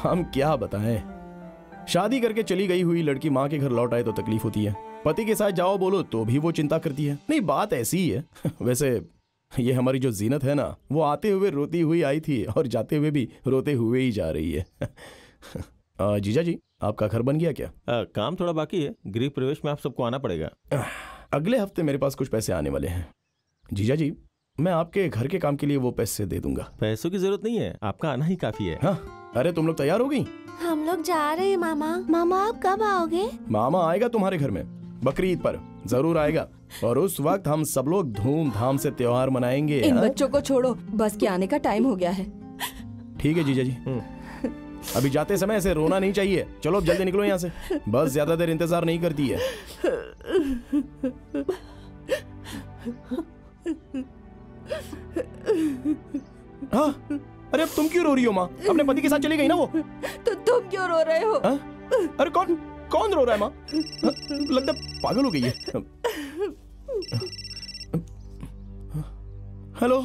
हम क्या बताएं। शादी करके चली गई हुई लड़की माँ के घर लौट आए तो तकलीफ होती है, पति के साथ जाओ बोलो तो भी वो चिंता करती है। नहीं, बात ऐसी ही है। वैसे ये हमारी जो जीनत है ना, वो आते हुए रोती हुई आई थी और जाते हुए भी रोते हुए ही जा रही है। जीजा जी, आपका घर बन गया क्या? काम थोड़ा बाकी है, गृह प्रवेश में आप सबको आना पड़ेगा। अगले हफ्ते मेरे पास कुछ पैसे आने वाले हैं। जीजा जी, मैं आपके घर के काम के लिए वो पैसे दे दूंगा। पैसों की जरूरत नहीं है, आपका आना ही काफी है। हाँ, अरे तुम लोग तैयार हो गई? हम लोग जा रहे हैं मामा। मामा आप कब आओगे? मामा आएगा तुम्हारे घर में बकरीद पर, जरूर आएगा, और उस वक्त हम सब लोग धूमधाम से त्योहार मनाएंगे। इन बच्चों को छोड़ो, बस के आने का टाइम हो गया है। ठीक है जीजा जी, अभी जाते समय ऐसे रोना नहीं चाहिए। चलो अब जल्दी निकलो यहाँ से, बस ज्यादा देर इंतजार नहीं करती है। हाँ, अरे अब तुम क्यों रो रही हो माँ? अपने पति के साथ चली गई ना वो। तो तुम क्यों रो रहे हो? अरे कौन रो रहा है माँ? लगता पागल हो गई है। हेलो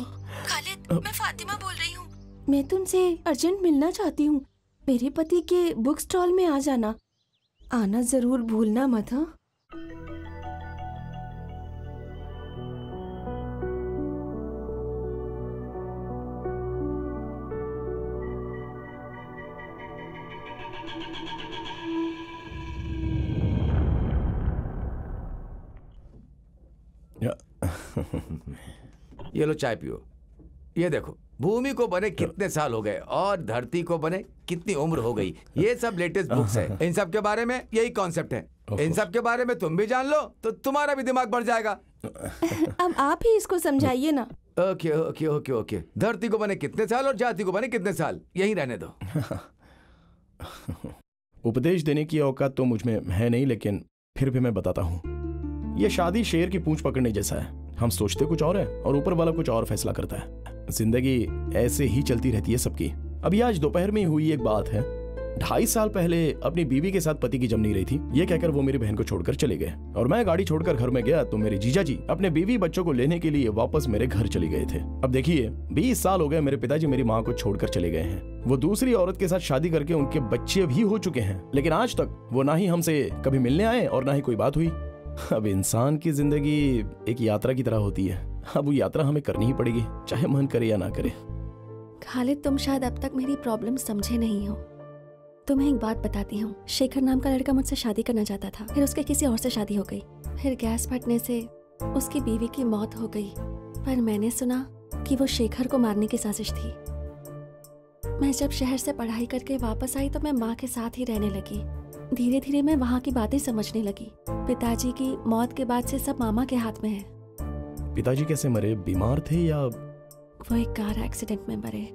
खालिद, मैं फातिमा बोल रही हूँ। मैं तुमसे अर्जेंट मिलना चाहती हूँ। मेरे पति के बुक स्टॉल में आ जाना, आना जरूर भूलना मत। हाँ, ये लो चाय पियो। ये देखो, भूमि को बने कितने साल हो गए और धरती को बने कितनी उम्र हो गई। ये सब लेटेस्ट बुक्स है। इन सब के बारे में यही कॉन्सेप्ट है। इन सब के बारे में तुम भी जान लो तो तुम्हारा भी दिमाग बढ़ जाएगा। अब आप ही इसको समझाइए ना। Okay okay okay okay. धरती को बने कितने साल और जाति को बने कितने साल, यही रहने दो। उपदेश देने की औकात तो मुझ में है नहीं, लेकिन फिर भी मैं बताता हूँ। ये शादी शेर की पूंछ पकड़ने जैसा है। हम सोचते कुछ और है और ऊपर वाला कुछ और फैसला करता है। जिंदगी ऐसे ही चलती रहती है सबकी। अभी आज दोपहर में हुई एक बात है। 2.5 साल पहले अपनी बीवी के साथ पति की जम नहीं रही थी, ये कहकर वो मेरी बहन को छोड़कर चले गए और मैं गाड़ी छोड़कर घर में गया तो मेरे जीजा जी अपने बीवी बच्चों को लेने के लिए वापस मेरे घर चले गए थे। अब देखिए, 20 साल हो गए मेरे पिताजी मेरी माँ को छोड़कर चले गए हैं। वो दूसरी औरत के साथ शादी करके उनके बच्चे भी हो चुके हैं, लेकिन आज तक वो ना ही हमसे कभी मिलने आए और ना ही कोई बात हुई। अब इंसान की जिंदगी एक यात्रा की तरह होती है। अब वो यात्रा हमें करनी ही पड़ेगी, चाहे मन करे या ना करे। खालिद, तुम शायद अब तक मेरी प्रॉब्लम समझे नहीं हो। तुम्हें एक बात बताती हूँ। शेखर नाम का लड़का मुझसे शादी करना चाहता था, फिर उसके किसी और से शादी हो गई। फिर गैस फटने से उसकी बीवी की मौत हो गई। पर मैंने सुना कि वो शेखर को मारने की साजिश थी। मैं जब शहर से पढ़ाई करके वापस आई तो मैं माँ के साथ ही रहने लगी। धीरे धीरे मैं वहाँ की बातें समझने लगी। पिताजी की मौत के बाद से सब मामा के हाथ में है। पिताजी कैसे मरे? बीमार थे या? वो एक कार एक्सीडेंट में मरे।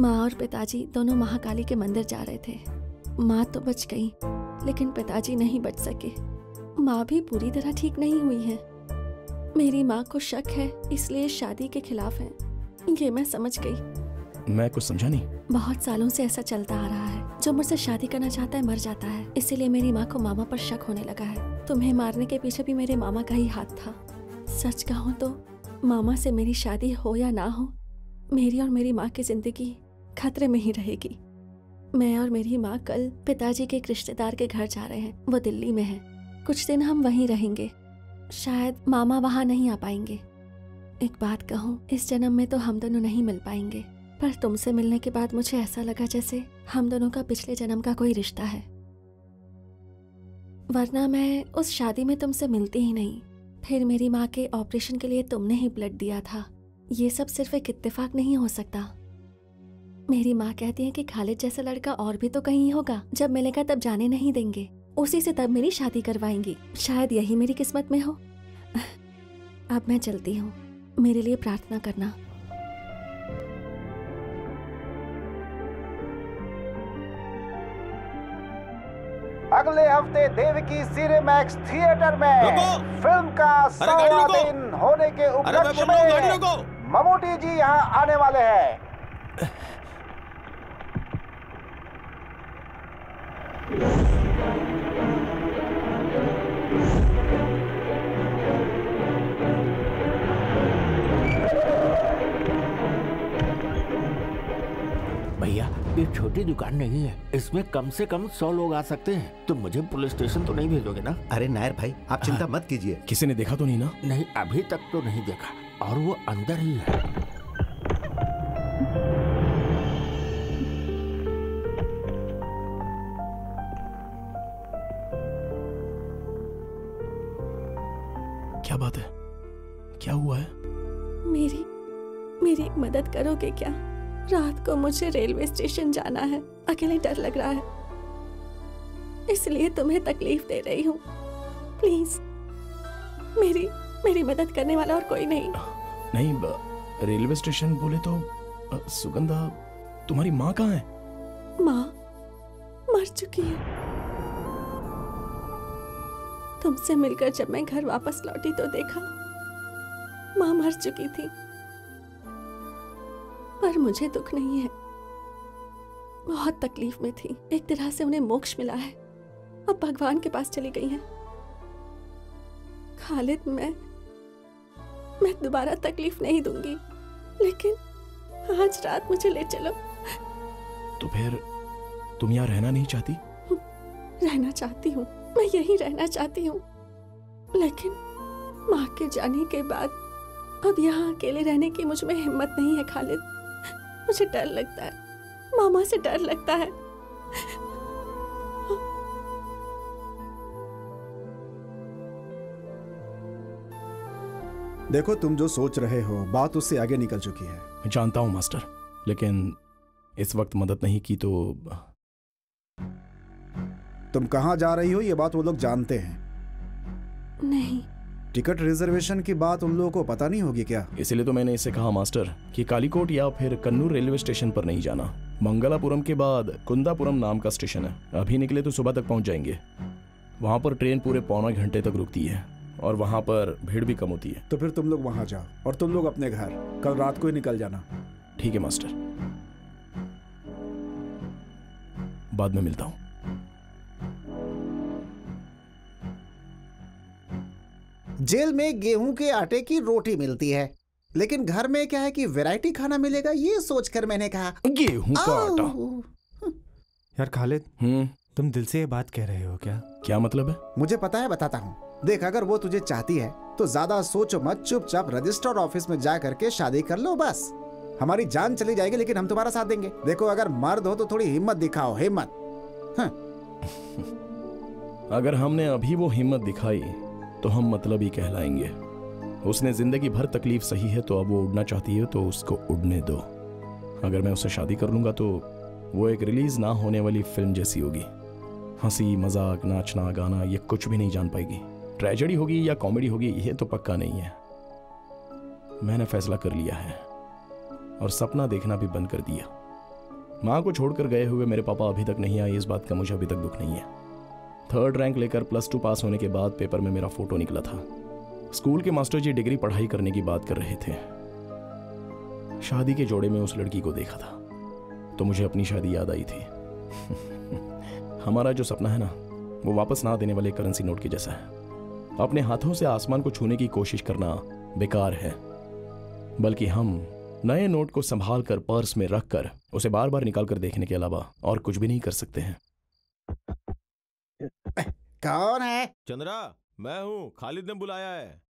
माँ और पिताजी दोनों महाकाली के मंदिर जा रहे थे। माँ तो बच गई, लेकिन पिताजी नहीं बच सके। माँ भी पूरी तरह ठीक नहीं हुई है। मेरी माँ को शक है, इसलिए शादी के खिलाफ है। ये मैं समझ गई। मैं कुछ समझा नहीं। बहुत सालों से ऐसा चलता आ रहा है। जो मुझसे शादी करना चाहता है मर जाता है, इसीलिए मेरी माँ को मामा पर शक होने लगा है। तुम्हें मारने के पीछे भी मेरे मामा का ही हाथ था। सच कहूँ तो मामा से मेरी शादी हो या ना हो, मेरी और मेरी माँ की जिंदगी खतरे में ही रहेगी। मैं और मेरी माँ कल पिताजी के एक रिश्तेदार के घर जा रहे हैं। वो दिल्ली में है। कुछ दिन हम वहीं रहेंगे। शायद मामा वहाँ नहीं आ पाएंगे। एक बात कहूँ, इस जन्म में तो हम दोनों नहीं मिल पाएंगे, पर तुमसे मिलने के बाद मुझे ऐसा लगा जैसे हम दोनों का पिछले जन्म का कोई रिश्ता है। वरना मैं उस शादी में तुमसे मिलती ही नहीं। फिर मेरी माँ के ऑपरेशन के लिए तुमने ही ब्लड दिया था। ये सब सिर्फ एक इत्तेफाक नहीं हो सकता। मेरी माँ कहती है कि खालिद जैसा लड़का और भी तो कहीं होगा। जब मिलेगा तब जाने नहीं देंगे, उसी से तब मेरी शादी करवाएंगी। शायद यही मेरी किस्मत में हो। अब मैं चलती हूँ। मेरे लिए प्रार्थना करना। अगले हफ्ते देवकी सिनेमैक्स थिएटर में फिल्म का 100वां दिन होने के उपलक्ष्य में ममूटी जी यहाँ आने वाले हैं। भैया ये छोटी दुकान नहीं है, इसमें कम से कम 100 लोग आ सकते हैं। तुम मुझे पुलिस स्टेशन तो नहीं भेजोगे ना? अरे नायर भाई, आप चिंता मत कीजिए। किसी ने देखा तो नहीं ना? नहीं, अभी तक तो नहीं देखा, और वो अंदर ही है। क्या बात है? क्या हुआ है? मेरी एक मदद करोगे क्या? रात को मुझे रेलवे स्टेशन जाना है, अकेले डर लग रहा है, इसलिए तुम्हें तकलीफ दे रही हूँ। प्लीज, मेरी मदद करने वाला और कोई नहीं। नहीं, रेलवे स्टेशन बोले तो सुगंधा, तुम्हारी माँ कहाँ है? माँ मर चुकी है। तुमसे मिलकर जब मैं घर वापस लौटी तो देखा माँ मर चुकी थी, पर मुझे दुख नहीं है। बहुत तकलीफ में थी, एक तरह से उन्हें मोक्ष मिला है, अब भगवान के पास चली गई हैं। खालिद, मैं दोबारा तकलीफ नहीं दूंगी, लेकिन आज रात मुझे ले चलो। तो फिर तुम यहाँ रहना नहीं चाहती? रहना चाहती हूँ, मैं यहीं रहना चाहती हूँ, लेकिन माँ के जाने के बाद अब यहाँ अकेले रहने की मुझ में हिम्मत नहीं है खालिद। मुझे डर लगता है, मामा से डर लगता है। देखो, तुम जो सोच रहे हो बात उससे आगे निकल चुकी है। मैं जानता हूँ मास्टर, लेकिन इस वक्त मदद नहीं की तो। तुम कहाँ जा रही हो ये बात वो लोग जानते हैं? नहीं। टिकट रिजर्वेशन की बात उन लोगों को पता नहीं होगी क्या? इसीलिए तो मैंने इससे कहा मास्टर कि कालीकोट या फिर कन्नूर रेलवे स्टेशन पर नहीं जाना। मंगलापुरम के बाद कुंदापुरम नाम का स्टेशन है, अभी निकले तो सुबह तक पहुंच जाएंगे। वहां पर ट्रेन पूरे पौना घंटे तक रुकती है और वहां पर भीड़ भी कम होती है। तो फिर तुम लोग वहां जाओ और तुम लोग अपने घर कल रात को ही निकल जाना। ठीक है मास्टर, बाद में मिलता हूं। जेल में गेहूं के आटे की रोटी मिलती है, लेकिन घर में क्या है कि वैरायटी खाना मिलेगा, ये सोचकर मैंने कहा गेहूं का आटा। यार खालिद, तुम दिल से ये बात कह रहे हो क्या? क्या मतलब है? मुझे पता है, बताता हूँ। देख, अगर वो तुझे चाहती है तो ज्यादा सोचो मत, चुपचाप रजिस्टर ऑफिस में जा करके शादी कर लो बस। हमारी जान चली जाएगी लेकिन हम तुम्हारा साथ देंगे। देखो, अगर मर्द हो तो थोड़ी हिम्मत दिखाओ, हिम्मत। अगर हमने अभी वो हिम्मत दिखाई तो हम मतलब ही कहलाएंगे। उसने जिंदगी भर तकलीफ सही है, तो अब वो उड़ना चाहती है तो उसको उड़ने दो। अगर मैं उससे शादी कर लूंगा तो वो एक रिलीज ना होने वाली फिल्म जैसी होगी। हंसी मजाक, नाचना गाना, ये कुछ भी नहीं जान पाएगी। ट्रेजेडी होगी या कॉमेडी होगी ये तो पक्का नहीं है। मैंने फैसला कर लिया है और सपना देखना भी बंद कर दिया। माँ को छोड़कर गए हुए मेरे पापा अभी तक नहीं आए, इस बात का मुझे अभी तक दुख नहीं है। 3rd रैंक लेकर +2 पास होने के बाद पेपर में मेरा फोटो निकला था। स्कूल के मास्टर जी डिग्री पढ़ाई करने की बात कर रहे थे। शादी के जोड़े में उस लड़की को देखा था तो मुझे अपनी शादी याद आई थी। हमारा जो सपना है ना, वो वापस ना देने वाले करेंसी नोट के जैसा है। अपने हाथों से आसमान को छूने की कोशिश करना बेकार है, बल्कि हम नए नोट को संभाल कर पर्स में रखकर उसे बार बार निकाल कर देखने के अलावा और कुछ भी नहीं कर सकते हैं। कौन है? चंद्रा, मैं हूँ, खालिद ने बुलाया है।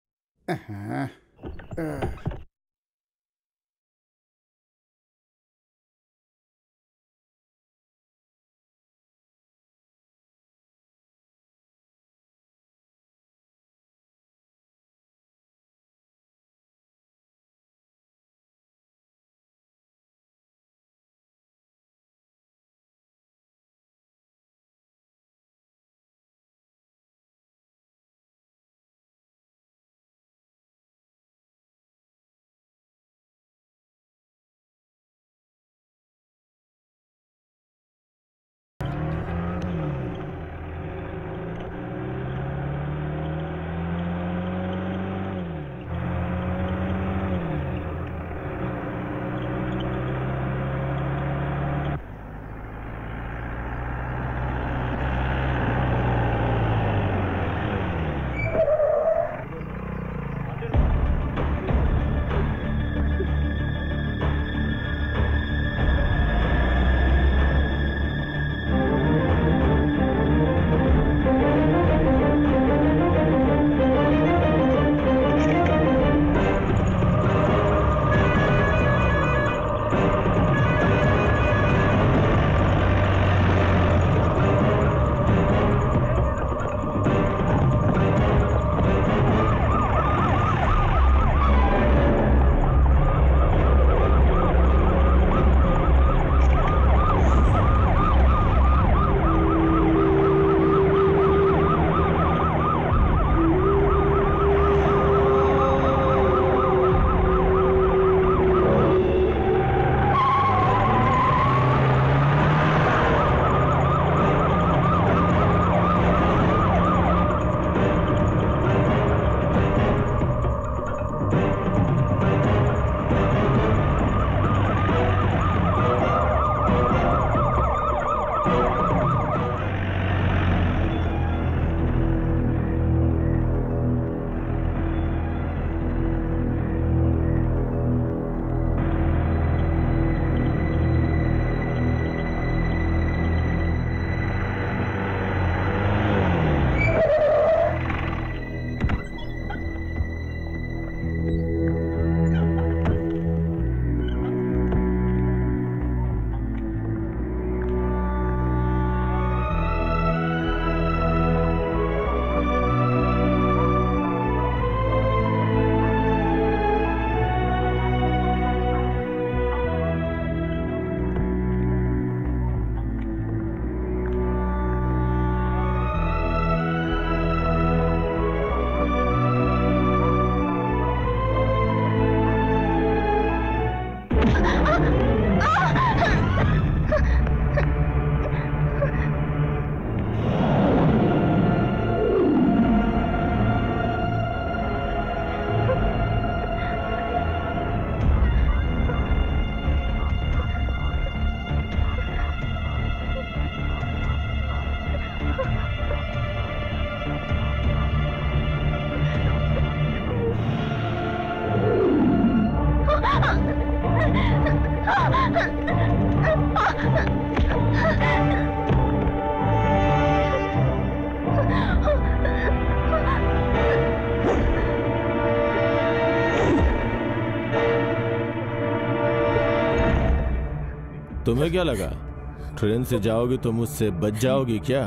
तुम्हें क्या लगा ट्रेन से जाओगी तो मुझसे बच जाओगी क्या?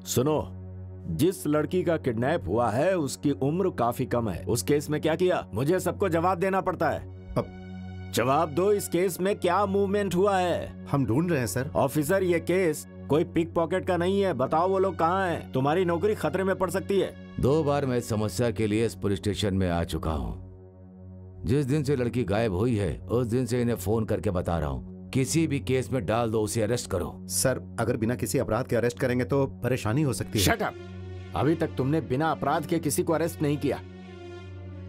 सुनो, जिस लड़की का किडनैप हुआ है उसकी उम्र काफी कम है। उस केस में क्या किया? मुझे सबको जवाब देना पड़ता है। अब जवाब दो, इस केस में क्या मूवमेंट हुआ है? हम ढूंढ रहे हैं सर। ऑफिसर, ये केस कोई पिक पॉकेट का नहीं है। बताओ वो लोग कहाँ हैं? तुम्हारी नौकरी खतरे में पड़ सकती है। 2 बार मैं इस समस्या के लिए इस पुलिस स्टेशन में आ चुका हूँ। जिस दिन से लड़की गायब हुई है उस दिन से इन्हें फोन करके बता रहा हूँ, किसी भी केस में डाल दो, उसे अरेस्ट करो। सर, अगर बिना किसी अपराध के अरेस्ट करेंगे तो परेशानी हो सकती है। Shut up! अभी तक तुमने बिना अपराध के किसी को अरेस्ट नहीं किया।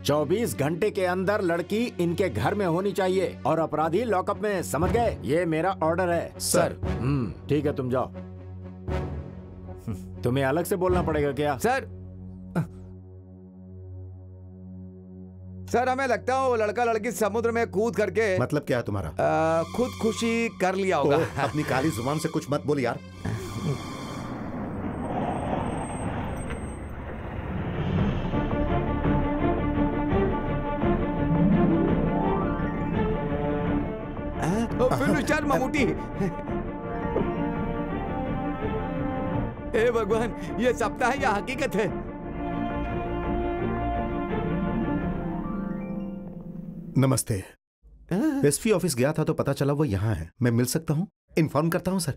24 घंटे के अंदर लड़की इनके घर में होनी चाहिए और अपराधी लॉकअप में, समझ गए? ये मेरा ऑर्डर है। सर। ठीक है, तुम जाओ। तुम्हें अलग से बोलना पड़ेगा क्या? सर, हमें लगता है वो लड़का लड़की समुद्र में कूद करके। मतलब क्या है तुम्हारा? खुदकुशी कर लिया होगा। अपनी काली जुबान से कुछ मत बोल यार। फिर ममूटी। हे भगवान, ये सपना है या हकीकत है? नमस्ते। एसपी ऑफिस गया था तो पता चला वो यहाँ है। मैं मिल सकता हूँ? इन्फॉर्म करता हूँ sir.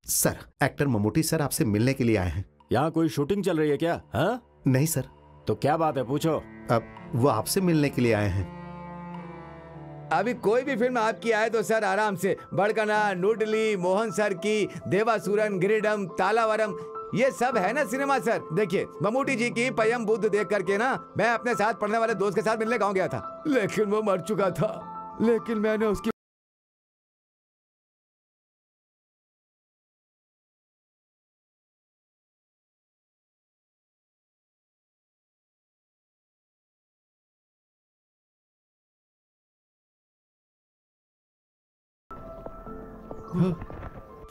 Sir, actor Mammootty sir आपसे मिलने के लिए आए हैं। यहाँ कोई शूटिंग चल रही है क्या? हाँ? नहीं सर। तो क्या बात है, पूछो। अब वो आपसे मिलने के लिए आए हैं। अभी कोई भी फिल्म आपकी आए तो सर आराम से, बड़कना, नूडली, मोहन सर की, देवासुरन, गिरिडम, तालावरम, ये सब है ना सिनेमा सर। देखिए, ममूटी जी की पयम बुद्ध देख करके ना मैं अपने साथ पढ़ने वाले दोस्त के साथ मिलने गाँव गया था, लेकिन वो मर चुका था। लेकिन मैंने उसकी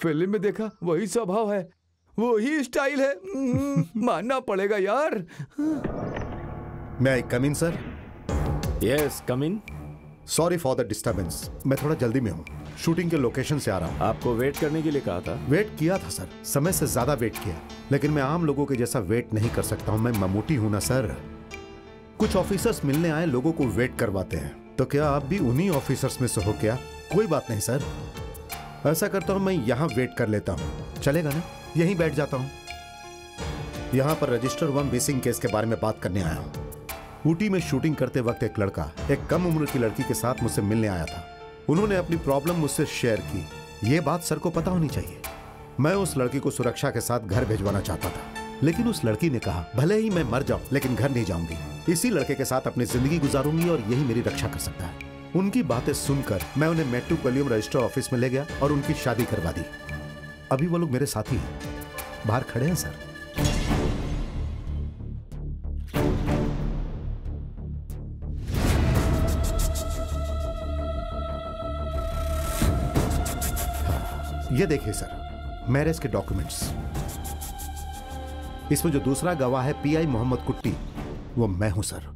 फिल्म में देखा, वही स्वभाव है, वही स्टाइल है। मानना पड़ेगा यार। May I come in sir? Yes, come in. Sorry for the disturbance, मैं थोड़ा जल्दी में हूँ, शूटिंग के लोकेशन से आ रहा हूँ। आपको वेट करने के लिए कहा था? वेट किया था सर, समय से ज्यादा वेट किया, लेकिन मैं आम लोगों के जैसा वेट नहीं कर सकता हूँ। मैं ममूटी हूँ ना सर। कुछ ऑफिसर्स मिलने आए लोगों को वेट करवाते हैं, तो क्या आप भी उन्हीं ऑफिसर्स में से हो क्या? कोई बात नहीं सर, ऐसा करता हूँ, मैं यहाँ वेट कर लेता हूँ। चलेगा ना? यहीं बैठ जाता हूँ। यहाँ पर रजिस्टर 1 मिसिंग केस के बारे में बात करने आया हूँ। ऊटी में शूटिंग करते वक्त एक लड़का एक कम उम्र की लड़की के साथ मुझसे मिलने आया था। उन्होंने अपनी प्रॉब्लम मुझसे शेयर की। ये बात सर को पता होनी चाहिए। मैं उस लड़की को सुरक्षा के साथ घर भिजवाना चाहता था, लेकिन उस लड़की ने कहा भले ही मैं मर जाऊं लेकिन घर नहीं जाऊंगी, इसी लड़के के साथ अपनी जिंदगी गुजारूंगी और यही मेरी रक्षा कर सकता है। उनकी बातें सुनकर मैं उन्हें मेट्टू कलियम रजिस्टर ऑफिस में ले गया और उनकी शादी करवा दी। अभी वो लोग मेरे साथी हैं, बाहर खड़े हैं सर। ये देखिए सर, मैरिज के डॉक्यूमेंट्स। इसमें जो दूसरा गवाह है पीआई मोहम्मद कुट्टी, वो मैं हूं सर।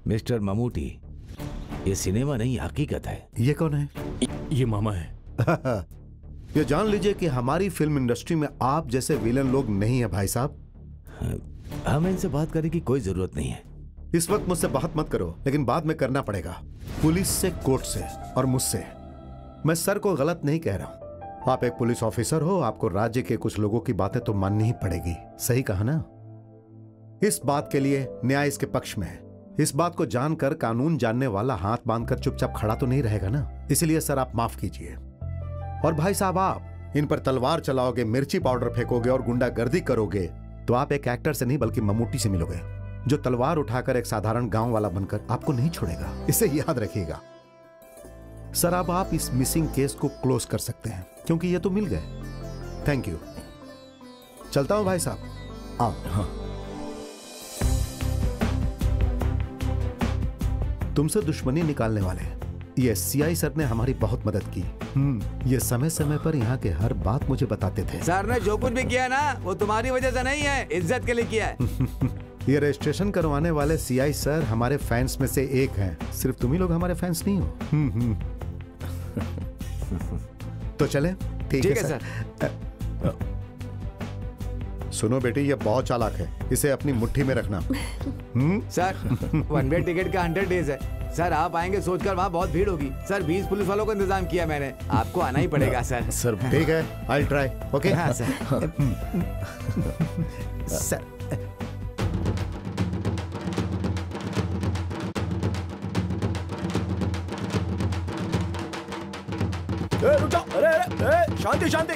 मिस्टर ममूटी, ये सिनेमा नहीं हकीकत है। ये कौन है? ये मामा है। ये जान लीजिए कि हमारी फिल्म इंडस्ट्री में आप जैसे विलन लोग नहीं है भाई साहब। हमें इनसे बात करने की कोई जरूरत नहीं है। इस वक्त मुझसे बात मत करो, लेकिन बाद में करना पड़ेगा, पुलिस से, कोर्ट से और मुझसे। मैं सर को गलत नहीं कह रहा हूं। आप एक पुलिस ऑफिसर हो, आपको राज्य के कुछ लोगों की बातें तो माननी ही पड़ेगी। सही कहा ना? इस बात के लिए न्याय इसके पक्ष में है। इस बात को जानकर कानून जानने वाला हाथ बांधकर चुपचाप खड़ा तो नहीं रहेगा ना। इसलिए सर आप माफ कीजिए। और भाई साहब, आप इन पर तलवार चलाओगे, मिर्ची पाउडर फेंकोगे और गुंडागर्दी करोगे तो आप एक एक्टर से नहीं बल्कि ममूटी से मिलोगे, जो तलवार उठाकर एक साधारण गांव वाला बनकर आपको नहीं छोड़ेगा। इसे याद रखिएगा सर। अब आप इस मिसिंग केस को क्लोज कर सकते हैं क्योंकि ये तो मिल गए। Thank you. चलता हूं भाई साहब। आओ। हाँ। तुमसे दुश्मनी निकालने वाले ये सीआई सर ने हमारी बहुत मदद की। ये समय समय पर यहाँ के हर बात मुझे बताते थे। सर ने जो कुछ भी किया ना, वो तुम्हारी वजह से नहीं है, इज्जत के लिए किया है। ये रजिस्ट्रेशन करवाने वाले सीआई सर हमारे फैंस में से एक हैं। सिर्फ तुम ही लोग हमारे फैंस नहीं हो। तो चले? ठीक है सर। सुनो बेटी, ये बहुत चालाक है, इसे अपनी मुट्ठी में रखना। सर, 1 वे टिकट का 100 डेज है। सर आप आएंगे सोचकर वहाँ बहुत भीड़ होगी। सर 20 पुलिस वालों का इंतजाम किया मैंने, आपको आना ही पड़ेगा सर। सर ठीक है, आई ट्राई। ओके। हाँ सर। सर रुक जाओ। अरे शांति शांति।